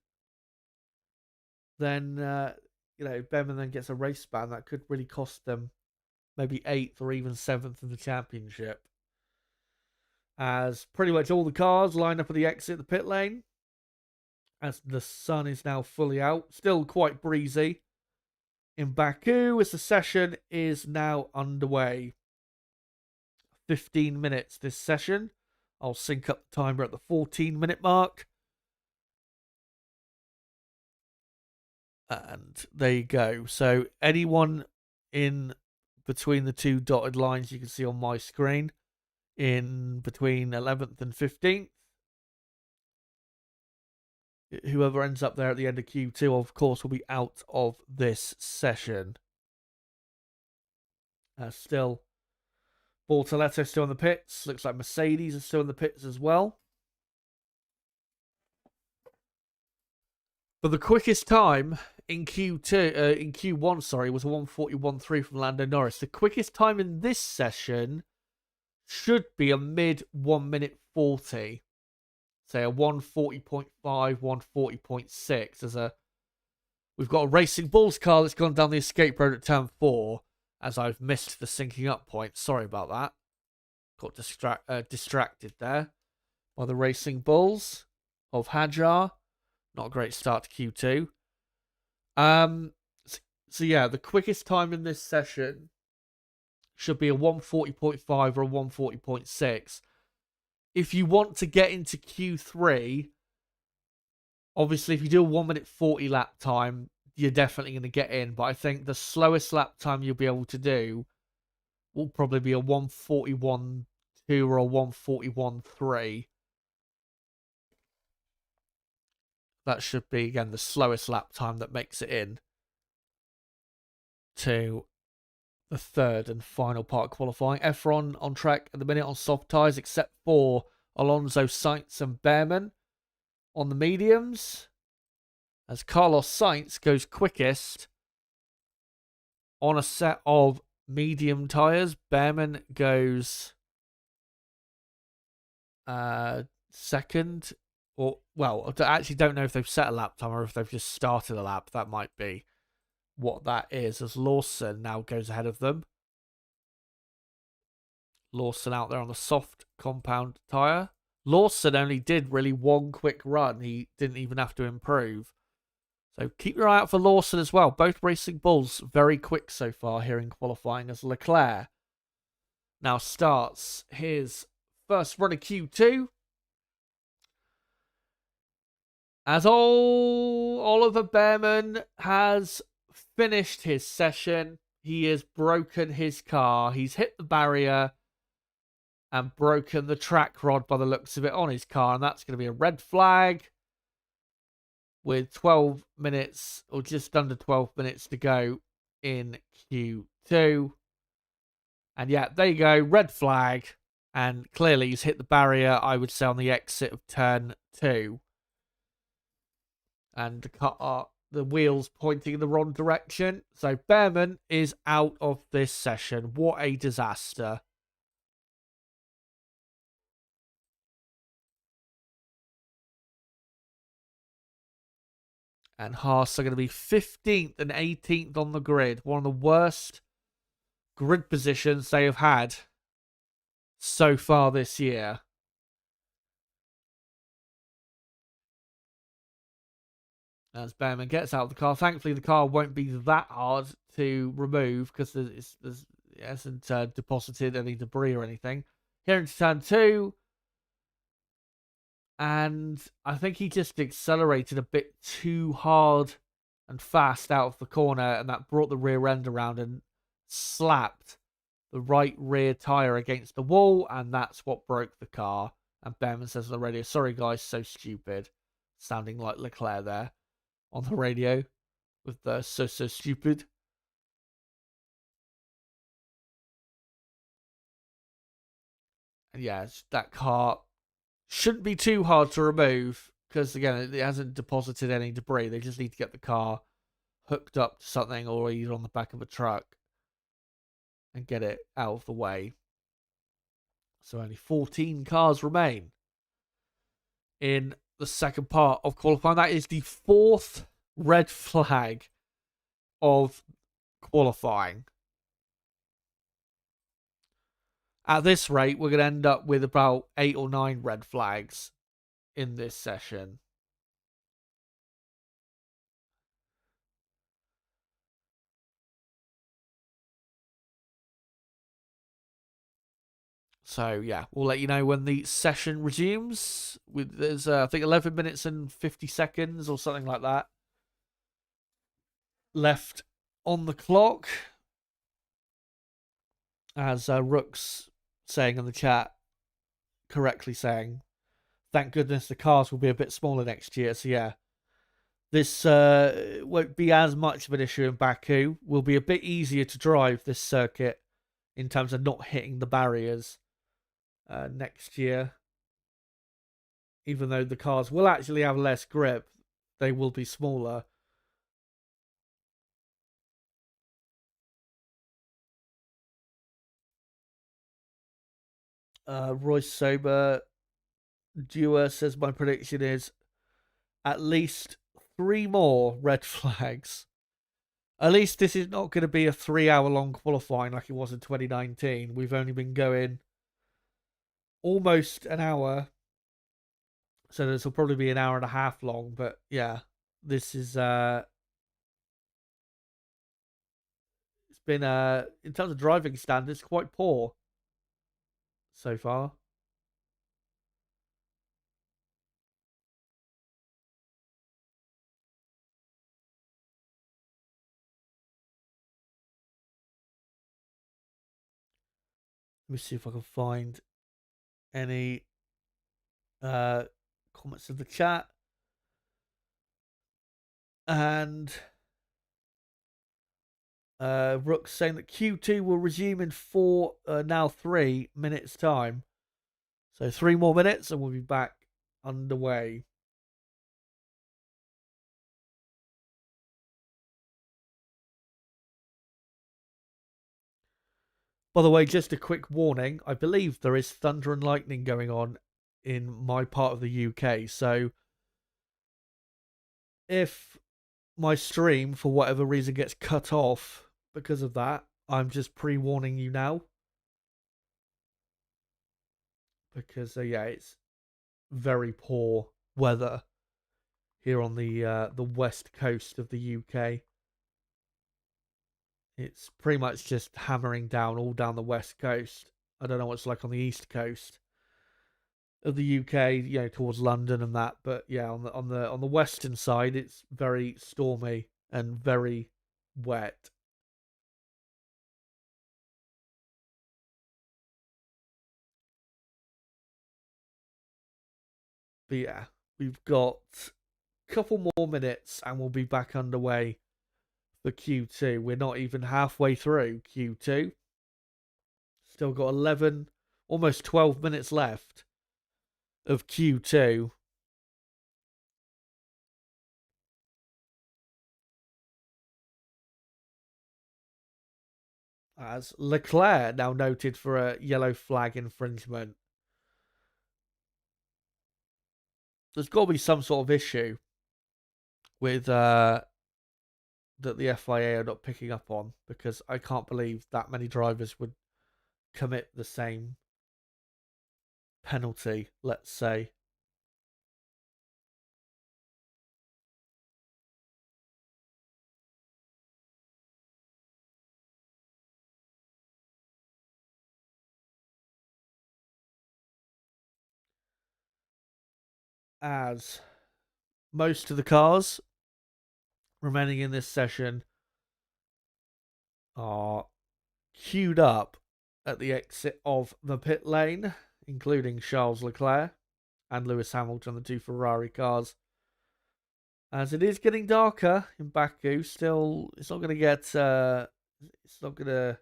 then Behrman then gets a race ban that could really cost them maybe 8th or even 7th in the championship. As pretty much all the cars line up at the exit of the pit lane, as the sun is now fully out, still quite breezy in Baku as the session is now underway. 15 minutes this session. I'll sync up the timer at the 14-minute mark. And there you go. So anyone in between the two dotted lines you can see on my screen, in between 11th and 15th, whoever ends up there at the end of Q2, of course, will be out of this session. Still, Bortoletto still in the pits. Looks like Mercedes is still in the pits as well. But the quickest time in Q1, sorry, was a 1:41.3 from Lando Norris. The quickest time in this session should be a mid 1 minute 40. Say a 1:40.5, 1:40.6. We've got a Racing Bulls car that's gone down the escape road at turn 4, as I've missed the syncing up point. Sorry about that. Got distracted there by the Racing Bulls of Hadjar. Not a great start to Q2. So yeah, the quickest time in this session should be a 1:40.5 or a 1:40.6. If you want to get into Q3, obviously, if you do a 1 minute 40 lap time, you're definitely going to get in. But I think the slowest lap time you'll be able to do will probably be a 1:41.2 or a 1:41.3. That should be, again, the slowest lap time that makes it in to the third and final part of qualifying. F1 on track at the minute on soft tyres, except for Alonso, Sainz, and Behrman. on the mediums, as Carlos Sainz goes quickest on a set of medium tyres. Behrman goes second. Or, well, I actually don't know if they've set a lap time or if they've just started a lap. That might be what that is, as Lawson now goes ahead of them. Lawson out there on the soft compound tyre. Lawson only did really one quick run. He didn't even have to improve. So keep your eye out for Lawson as well. Both Racing Bulls very quick so far here in qualifying, as Leclerc now starts his first run of Q2. As Oliver Behrman has finished his session, he has broken his car. He's hit the barrier and broken the track rod by the looks of it on his car. And that's going to be a red flag with 12 minutes or just under 12 minutes to go in Q2. And yeah, there you go. Red flag. And clearly he's hit the barrier, I would say, on the exit of turn 2. And the wheels pointing in the wrong direction. So Behrman is out of this session. What a disaster. And Haas are going to be 15th and 18th on the grid. One of the worst grid positions they have had so far this year. As Behrman gets out of the car. Thankfully, the car won't be that hard to remove because it hasn't deposited any debris or anything. Here into turn 2. And I think he just accelerated a bit too hard and fast out of the corner, and that brought the rear end around and slapped the right rear tyre against the wall, and that's what broke the car. And Behrman says on the radio, "Sorry guys, so stupid," sounding like Leclerc there on the radio with the so stupid. And yeah, that car shouldn't be too hard to remove because, again, it hasn't deposited any debris. They just need to get the car hooked up to something or either on the back of a truck and get it out of the way. So only 14 cars remain in the second part of qualifying. That is the 4th red flag of qualifying. At this rate, we're going to end up with about 8 or 9 red flags in this session. So, yeah, we'll let you know when the session resumes. There's, I think, 11 minutes and 50 seconds or something like that left on the clock. As Rook's saying in the chat, correctly saying, thank goodness the cars will be a bit smaller next year. So, yeah, this won't be as much of an issue in Baku. Will be a bit easier to drive this circuit in terms of not hitting the barriers next year. Even though the cars will actually have less grip, they will be smaller. Royce Sober Dewar says my prediction is at least 3 more red flags. At least this is not going to be a 3-hour-long qualifying like it was in 2019. We've only been going almost an hour. So this will probably be an hour and a half long. But yeah, this is... it's been, in terms of driving standards, quite poor so far. Let me see if I can find any comments in the chat. And Rook's saying that Q2 will resume in 3 minutes time. So 3 more minutes and we'll be back underway. By the way, just a quick warning. I believe there is thunder and lightning going on in my part of the UK. So if my stream, for whatever reason, gets cut off because of that, I'm just pre-warning you now. Because, yeah, it's very poor weather here on the west coast of the UK. It's pretty much just hammering down all down the west coast. I don't know what it's like on the east coast of the UK, towards London and that. But yeah, on the western side, it's very stormy and very wet. But yeah, we've got a couple more minutes and we'll be back underway for Q2. We're not even halfway through Q2. Still got 11, almost 12 minutes left of Q2. As Leclerc now noted for a yellow flag infringement. There's got to be some sort of issue with that the FIA are not picking up on, because I can't believe that many drivers would commit the same penalty, let's say. As most of the cars remaining in this session are queued up at the exit of the pit lane, including Charles Leclerc and Lewis Hamilton, the two Ferrari cars. As it is getting darker in Baku, still it's not going to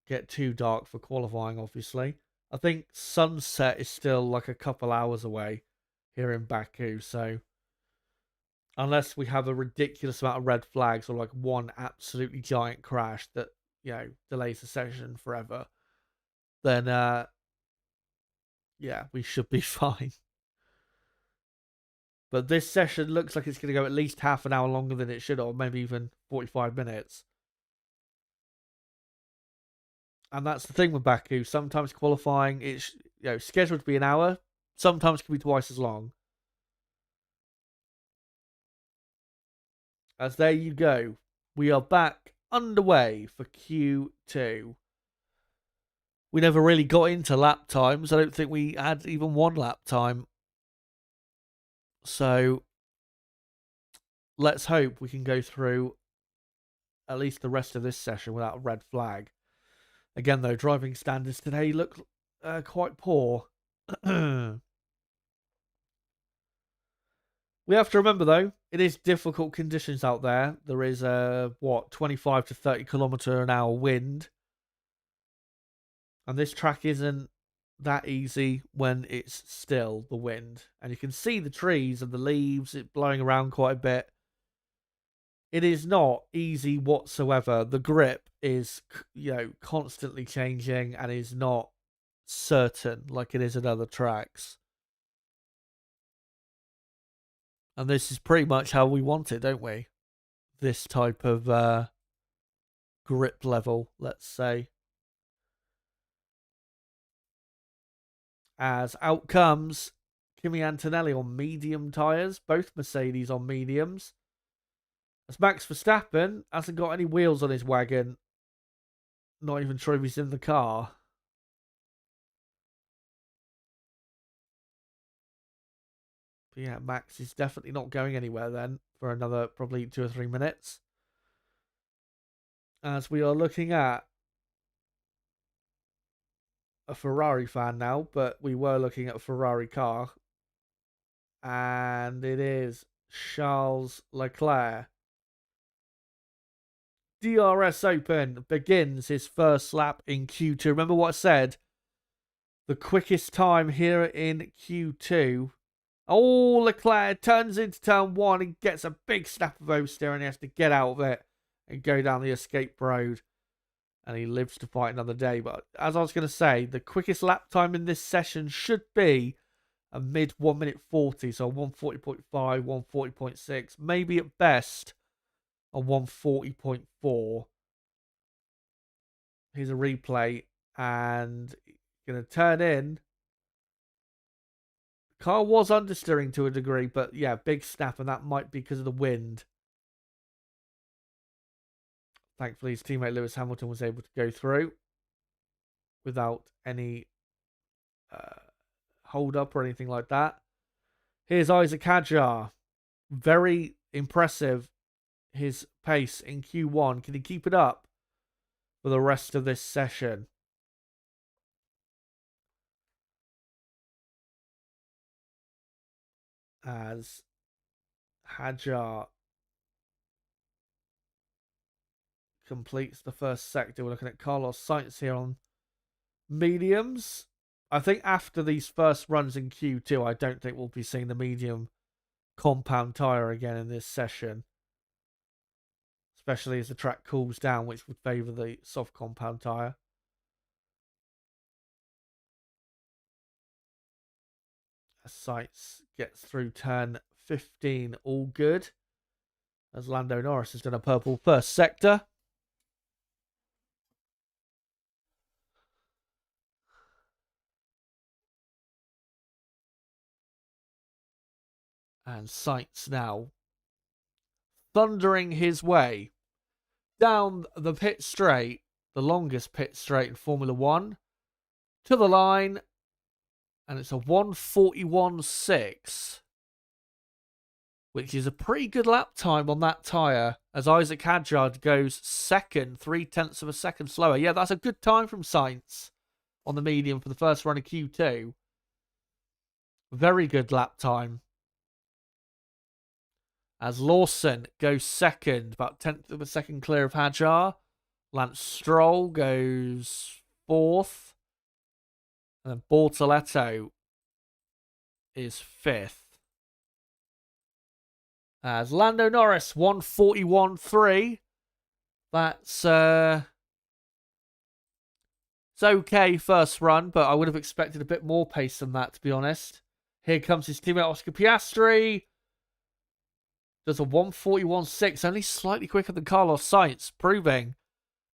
get too dark for qualifying, obviously. I think sunset is still like a couple hours away here in Baku, so unless we have a ridiculous amount of red flags or like one absolutely giant crash that, delays the session forever, then yeah, we should be fine. But this session looks like it's going to go at least half an hour longer than it should, or maybe even 45 minutes. And that's the thing with Baku. Sometimes qualifying it's scheduled to be an hour. Sometimes can be twice as long. As there you go. We are back underway for Q2. We never really got into lap times. I don't think we had even one lap time. So let's hope we can go through at least the rest of this session without a red flag. Again, though, driving standards today look quite poor. We have to remember, though, it is difficult conditions out there. There is 25 to 30 kilometer an hour wind. And this track isn't that easy when it's still, the wind. And you can see the trees and the leaves, it blowing around quite a bit. It is not easy whatsoever. The grip is, constantly changing and is not certain like it is at other tracks. And this is pretty much how we want it, don't we? This type of grip level, let's say. As out comes Kimi Antonelli on medium tyres, both Mercedes on mediums. As Max Verstappen hasn't got any wheels on his wagon. Not even sure if he's in the car. But yeah, Max is definitely not going anywhere then for another probably 2 or 3 minutes. As we are looking at a Ferrari fan now, but we were looking at a Ferrari car. And it is Charles Leclerc. DRS Open begins his first lap in Q2. Remember what I said? The quickest time here in Q2. Oh, Leclerc turns into turn 1 and gets a big snap of oversteer and he has to get out of it and go down the escape road. and he lives to fight another day. But as I was going to say, the quickest lap time in this session should be a mid 1 minute 40, so 140.5, 140.6, maybe at best a 140.4. Here's a replay, and going to turn in. Car was understeering to a degree, but yeah, big snap, and that might be because of the wind. Thankfully, his teammate Lewis Hamilton was able to go through without any hold up or anything like that. Here's Isaac Hadjar. Very impressive, his pace in Q1. Can he keep it up for the rest of this session? As Hadjar completes the first sector, we're looking at Carlos Sainz here on mediums. I think after these first runs in Q2, I don't think we'll be seeing the medium compound tyre again in this session. Especially as the track cools down, which would favour the soft compound tyre. As Sainz gets through turn 15, all good. As Lando Norris has done a purple first sector. And Sainz now thundering his way down the pit straight, the longest pit straight in Formula 1, to the line, and it's a 141.6, which is a pretty good lap time on that tyre, as Isaac Hadjar goes second, 0.3 of a second slower. Yeah, that's a good time from Sainz on the medium for the first run of Q2. Very good lap time. As Lawson goes second, about 10th of a second clear of Hadjar. Lance Stroll goes fourth. And then Bortoletto is fifth. As Lando Norris, 141.3. That's it's okay first run, but I would have expected a bit more pace than that, to be honest. Here comes his teammate Oscar Piastri. Does a 141.6, only slightly quicker than Carlos Sainz, proving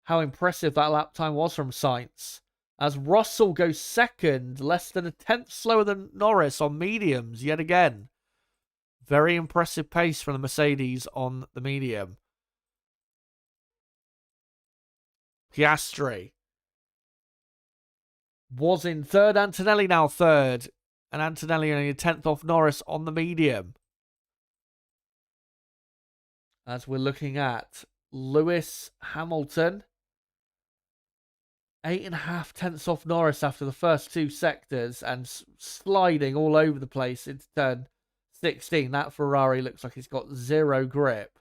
how impressive that lap time was from Sainz. As Russell goes second, less than a tenth slower than Norris on mediums yet again. Very impressive pace from the Mercedes on the medium. Piastri was in third, Antonelli now third, and Antonelli only a tenth off Norris on the medium. As we're looking at Lewis Hamilton, 8.5 tenths off Norris after the first two sectors and sliding all over the place into turn 16. That Ferrari looks like it's got zero grip.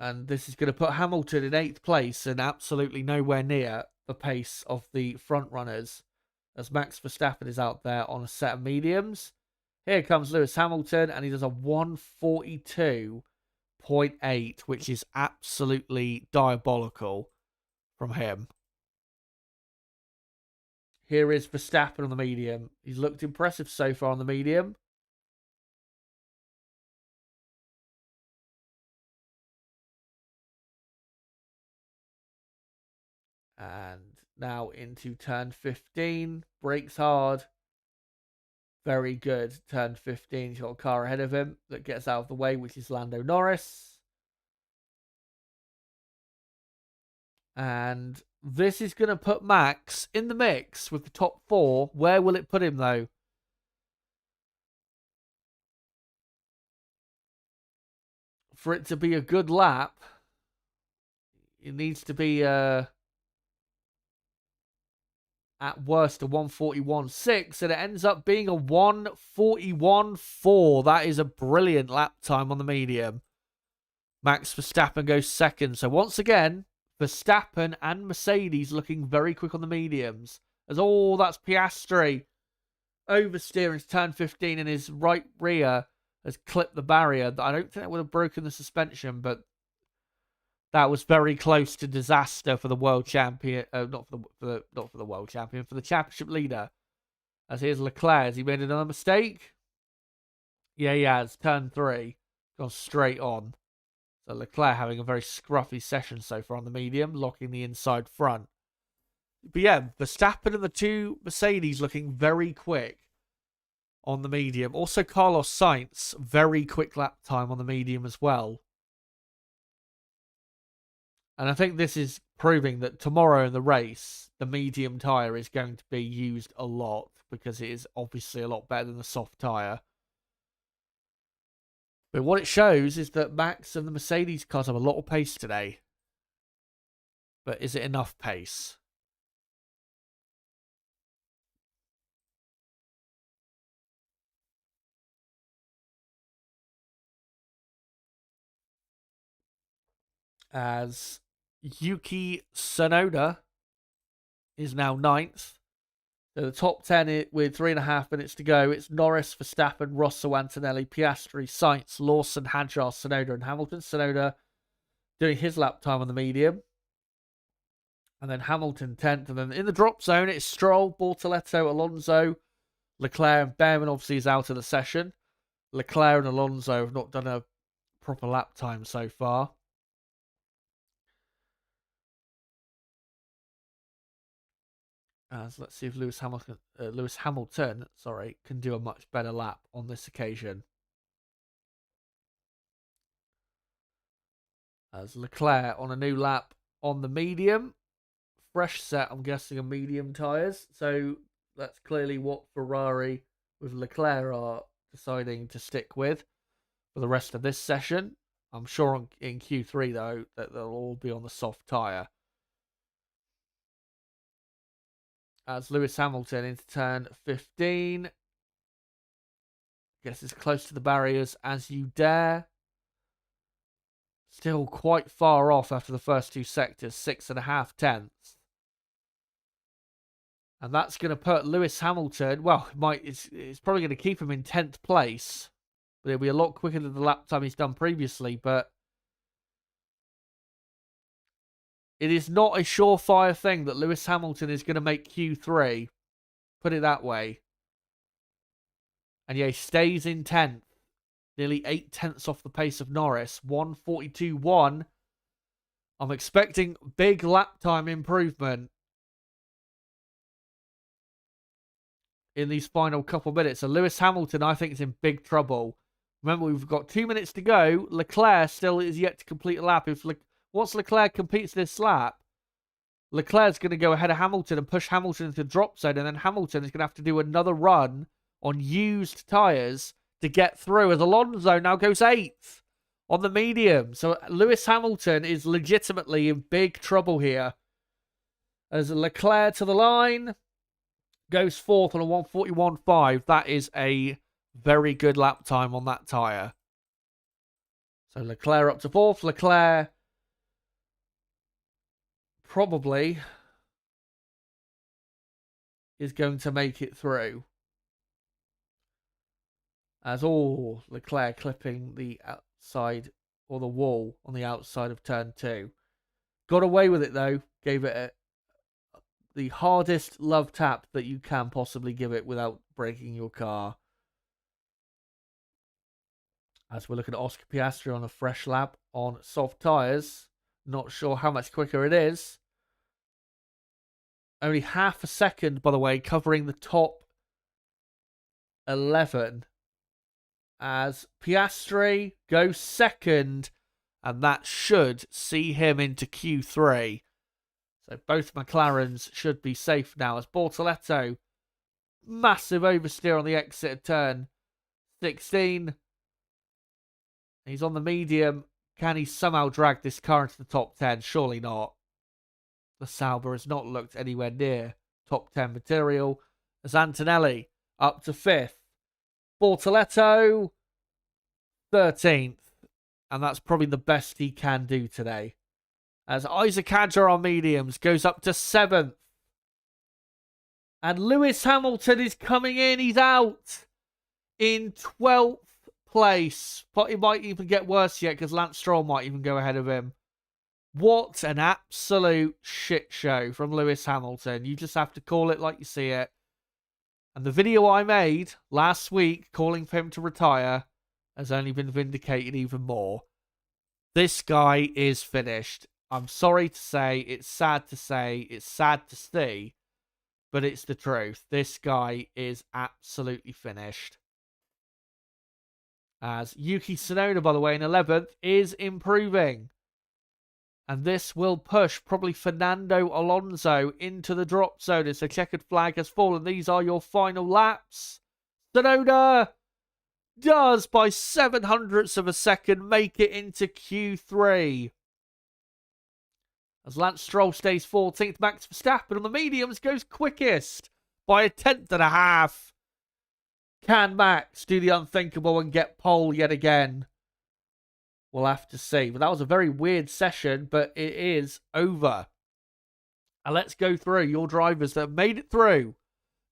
And this is going to put Hamilton in 8th place and absolutely nowhere near the pace of the front runners, as Max Verstappen is out there on a set of mediums. Here comes Lewis Hamilton, and he does a 142.8, which is absolutely diabolical from him. Here is Verstappen on the medium. He's looked impressive so far on the medium. And now into turn 15. Brakes hard. Very good. Turn 15. He's got a car ahead of him that gets out of the way, which is Lando Norris. And this is going to put Max in the mix with the top 4. Where will it put him, though? For it to be a good lap, it needs to be at worst a 141.6, and it ends up being a 141.4. That is a brilliant lap time on the medium. Max Verstappen goes second. So once again, Verstappen and Mercedes looking very quick on the mediums. As that's Piastri oversteering to turn 15, and his right rear has clipped the barrier. I don't think that would have broken the suspension, but That was very close to disaster for the world champion. Not for the world champion, for the championship leader. As here's Leclerc. Has he made another mistake? Yeah, he has. Turn 3. Gone straight on. So Leclerc having a very scruffy session so far on the medium, locking the inside front. But yeah, Verstappen and the two Mercedes looking very quick on the medium. Also Carlos Sainz, very quick lap time on the medium as well. And I think this is proving that tomorrow in the race, the medium tyre is going to be used a lot because it is obviously a lot better than the soft tyre. But what it shows is that Max and the Mercedes cars have a lot of pace today. But is it enough pace? As Yuki Tsunoda is now 9th. So the top 10 with 3.5 minutes to go. It's Norris, Verstappen, Russell, Antonelli, Piastri, Sainz, Lawson, Hadjar, Tsunoda, and Hamilton. Tsunoda doing his lap time on the medium. And then Hamilton 10th. And then in the drop zone, it's Stroll, Bortoletto, Alonso, Leclerc, and Behrman obviously is out of the session. Leclerc and Alonso have not done a proper lap time so far. As let's see if Lewis Hamilton, can do a much better lap on this occasion. As Leclerc on a new lap on the medium. Fresh set, I'm guessing, of medium tyres. So that's clearly what Ferrari with Leclerc are deciding to stick with for the rest of this session. I'm sure in Q3, though, that they'll all be on the soft tyre. As Lewis Hamilton into turn 15. Gets as close to the barriers as you dare. Still quite far off after the first two sectors, 6.5 tenths. And that's going to put Lewis Hamilton, well, it's probably going to keep him in 10th place. But it'll be a lot quicker than the lap time he's done previously. But it is not a surefire thing that Lewis Hamilton is going to make Q3. Put it that way. And yeah, he stays in 10th. Nearly 8 tenths off the pace of Norris. 1:42.1. I'm expecting big lap time improvement in these final couple minutes. So Lewis Hamilton, I think, is in big trouble. Remember, we've got 2 minutes to go. Leclerc still is yet to complete a lap. Once Leclerc completes this lap, Leclerc's going to go ahead of Hamilton and push Hamilton into the drop zone, and then Hamilton is going to have to do another run on used tyres to get through, as Alonso now goes 8th on the medium. So Lewis Hamilton is legitimately in big trouble here. As Leclerc to the line, goes 4th on a 1:41.5. That is a very good lap time on that tyre. So Leclerc up to 4th. Leclerc probably is going to make it through. As all Leclerc clipping the outside or the wall on the outside of turn 2. Got away with it though. Gave it the hardest love tap that you can possibly give it without breaking your car. As we're looking at Oscar Piastri on a fresh lap on soft tyres. Not sure how much quicker it is. Only half a second, by the way, covering the top 11. As Piastri goes 2nd, and that should see him into Q3. So both McLarens should be safe now, as Bortoletto, massive oversteer on the exit of turn 16. He's on the medium. Can he somehow drag this car into the top 10? Surely not. The Sauber has not looked anywhere near top 10 material. As Antonelli up to 5th. Bortoletto 13th. And that's probably the best he can do today. As Isaac Hadjar on mediums goes up to 7th. And Lewis Hamilton is coming in. He's out in 12th place. But it might even get worse yet because Lance Stroll might even go ahead of him. What an absolute shit show from Lewis Hamilton. You just have to call it like you see it. And the video I made last week calling for him to retire has only been vindicated even more. This guy is finished. I'm sorry to say, it's sad to see, but it's the truth. This guy is absolutely finished. As Yuki Tsunoda, by the way, in 11th, is improving. And this will push probably Fernando Alonso into the drop zone as the checkered flag has fallen. These are your final laps. Tsunoda does, by 700ths of a second, make it into Q3. As Lance Stroll stays 14th, Max Verstappen on the mediums goes quickest by 1/10. Can Max do the unthinkable and get pole yet again? We'll have to see. But that was a very weird session, but it is over. And let's go through your drivers that have made it through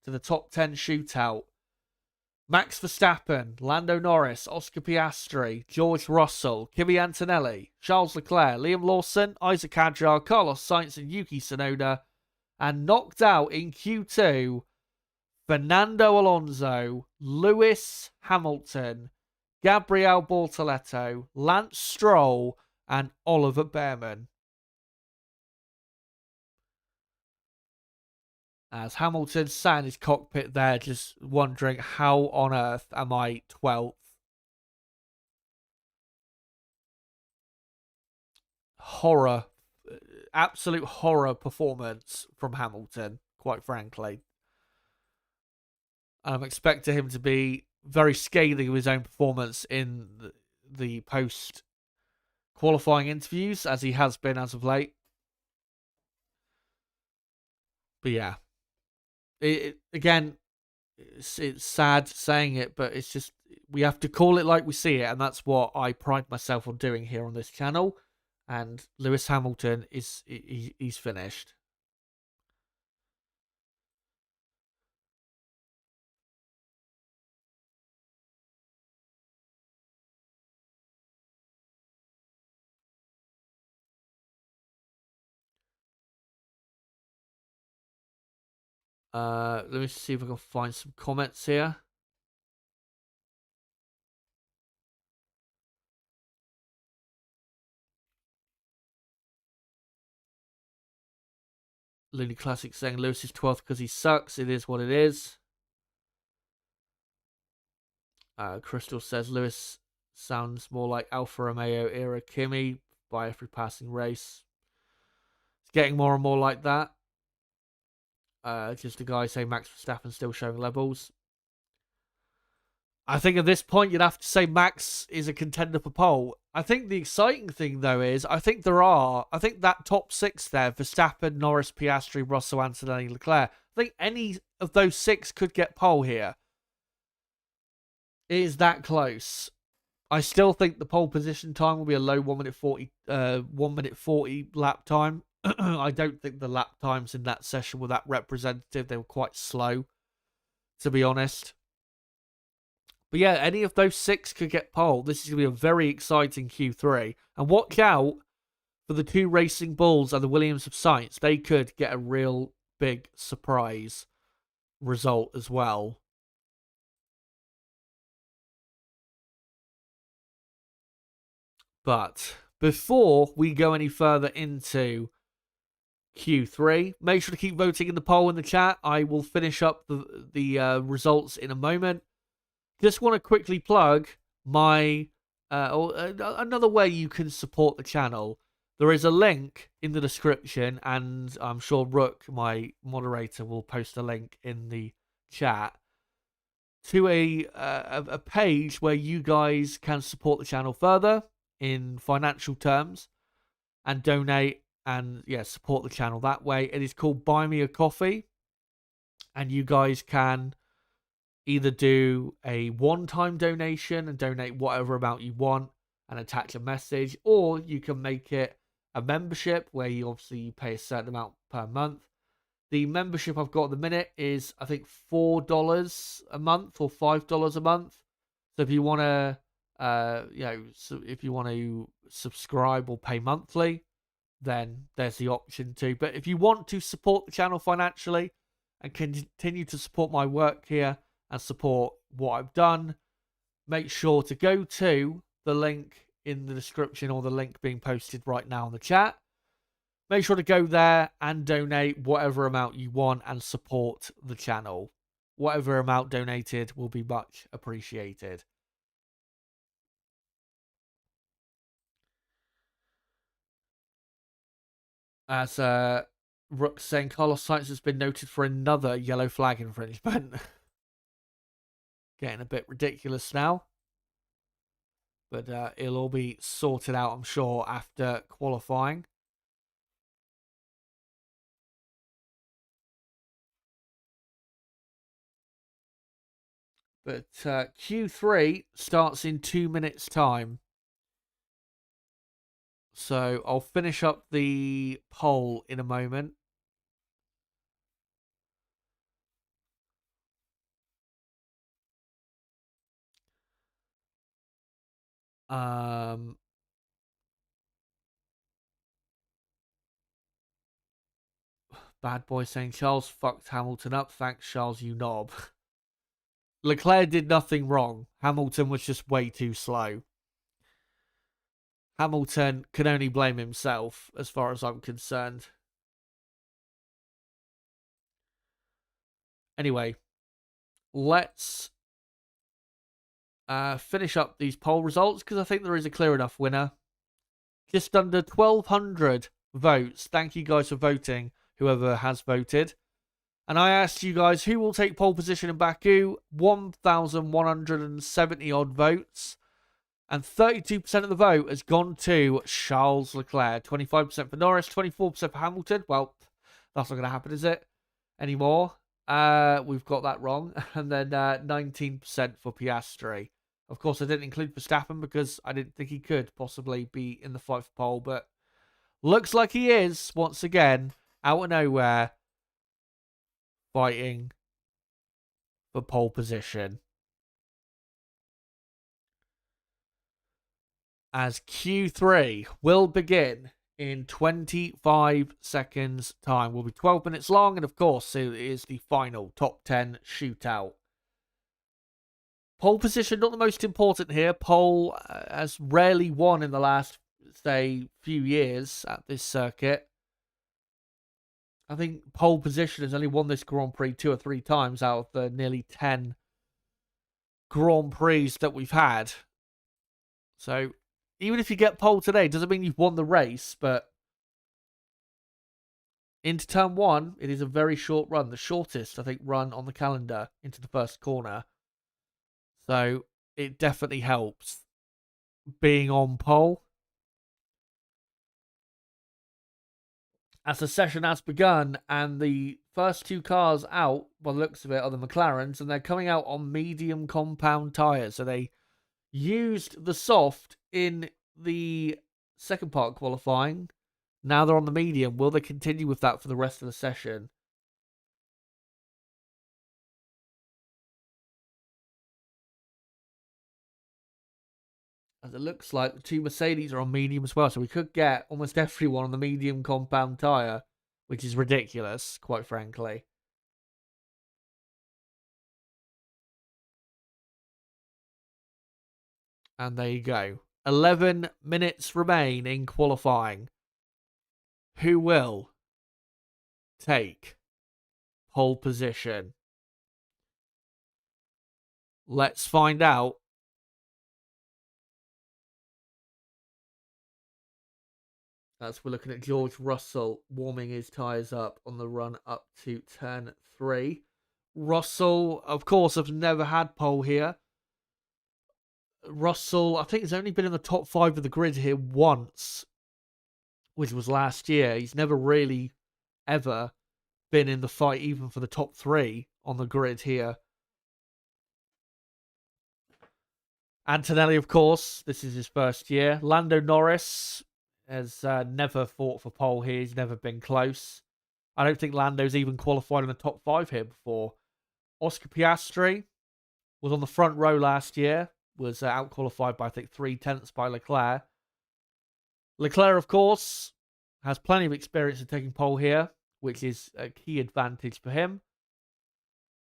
to the top 10 shootout. Max Verstappen, Lando Norris, Oscar Piastri, George Russell, Kimi Antonelli, Charles Leclerc, Liam Lawson, Isaac Hadjar, Carlos Sainz and Yuki Tsunoda. And knocked out in Q2, Fernando Alonso, Lewis Hamilton, Gabriel Bortoleto, Lance Stroll, and Oliver Behrman. As Hamilton sat in his cockpit there, just wondering, how on earth am I 12th? Horror. Absolute horror performance from Hamilton, quite frankly. I'm expecting him to be very scathing of his own performance in the post-qualifying interviews, as he has been as of late. But yeah. Again, it's sad saying it, but it's just, we have to call it like we see it, and that's what I pride myself on doing here on this channel. And Lewis Hamilton he's finished. Let me see if I can find some comments here. Looney Classic saying Lewis is 12th because he sucks. It is what it is. Crystal says Lewis sounds more like Alfa Romeo era Kimi by every passing race. It's getting more and more like that. Just a guy saying Max Verstappen still showing levels. I think at this point you'd have to say Max is a contender for pole. I think the exciting thing though is I think that top 6 there, Verstappen, Norris, Piastri, Russell, Antonelli, Leclerc, I think any of those 6 could get pole here. It is that close. I still think the pole position time will be a low 1 minute 40 lap time. I don't think the lap times in that session were that representative. They were quite slow, to be honest. But yeah, any of those 6 could get pole. This is going to be a very exciting Q3. And watch out for the 2 Racing Bulls and the Williams of Sainz. They could get a real big surprise result as well. But before we go any further into Q3, make sure to keep voting in the poll in the chat. I will finish up the results in a moment. Just want to quickly plug my another way you can support the channel. There is a link in the description, and I'm sure Rook, my moderator, will post a link in the chat to a page where you guys can support the channel further in financial terms and donate and support the channel that way. It is called Buy Me a Coffee, and you guys can either do a one-time donation and donate whatever amount you want and attach a message, or you can make it a membership where you obviously pay a certain amount per month. The membership I've got at the minute is I think $4 a month or $5 a month. So if you want to if you want to subscribe or pay monthly, then there's the option to. But if you want to support the channel financially and continue to support my work here and support what I've done, make sure to go to the link in the description or the link being posted right now in the chat. Make sure to go there and donate whatever amount you want and support the channel. Whatever amount donated will be much appreciated. As Rook saying, Carlos Sainz has been noted for another yellow flag infringement. Getting a bit ridiculous now. But it'll all be sorted out, I'm sure, after qualifying. But Q3 starts in 2 minutes' time. So I'll finish up the poll in a moment. Bad boy saying Charles fucked Hamilton up. Thanks, Charles, you knob. Leclerc did nothing wrong. Hamilton was just way too slow. Hamilton can only blame himself, as far as I'm concerned. Anyway, let's finish up these poll results, because I think there is a clear enough winner. Just under 1,200 votes. Thank you guys for voting, whoever has voted. And I asked you guys who will take pole position in Baku. 1,170 odd votes. And 32% of the vote has gone to Charles Leclerc. 25% for Norris, 24% for Hamilton. Well, that's not going to happen, is it? Anymore. We've got that wrong. And then 19% for Piastri. Of course, I didn't include Verstappen because I didn't think he could possibly be in the fight for pole. But looks like he is, once again, out of nowhere, fighting for pole position. As Q3 will begin in 25 seconds time. Will be 12 minutes long, and of course it is the final top 10 shootout. Pole position, not the most important here. Pole has rarely won in the last, say, few years at this circuit. I think pole position has only won this Grand Prix 2 or 3 times out of the nearly 10 Grand Prix that we've had. So even if you get pole today, doesn't mean you've won the race, but into turn 1, it is a very short run. The shortest, I think, run on the calendar into the first corner. So it definitely helps being on pole. As the session has begun, and the first 2 cars out, by the looks of it, are the McLarens, and they're coming out on medium compound tyres. So they used the soft in the second part of qualifying. Now they're on the medium. Will they continue with that for the rest of the session? As it looks like the 2 Mercedes are on medium as well. So we could get almost everyone on the medium compound tyre, which is ridiculous, quite frankly. And there you go. 11 minutes remain in qualifying. Who will take pole position? Let's find out. As we're looking at George Russell warming his tyres up on the run up to turn 3. Russell, of course, have never had pole here. Russell, I think, has only been in the top 5 of the grid here once, which was last year. He's never really, ever been in the fight, even for the top 3 on the grid here. Antonelli, of course, this is his first year. Lando Norris has never fought for pole here. He's never been close. I don't think Lando's even qualified in the top 5 here before. Oscar Piastri was on the front row last year. Was out-qualified by, I think, 3/10 by Leclerc. Leclerc, of course, has plenty of experience in taking pole here, which is a key advantage for him.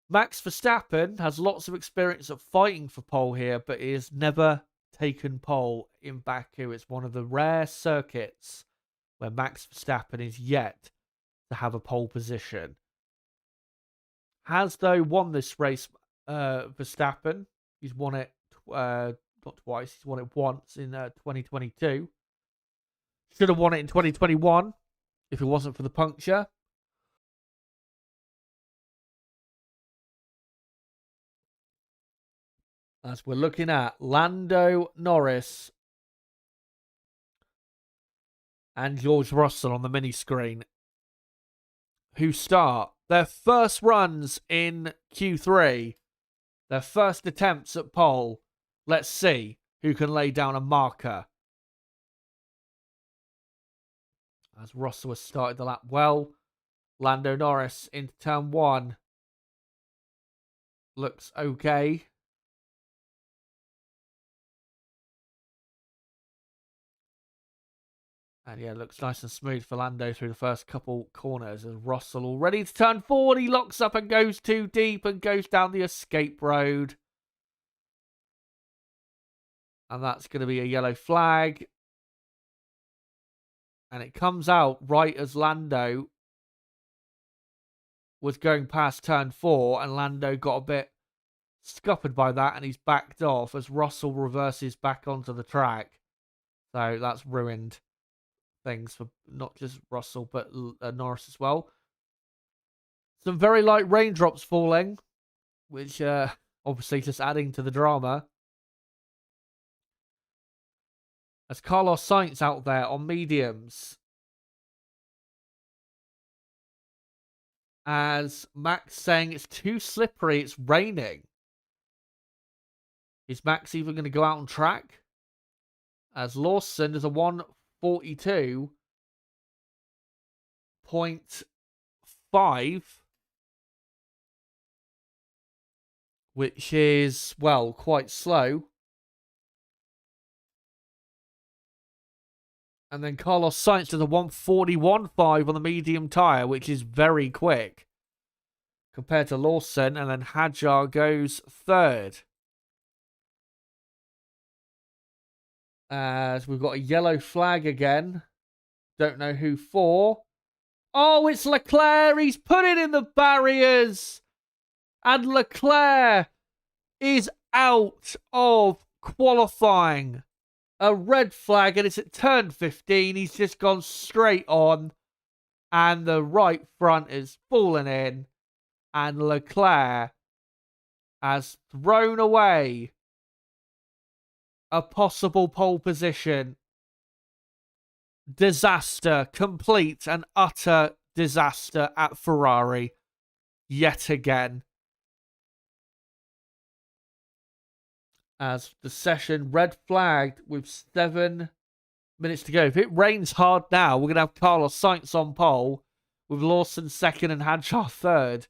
Max Verstappen has lots of experience at fighting for pole here, but he has never taken pole in Baku. It's one of the rare circuits where Max Verstappen is yet to have a pole position. Has, though, won this race, Verstappen. He's won it not twice, he's won it once in 2022. Should have won it in 2021 if it wasn't for the puncture. As we're looking at Lando Norris and George Russell on the mini screen, who start their first runs in Q3, their first attempts at pole. Let's see who can lay down a marker. As Russell has started the lap well, Lando Norris into turn 1. Looks okay. And yeah, looks nice and smooth for Lando through the first couple corners. As Russell all ready to turn forward, he locks up and goes too deep and goes down the escape road. And that's going to be a yellow flag. And it comes out right as Lando was going past turn 4. And Lando got a bit scuppered by that. And he's backed off as Russell reverses back onto the track. So that's ruined things for not just Russell, but Norris as well. Some very light raindrops falling, which obviously just adding to the drama. As Carlos Sainz out there on mediums. As Max saying it's too slippery, it's raining. Is Max even going to go out on track? As Lawson is a 1:42.5, which is, well, quite slow. And then Carlos Sainz does a 1:41.5 on the medium tyre, which is very quick compared to Lawson. And then Hadjar goes third. As we've got a yellow flag again. Don't know who for. Oh, it's Leclerc. He's put it in the barriers. And Leclerc is out of qualifying. A red flag, and it's at turn 15. He's just gone straight on. And the right front is falling in. And Leclerc has thrown away a possible pole position. Disaster. Complete and utter disaster at Ferrari. Yet again. As the session red flagged with 7 minutes to go. If it rains hard now, we're going to have Carlos Sainz on pole with Lawson second and Hadjar third.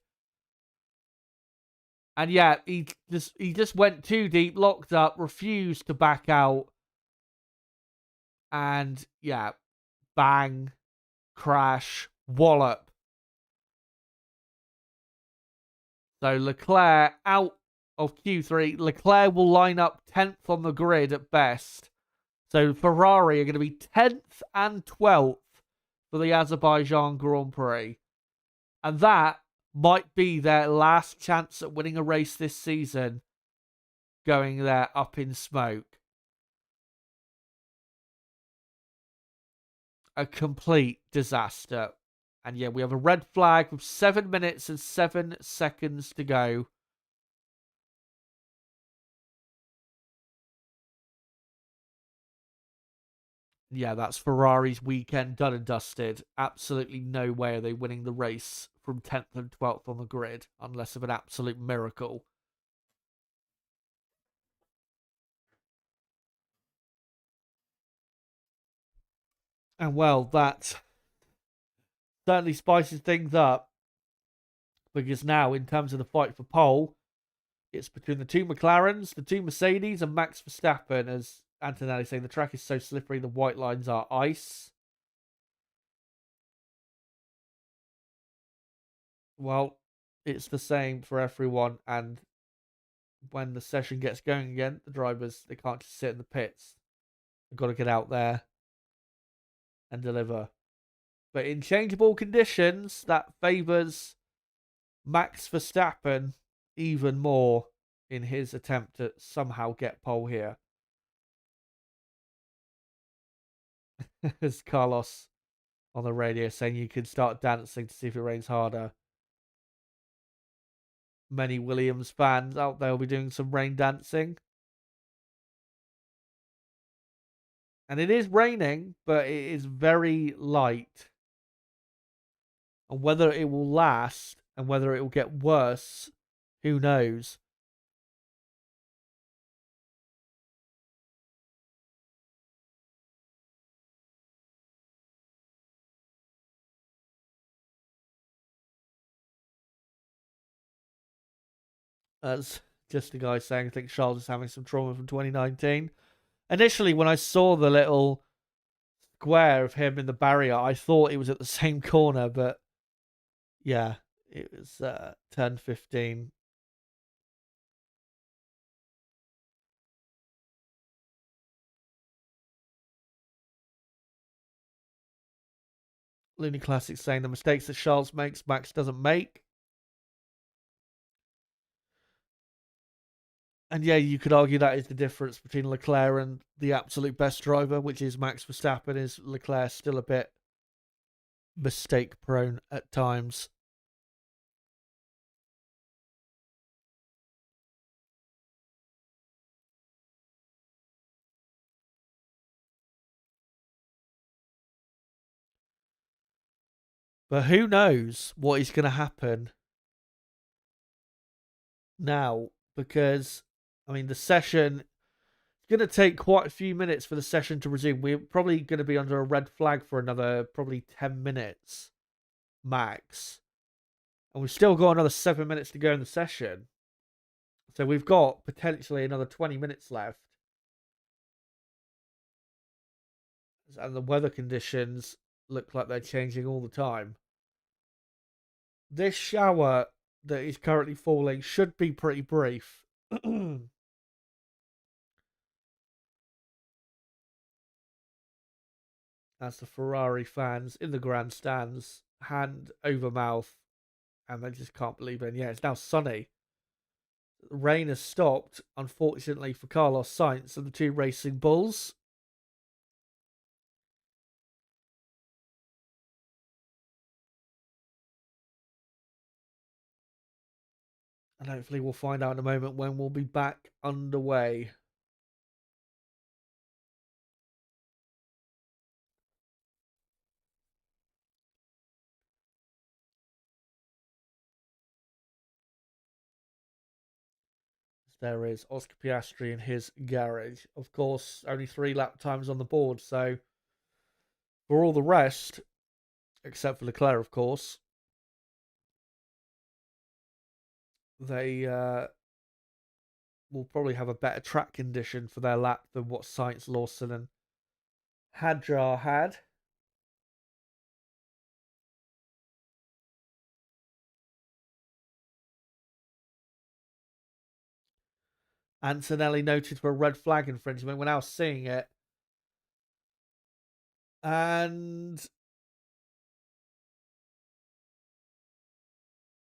And yeah, he just went too deep, locked up, refused to back out. And yeah, bang, crash, wallop. So Leclerc out of Q3. Leclerc will line up 10th on the grid at best. So Ferrari are going to be 10th and 12th for the Azerbaijan Grand Prix. And that might be their last chance at winning a race this season, going there up in smoke. A complete disaster. And yeah, we have a red flag with 7 minutes and 7 seconds to go. Yeah, that's Ferrari's weekend done and dusted. Absolutely no way are they winning the race from 10th and 12th on the grid, unless of an absolute miracle. And well, that certainly spices things up. Because now, in terms of the fight for pole, it's between the two McLarens, the two Mercedes, and Max Verstappen. As Antonelli saying, the track is so slippery, the white lines are ice. Well, it's the same for everyone, and when the session gets going again, the drivers, they can't just sit in the pits. They've got to get out there and deliver. But in changeable conditions, that favours Max Verstappen even more in his attempt to somehow get pole here. As Carlos on the radio saying you can start dancing to see if it rains harder. Many Williams fans out there will be doing some rain dancing. And it is raining, but it is very light. And whether it will last and whether it will get worse, who knows? As just a guy saying, I think Charles is having some trauma from 2019. Initially, when I saw the little square of him in the barrier, I thought it was at the same corner, but yeah, it was turn 15. Looney Classic saying the mistakes that Charles makes, Max doesn't make. And yeah, you could argue that is the difference between Leclerc and the absolute best driver, which is Max Verstappen. Is Leclerc still a bit mistake prone at times? But who knows what is going to happen now? Because, I mean, the session going to take quite a few minutes for the session to resume. We're probably going to be under a red flag for another probably 10 minutes max. And we've still got another 7 minutes to go in the session. So we've got potentially another 20 minutes left. And the weather conditions look like they're changing all the time. This shower that is currently falling should be pretty brief. As the Ferrari fans in the grandstands hand over mouth, and they just can't believe it. And yeah, it's now sunny. The rain has stopped, unfortunately for Carlos Sainz and the two racing bulls. And hopefully we'll find out in a moment when we'll be back underway. There is Oscar Piastri in his garage. Of course, only 3 lap times on the board, so for all the rest, except for Leclerc, of course, they will probably have a better track condition for their lap than what Sainz, Lawson, and Hadjar had. Antonelli noted for a red flag infringement when I was seeing it. And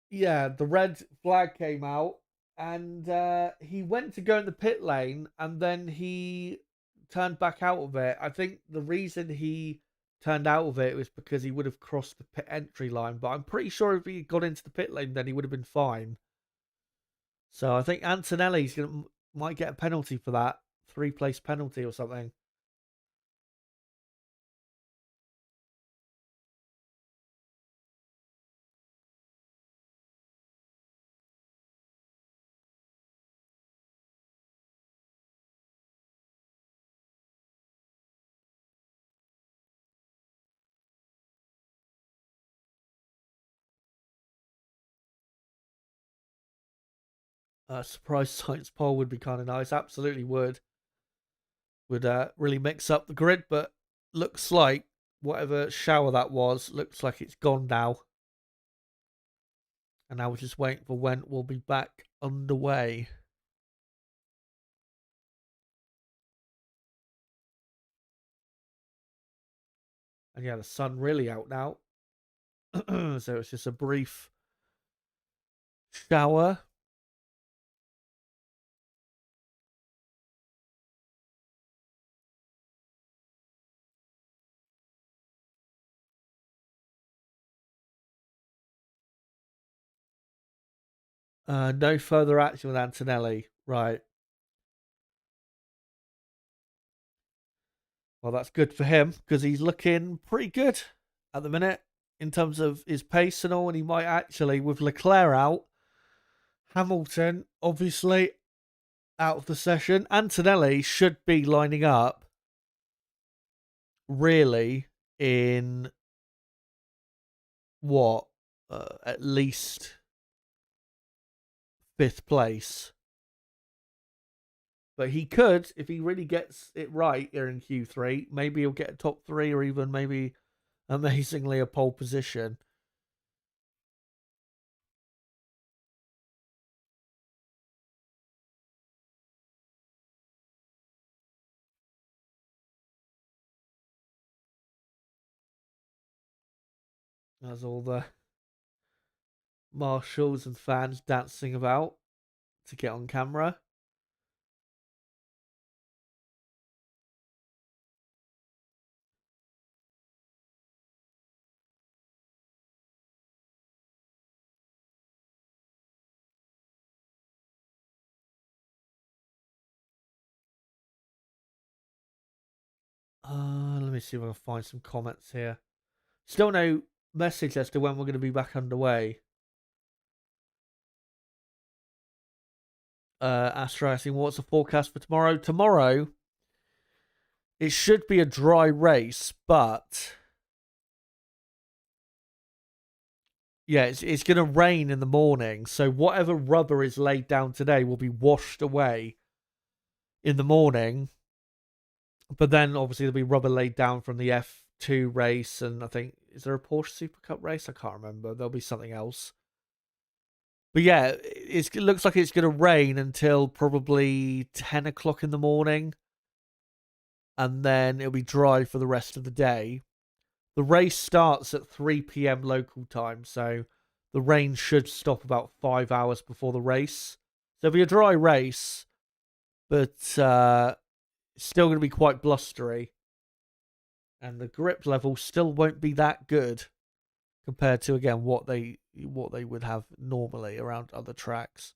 yeah, the red flag came out, and he went to go in the pit lane, and then he turned back out of it. I think the reason he turned out of it was because he would have crossed the pit entry line, but I'm pretty sure if he got into the pit lane, then he would have been fine. So I think Antonelli's might get a penalty for that, 3-place penalty or something. Surprise science poll would be kind of nice. Absolutely would. Would really mix up the grid, but looks like whatever shower that was looks like it's gone now. And now we're just waiting for when we'll be back underway. And yeah, the sun really out now. So it's just a brief shower. No further action with Antonelli. Right. Well, that's good for him because he's looking pretty good at the minute in terms of his pace and all. And he might actually, with Leclerc out, Hamilton obviously out of the session, Antonelli should be lining up really in what? At least 5th place. But he could, if he really gets it right here in Q3, maybe he'll get a top 3 or even maybe amazingly a pole position. As all the marshals and fans dancing about to get on camera. Let me see if I can find some comments here. Still no message as to when we're going to be back underway. Astro asking, what's the forecast for tomorrow? Tomorrow, it should be a dry race, but yeah, it's going to rain in the morning. So whatever rubber is laid down today will be washed away in the morning. But then obviously there'll be rubber laid down from the F2 race, and I think, is there a Porsche Super Cup race? I can't remember. There'll be something else. But yeah, it looks like it's going to rain until probably 10 o'clock in the morning. And then it'll be dry for the rest of the day. The race starts at 3 p.m. local time, so the rain should stop about 5 hours before the race. So it'll be a dry race, but it's still going to be quite blustery. And the grip level still won't be that good compared to, again, what they would have normally around other tracks.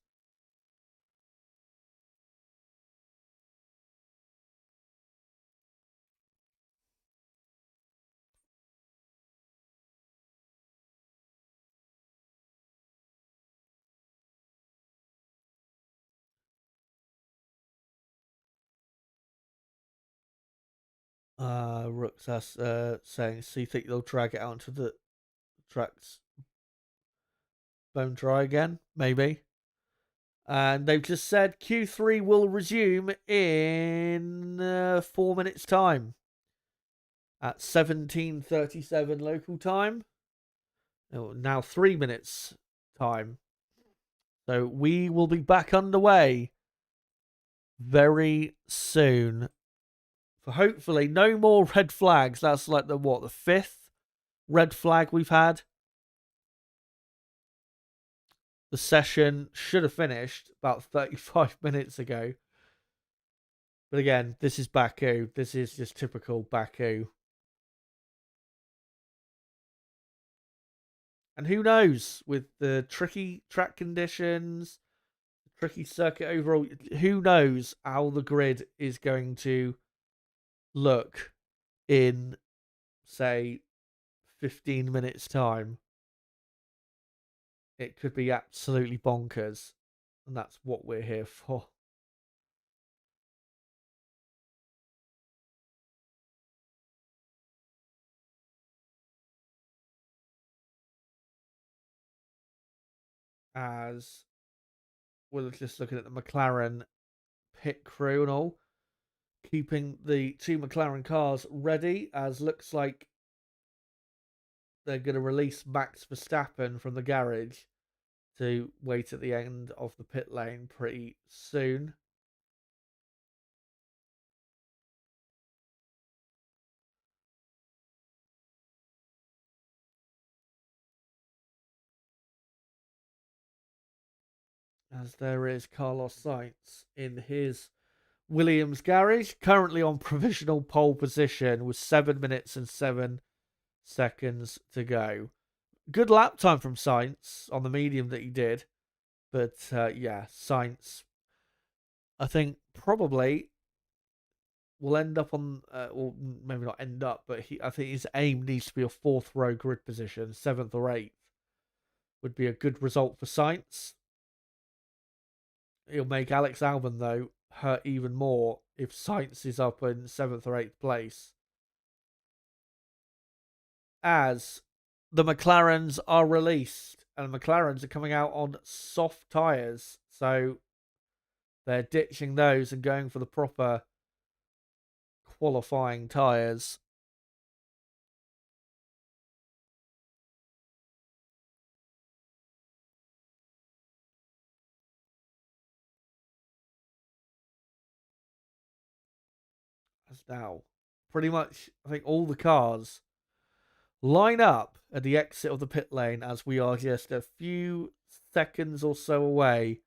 Rooks saying, so you think they'll drag it out into the tracks bone dry again? Maybe. And they've just said Q3 will resume in 4 minutes' time at 17:37 local time. Oh, now 3 minutes time. So we will be back underway very soon. For hopefully no more red flags. That's like the 5th red flag we've had. The session should have finished about 35 minutes ago. But again, this is Baku. This is just typical Baku. And who knows, with the tricky track conditions, tricky circuit overall, who knows how the grid is going to look in, say, 15 minutes' time. It could be absolutely bonkers. And that's what we're here for. As we're just looking at the McLaren pit crew and all, keeping the 2 McLaren cars ready, as looks like they're going to release Max Verstappen from the garage to wait at the end of the pit lane pretty soon. As there is Carlos Sainz in his Williams garage, currently on provisional pole position with 7 minutes and 7 seconds to go. Good lap time from Sainz on the medium that he did. But yeah, Sainz, I think probably will end up on, or maybe not end up, but I think his aim needs to be a 4th row grid position, 7th or 8th would be a good result for Sainz. It'll make Alex Albon, though, hurt even more if Sainz is up in 7th or 8th place. As the McLarens are released, and the McLarens are coming out on soft tyres, so they're ditching those and going for the proper qualifying tyres. As now, pretty much, I think all the cars line up at the exit of the pit lane as we are just a few seconds or so away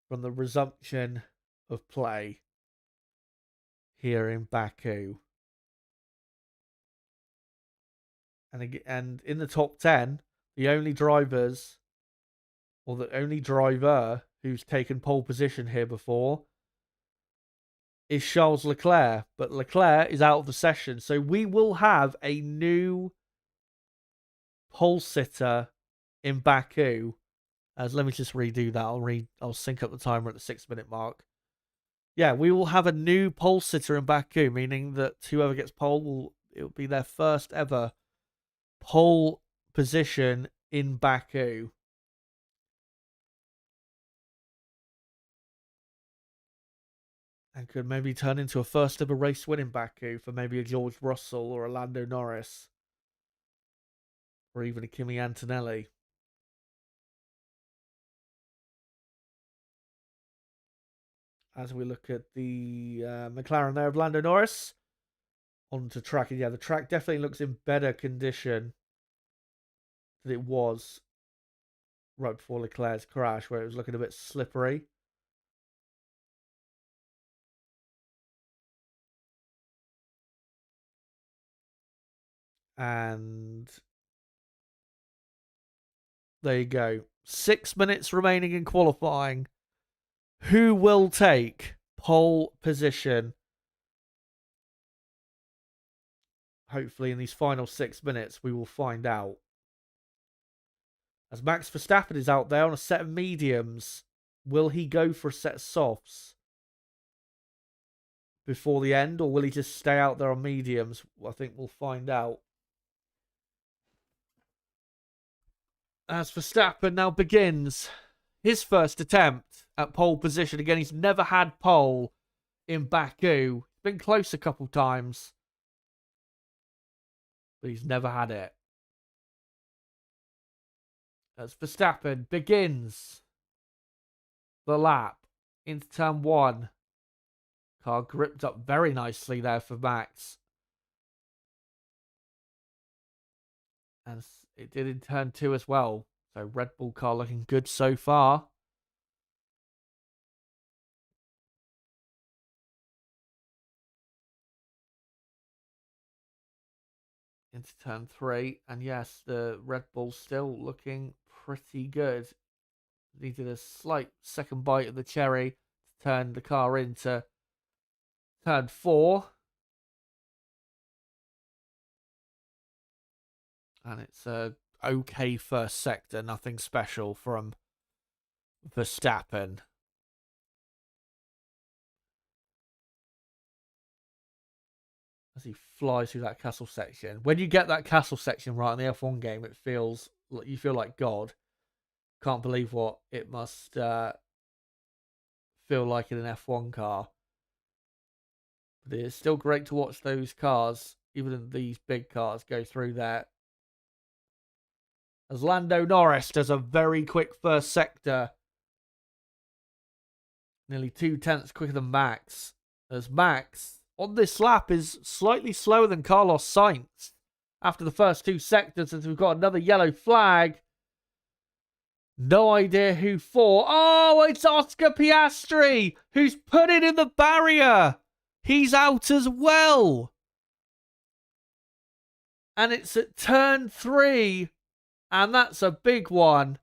from the resumption of play here in Baku. And in the top 10, the only drivers, or the only driver who's taken pole position here before, is Charles Leclerc. But Leclerc is out of the session, so we will have a new pole sitter in Baku. Let me just redo that. I'll sync up the timer at the 6-minute mark. Yeah, we will have a new pole sitter in Baku, meaning that whoever gets pole it'll be their first ever pole position in Baku. And could maybe turn into a first ever race win in Baku for maybe a George Russell or a Lando Norris. Or even a Kimi Antonelli. As we look at the McLaren there of Lando Norris. Onto track. And yeah, the track definitely looks in better condition than it was right before Leclerc's crash, where it was looking a bit slippery. And there you go. 6 minutes remaining in qualifying. Who will take pole position? Hopefully in these final 6 minutes we will find out. As Max Verstappen is out there on a set of mediums, will he go for a set of softs before the end, or will he just stay out there on mediums? I think we'll find out. As Verstappen now begins his first attempt at pole position. Again, he's never had pole in Baku. Been close a couple times, but he's never had it. As Verstappen begins the lap into turn 1. Car gripped up very nicely there for Max. And it did in turn 2 as well. So Red Bull car looking good so far. Into turn 3. And yes, the Red Bull still looking pretty good. Needed a slight second bite of the cherry to turn the car into turn 4. And it's a okay first sector, nothing special from Verstappen. As he flies through that castle section. When you get that castle section right in the F1 game, it feels like you feel like God. Can't believe what it must feel like in an F1 car. But it's still great to watch those cars, even these big cars, go through there. as Lando Norris does a very quick first sector. Nearly 0.2 quicker than Max. As Max, on this lap, is slightly slower than Carlos Sainz. After the first 2 sectors, as we've got another yellow flag. No idea who for. Oh, it's Oscar Piastri, who's put it in the barrier. He's out as well. And it's at turn 3. And that's a big one.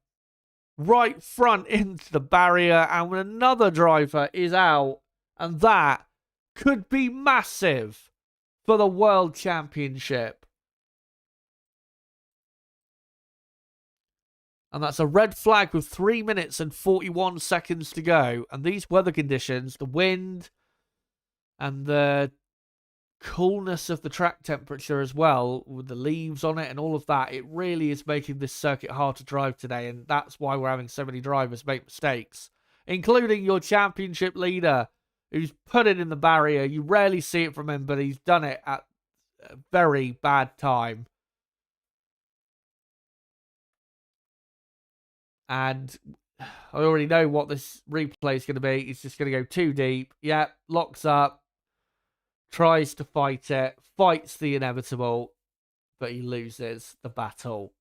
Right front into the barrier. And another driver is out. And that could be massive for the World Championship. And that's a red flag with 3 minutes and 41 seconds to go. And these weather conditions, the wind and the coolness of the track temperature as well, with the leaves on it and all of that, it really is making this circuit hard to drive today. And that's why we're having so many drivers make mistakes, including your championship leader, who's put it in the barrier. You rarely see it from him, but he's done it at a very bad time. And I already know what this replay is going to be. It's just going to go too deep. Yeah, locks up. Tries to fight it. Fights the inevitable. But he loses the battle.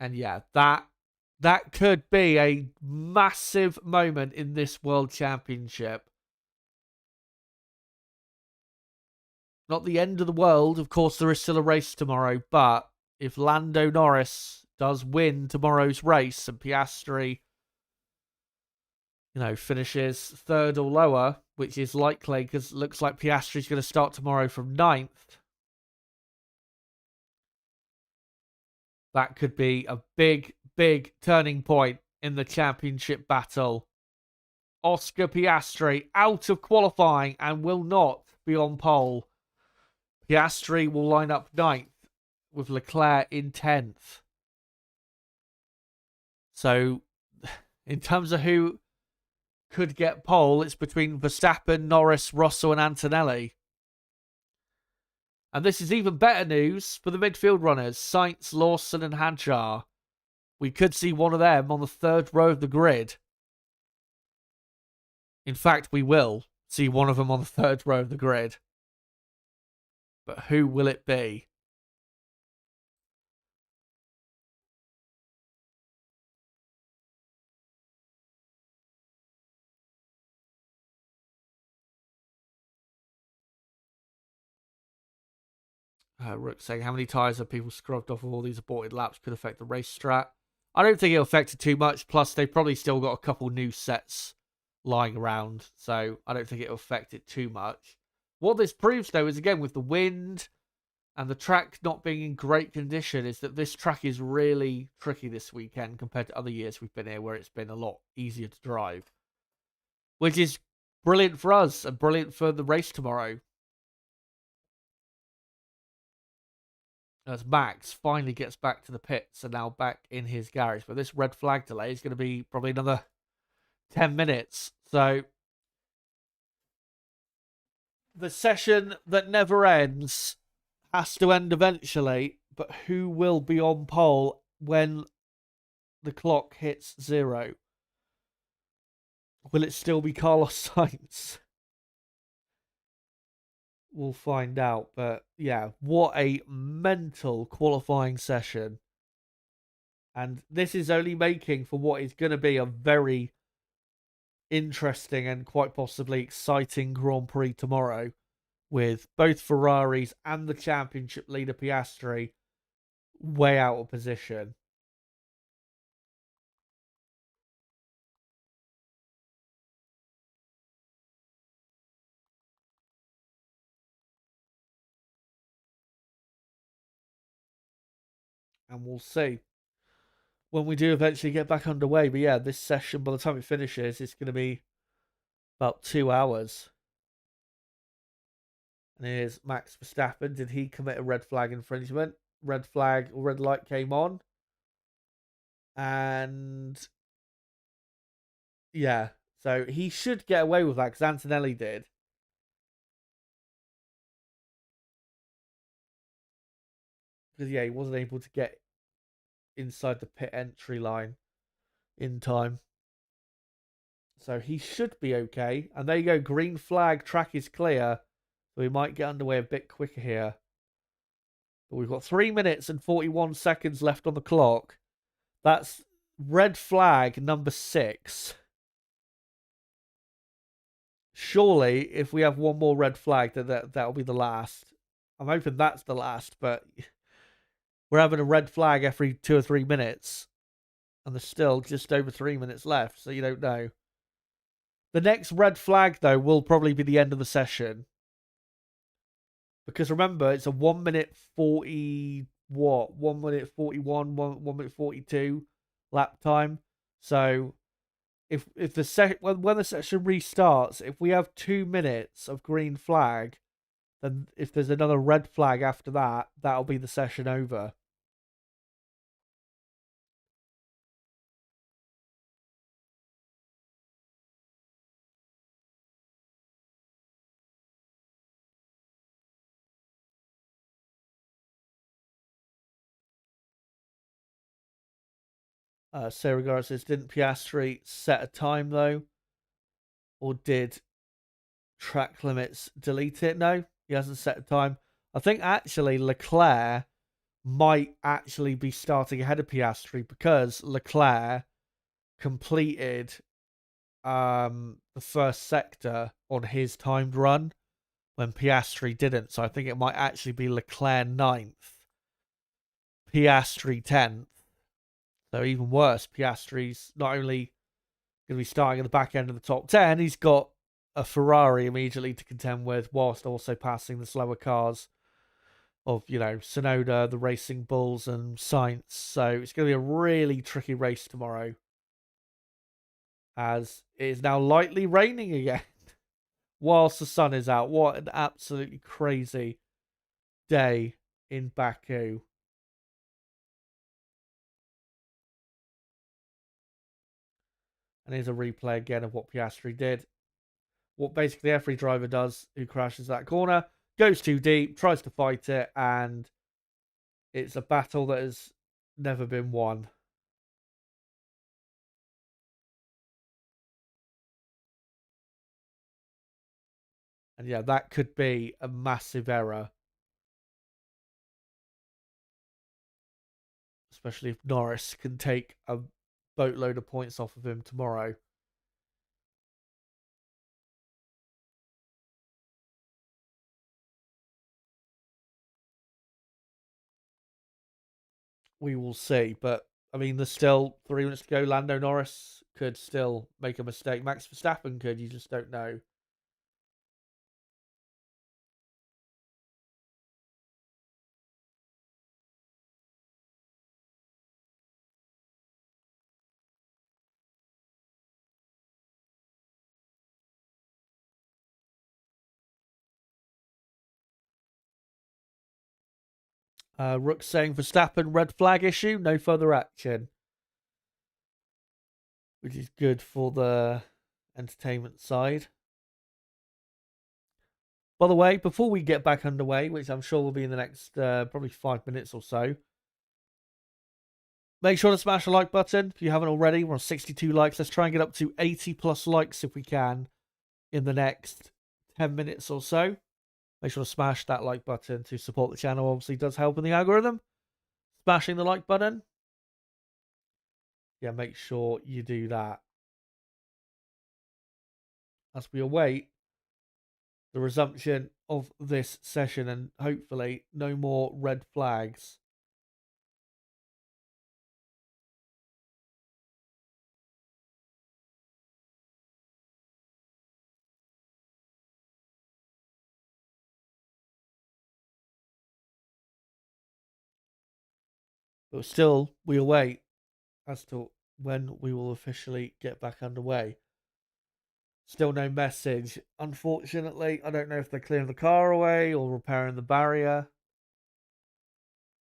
And yeah, that could be a massive moment in this World Championship. Not the end of the world. Of course, there is still a race tomorrow, but if Lando Norris does win tomorrow's race and Piastri, finishes 3rd or lower, which is likely because it looks like Piastri's going to start tomorrow from 9th, that could be a big, big turning point in the championship battle. Oscar Piastri out of qualifying and will not be on pole. Piastri will line up 9th. With Leclerc in 10th. So, in terms of who could get pole, it's between Verstappen, Norris, Russell and Antonelli. And this is even better news for the midfield runners, Sainz, Lawson and Hadjar. We could see one of them on the 3rd row of the grid. In fact, we will see one of them on the 3rd row of the grid. But who will it be? Rook saying, how many tyres have people scrubbed off of all these aborted laps could affect the race strat? I don't think it'll affect it too much. Plus, they've probably still got a couple new sets lying around. So, I don't think it'll affect it too much. What this proves, though, is, again, with the wind and the track not being in great condition, is that this track is really tricky this weekend compared to other years we've been here where it's been a lot easier to drive. Which is brilliant for us and brilliant for the race tomorrow. As Max finally gets back to the pits and now back in his garage. But this red flag delay is going to be probably another 10 minutes. So, the session that never ends has to end eventually. But who will be on pole when the clock hits 0? Will it still be Carlos Sainz? We'll find out. But yeah, what a mental qualifying session. And this is only making for what is going to be a very interesting and quite possibly exciting Grand Prix tomorrow, with both Ferraris and the championship leader Piastri way out of position. And we'll see when we do eventually get back underway. But yeah, this session, by the time it finishes, it's going to be about 2 hours. And here's Max Verstappen. Did he commit a red flag infringement? Red flag or red light came on. And yeah, so he should get away with that because Antonelli did. because yeah, he wasn't able to get inside the pit entry line in time. So he should be okay. And there you go, green flag, track is clear. So we might get underway a bit quicker here. But we've got 3 minutes and 41 seconds left on the clock. That's red flag number 6. Surely, if we have one more red flag, that'll be the last. I'm hoping that's the last, but we're having a red flag every 2 or 3 minutes. And there's still just over 3 minutes left, so you don't know. The next red flag, though, will probably be the end of the session. Because remember, it's a 1 minute 40, 1 minute 41, 1 minute 42 lap time. So if when the session restarts, if we have 2 minutes of green flag, then if there's another red flag after that, that'll be the session over. Sarah Garrett says, didn't Piastri set a time though? Or did track limits delete it? No, he hasn't set a time. I think actually Leclerc might actually be starting ahead of Piastri because Leclerc completed the first sector on his timed run when Piastri didn't. So I think it might actually be Leclerc 9th, Piastri 10th. So even worse, Piastri's not only going to be starting at the back end of the top 10, he's got a Ferrari immediately to contend with, whilst also passing the slower cars of, Tsunoda, the Racing Bulls, and Sainz. So it's going to be a really tricky race tomorrow, as it is now lightly raining again whilst the sun is out. What an absolutely crazy day in Baku. And here's a replay again of what Piastri did. What basically every driver does who crashes that corner, goes too deep, tries to fight it, and it's a battle that has never been won. And yeah, that could be a massive error. Especially if Norris can take a boatload of points off of him tomorrow. We will see. But, I mean, there's still 3 minutes to go. Lando Norris could still make a mistake. Max Verstappen could. You just don't know. Rook saying Verstappen red flag issue, no further action. Which is good for the entertainment side. By the way, before we get back underway, which I'm sure will be in the next probably 5 minutes or so, make sure to smash the like button if you haven't already. We're on 62 likes. Let's try and get up to 80 plus likes if we can in the next 10 minutes or so. Make sure to smash that like button to support the channel. Obviously does help in the algorithm. Smashing the like button. Yeah, make sure you do that. As we await the resumption of this session and hopefully no more red flags. But still, we await as to when we will officially get back underway. Still no message. Unfortunately, I don't know if they're clearing the car away or repairing the barrier.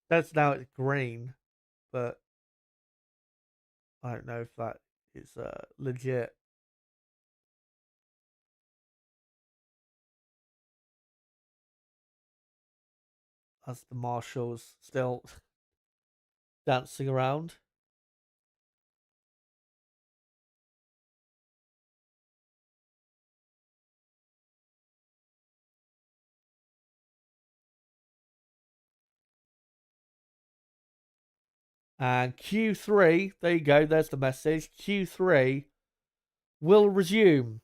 That's now it's green, but I don't know if that is legit. as the marshals still dancing around. And Q3, there you go, there's the message. Q3 will resume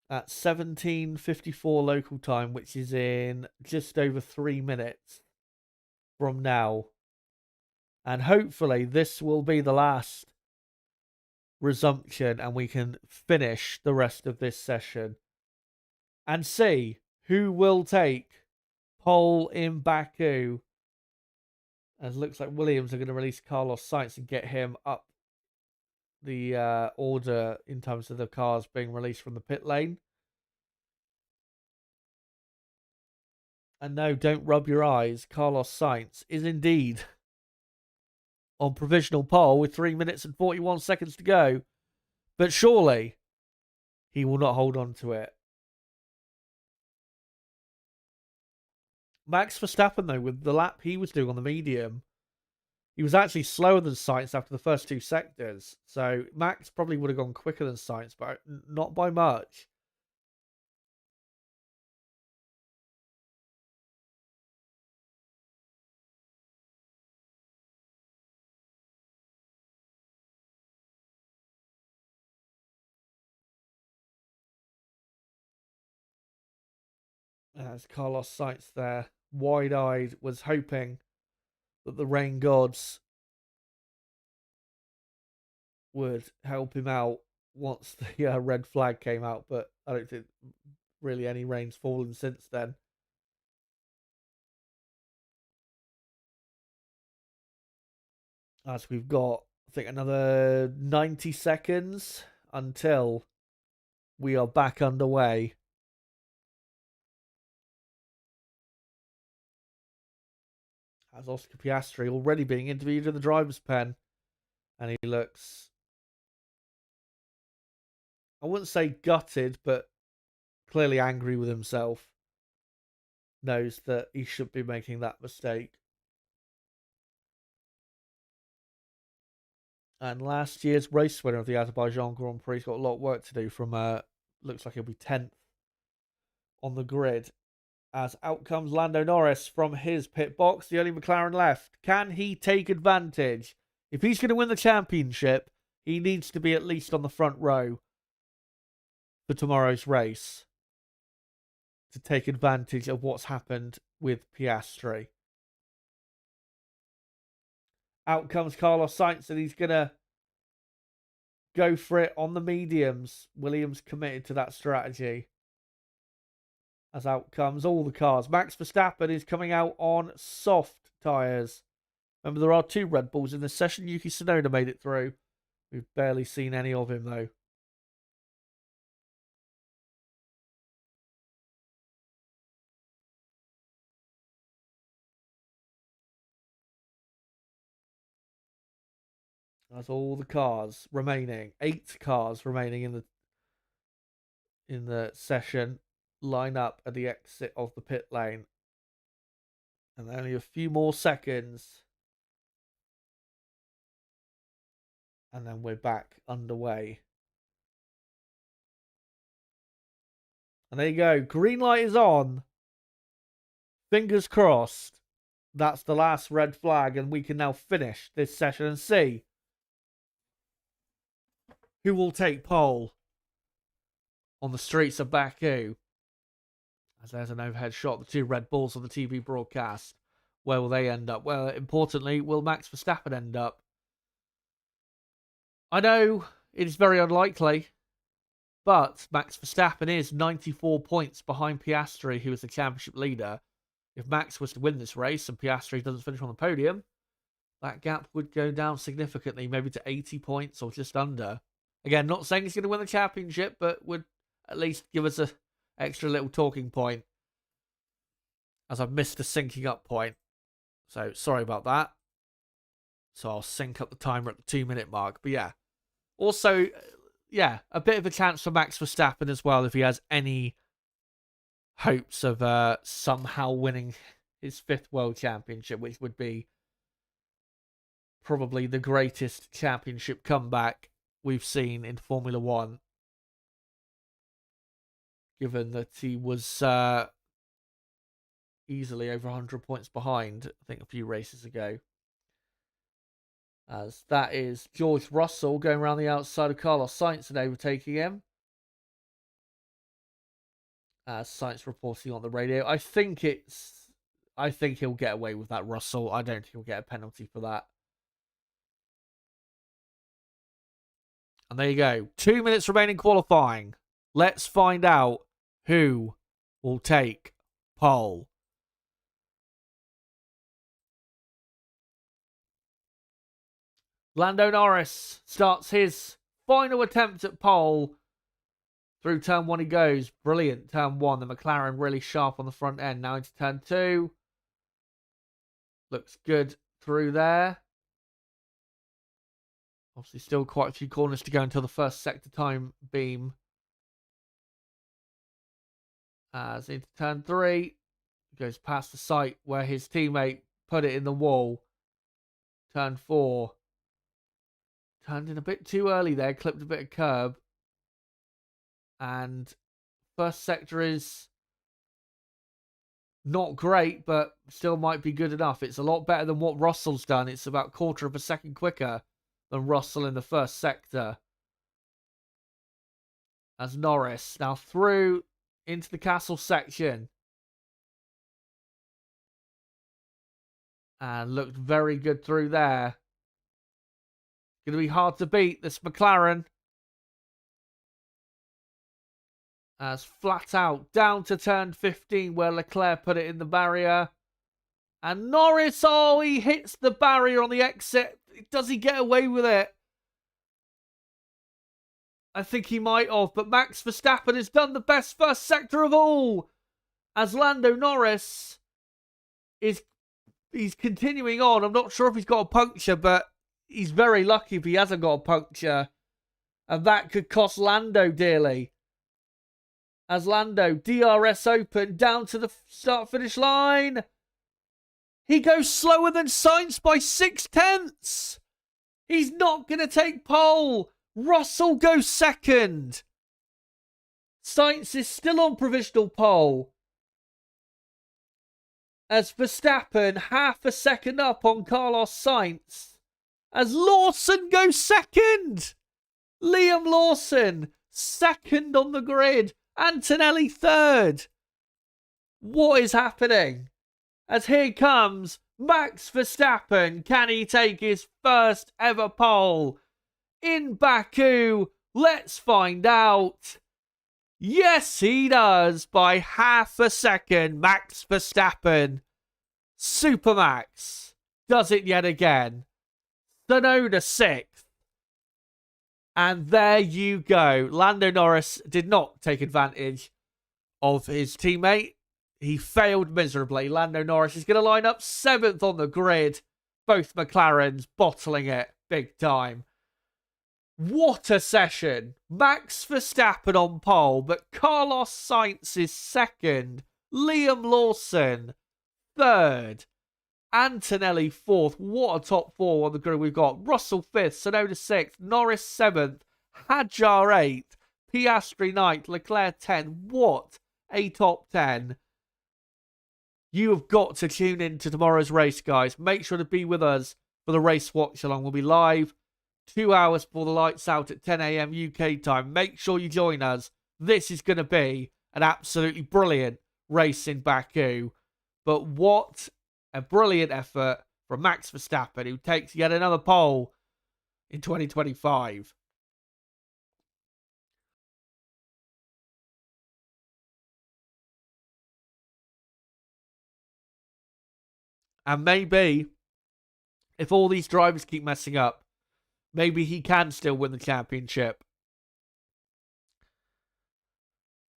at 17:54 local time, which is in just over 3 minutes from now. And hopefully this will be the last resumption and we can finish the rest of this session and see who will take pole in Baku. As it looks like Williams are going to release Carlos Sainz and get him up the order in terms of the cars being released from the pit lane. And no, don't rub your eyes. Carlos Sainz is indeed on provisional pole with 3 minutes and 41 seconds to go. But surely he will not hold on to it. Max Verstappen, though, with the lap he was doing on the medium, he was actually slower than Sainz after the first 2 sectors. So Max probably would have gone quicker than Sainz, but not by much. As Carlos Sainz there, wide-eyed, was hoping that the rain gods would help him out once the red flag came out, but I don't think really any rain's fallen since then. As we've got, I think, another 90 seconds until we are back underway. As Oscar Piastri already being interviewed in the driver's pen, and he looks, I wouldn't say gutted, but clearly angry with himself. Knows that he should be making that mistake. And last year's race winner of the Azerbaijan Grand Prix has got a lot of work to do from, looks like he'll be 10th on the grid. As out comes Lando Norris from his pit box, the only McLaren left. Can he take advantage? If he's going to win the championship, he needs to be at least on the front row for tomorrow's race to take advantage of what's happened with Piastri. Out comes Carlos Sainz, and he's going to go for it on the mediums. Williams committed to that strategy. As out comes all the cars. Max Verstappen is coming out on soft tyres. Remember, there are 2 Red Bulls in this session. Yuki Tsunoda made it through. We've barely seen any of him, though. That's all the cars remaining. 8 cars remaining in the session. Line up at the exit of the pit lane. And only a few more seconds. And then we're back underway. And there you go. Green light is on. Fingers crossed. That's the last red flag. And we can now finish this session and see who will take pole on the streets of Baku. As there's an overhead shot, the 2 Red Bulls on the TV broadcast. Where will they end up? Well, importantly, will Max Verstappen end up? I know it is very unlikely, but Max Verstappen is 94 points behind Piastri, who is the championship leader. If Max was to win this race and Piastri doesn't finish on the podium, that gap would go down significantly, maybe to 80 points or just under. Again, not saying he's going to win the championship, but would at least give us an extra little talking point. As I've missed a syncing up point. So, sorry about that. So, I'll sync up the timer at the 2-minute mark. But yeah. Also, yeah, a bit of a chance for Max Verstappen as well if he has any hopes of somehow winning his 5th World Championship, which would be probably the greatest championship comeback we've seen in Formula One, given that he was easily over 100 points behind, I think, a few races ago. As that is George Russell going around the outside of Carlos Sainz and overtaking him. Sainz reporting on the radio. I think he'll get away with that, Russell. I don't think he'll get a penalty for that. And there you go. 2 minutes remaining qualifying. Let's find out who will take pole. Lando Norris starts his final attempt at pole. Through turn 1 he goes. Brilliant turn 1. The McLaren really sharp on the front end. Now into turn 2. Looks good through there. Obviously still quite a few corners to go until the first sector time beam. As into turn 3. Goes past the site where his teammate put it in the wall. Turn 4. Turned in a bit too early there. Clipped a bit of curb. And first sector is not great, but still might be good enough. It's a lot better than what Russell's done. It's about 1/4 of a second quicker than Russell in the first sector. As Norris now through into the castle section. And looked very good through there. Going to be hard to beat, this McLaren. As flat out down to turn 15 where Leclerc put it in the barrier. And Norris, oh, he hits the barrier on the exit. Does he get away with it? I think he might have, but Max Verstappen has done the best first sector of all. As Lando Norris he's continuing on. I'm not sure if he's got a puncture, but he's very lucky if he hasn't got a puncture. And that could cost Lando dearly. As Lando, DRS open, down to the start-finish line. He goes slower than Sainz by 6/10. He's not going to take pole. Russell goes second. Sainz is still on provisional pole. As Verstappen, half a second up on Carlos Sainz. As Lawson goes second. Liam Lawson, second on the grid. Antonelli third. What is happening? As here comes Max Verstappen. Can he take his first ever pole in Baku? Let's find out. Yes, he does by half a second. Max Verstappen, Supermax, does it yet again. Tsunoda 6th. And there you go. Lando Norris did not take advantage of his teammate. He failed miserably. Lando Norris is going to line up 7th on the grid. Both McLarens bottling it big time. What a session. Max Verstappen on pole, but Carlos Sainz is second. Liam Lawson third. Antonelli 4th. What a top 4 on the grid we've got. Russell 5th. Tsunoda 6th. Norris 7th. Hadjar 8th. Piastri 9th. Leclerc 10th. What a top 10. You have got to tune in to tomorrow's race, guys. Make sure to be with us for the race watch along. We'll be live 2 hours before the lights out at 10 a.m. UK time. Make sure you join us. This is going to be an absolutely brilliant race in Baku. But what a brilliant effort from Max Verstappen, who takes yet another pole in 2025. And maybe, if all these drivers keep messing up, maybe he can still win the championship.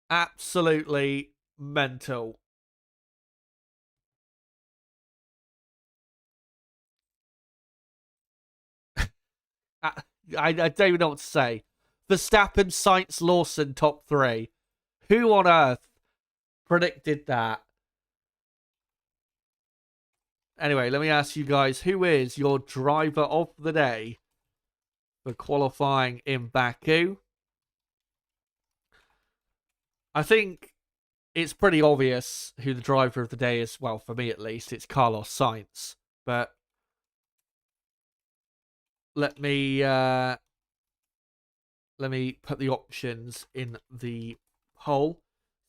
Absolutely mental. I don't even know what to say. Verstappen, Sainz, Lawson, top 3. Who on earth predicted that? Anyway, let me ask you guys, who is your driver of the day for qualifying in Baku? I think it's pretty obvious who the driver of the day is. Well, for me at least, it's Carlos Sainz. But let me put the options in the poll.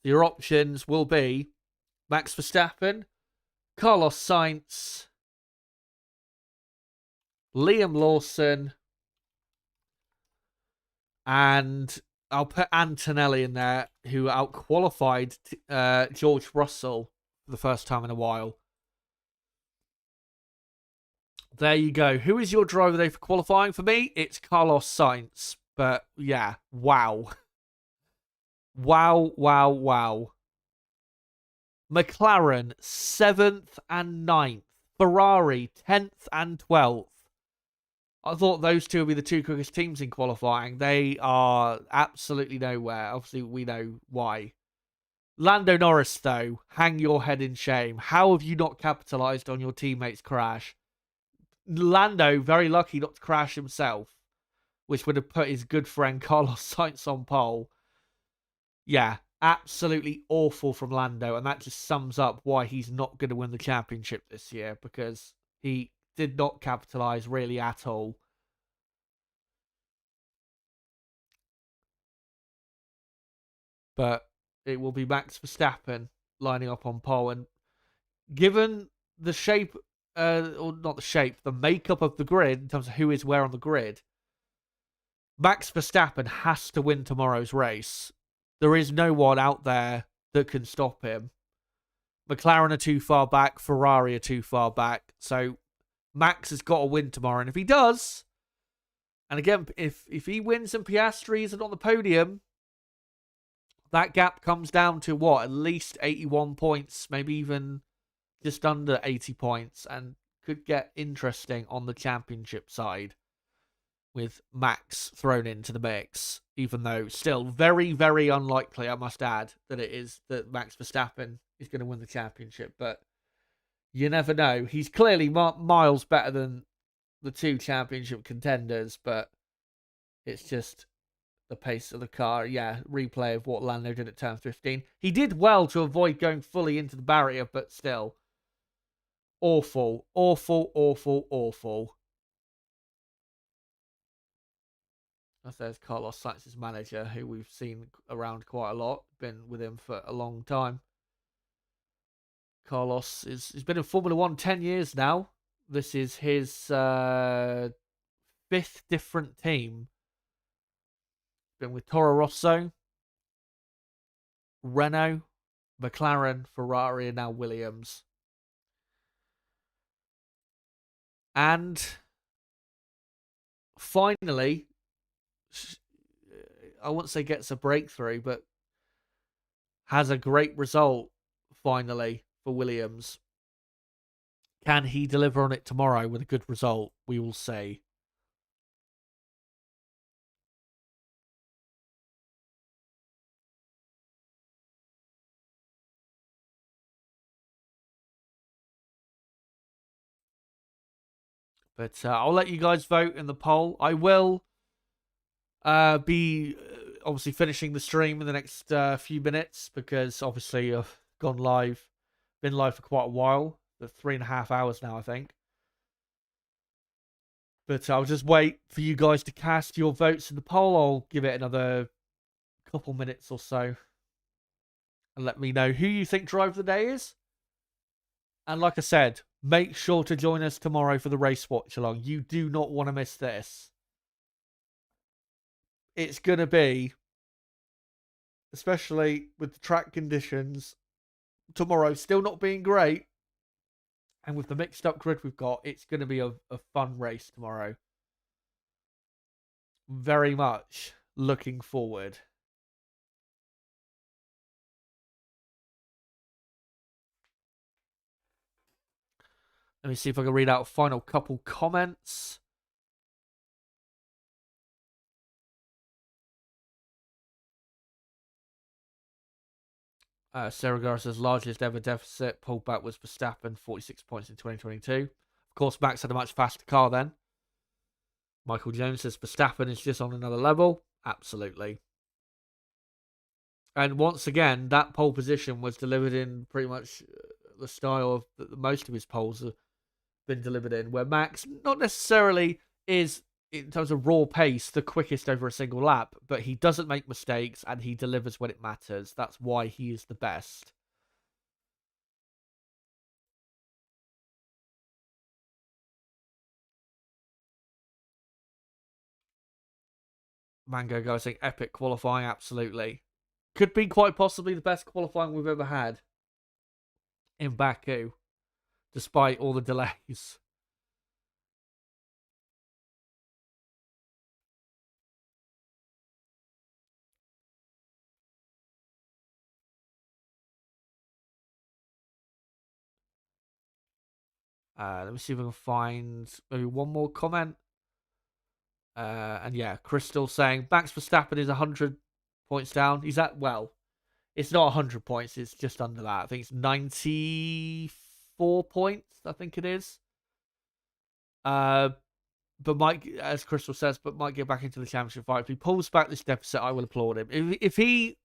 Your options will be Max Verstappen, Carlos Sainz, Liam Lawson, and I'll put Antonelli in there, who outqualified George Russell for the first time in a while. There you go. Who is your driver today for qualifying? For me, it's Carlos Sainz. But yeah, wow. Wow. McLaren, 7th and 9th. Ferrari, 10th and 12th. I thought those two would be the two quickest teams in qualifying. They are absolutely nowhere. Obviously, we know why. Lando Norris, though, hang your head in shame. How have you not capitalised on your teammate's crash? Lando, very lucky not to crash himself, which would have put his good friend Carlos Sainz on pole. Yeah, absolutely awful from Lando, and that just sums up why he's not going to win the championship this year, because he did not capitalise really at all. But it will be Max Verstappen lining up on pole, and given the shape, or not the shape, the makeup of the grid in terms of who is where on the grid, Max Verstappen has to win tomorrow's race. There is no one out there that can stop him. McLaren are too far back. Ferrari are too far back. So Max has got to win tomorrow. And if he does, and again, if he wins and Piastri isn't on the podium, that gap comes down to what? At least 81 points, maybe even just under 80 points, and could get interesting on the championship side with Max thrown into the mix, even though still very, very unlikely, I must add, that it is that Max Verstappen is going to win the championship. But you never know. He's clearly miles better than the two championship contenders, but it's just the pace of the car. Yeah, replay of what Lando did at turn 15. He did well to avoid going fully into the barrier, but still. Awful. There's Carlos Sainz's manager, who we've seen around quite a lot. Been with him for a long time. Carlos has been in Formula 1 10 years now. This is his 5th different team. Been with Toro Rosso, Renault, McLaren, Ferrari, and now Williams. And finally, I wouldn't say gets a breakthrough, but has a great result finally for Williams. Can he deliver on it tomorrow with a good result? We will see. But I'll let you guys vote in the poll. I will be obviously finishing the stream in the next few minutes, because obviously I've gone live, been live for quite a while, for 3.5 hours now, I think. But I'll just wait for you guys to cast your votes in the poll. I'll give it another couple minutes or so, and let me know who you think driver of the day is. And like I said, make sure to join us tomorrow for the race watch along. You do not want to miss this. It's going to be, especially with the track conditions tomorrow still not being great, and with the mixed up grid we've got, it's going to be a fun race tomorrow. Very much looking forward. Let me see if I can read out a final couple comments. Sarah Garra says largest ever deficit pulled back was Verstappen, 46 points in 2022. Of course, Max had a much faster car then. Michael Jones says Verstappen is just on another level. Absolutely. And once again, that pole position was delivered in pretty much the style of that most of his poles have been delivered in, where Max not necessarily is, in terms of raw pace, the quickest over a single lap, but he doesn't make mistakes and he delivers when it matters. That's why he is the best. Mango Guy saying epic qualifying, absolutely. Could be quite possibly the best qualifying we've ever had in Baku, despite all the delays. Let me see if I can find maybe one more comment. And yeah, Crystal saying Max Verstappen is 100 points down. He's at, well, it's not 100 points. It's just under that. I think it's 94 points. I think it is. But Mike, as Crystal says, but might get back into the championship fight. If he pulls back this deficit, I will applaud him. If he,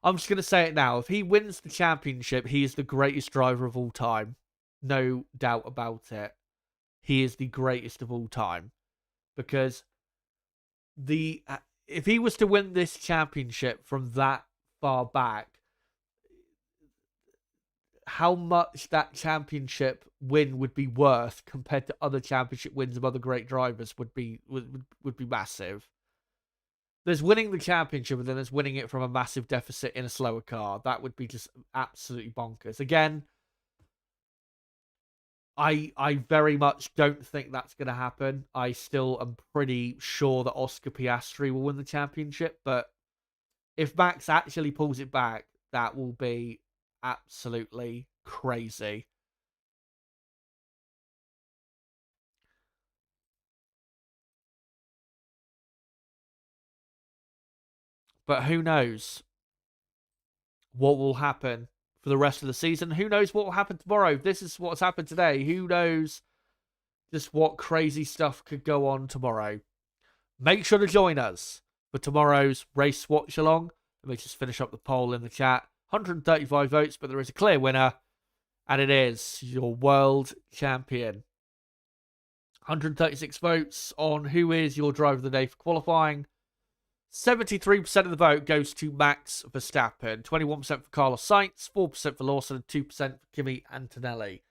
I'm just going to say it now. If he wins the championship, he is the greatest driver of all time. No doubt about it. He is the greatest of all time. Because if he was to win this championship from that far back, how much that championship win would be worth compared to other championship wins of other great drivers would be massive. There's winning the championship, and then there's winning it from a massive deficit in a slower car. That would be just absolutely bonkers. Again, I very much don't think that's going to happen. I still am pretty sure that Oscar Piastri will win the championship, but if Max actually pulls it back, that will be absolutely crazy. But who knows what will happen for the rest of the season? Who knows what will happen tomorrow? This is what's happened today. Who knows just what crazy stuff could go on tomorrow? Make sure to join us for tomorrow's race watch along. Let me just finish up the poll in the chat. 135 votes, but there is a clear winner, and it is your world champion. 136 votes on who is your driver of the day for qualifying. 73% of the vote goes to Max Verstappen, 21% for Carlos Sainz, 4% for Lawson, and 2% for Kimi Antonelli.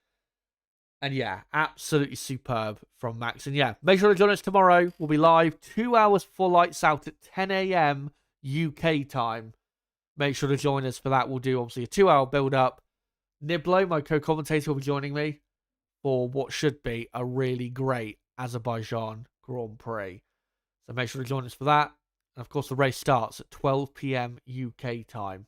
And yeah, absolutely superb from Max. And yeah, make sure to join us tomorrow. We'll be live 2 hours before lights out at 10 a.m. UK time. Make sure to join us for that. We'll do obviously a 2-hour build-up. Niblo, my co-commentator, will be joining me for what should be a really great Azerbaijan Grand Prix. So make sure to join us for that. And of course, the race starts at 12 p.m. UK time.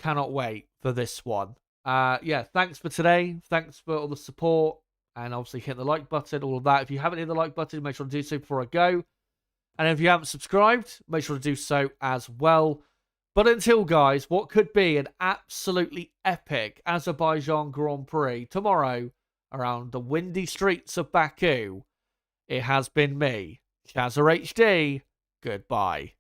Cannot wait for this one. Yeah, thanks for today. Thanks for all the support. And obviously hit the like button, all of that. If you haven't hit the like button, make sure to do so before I go. And if you haven't subscribed, make sure to do so as well. But until, guys, what could be an absolutely epic Azerbaijan Grand Prix tomorrow around the windy streets of Baku, it has been me, Chazza HD. Goodbye.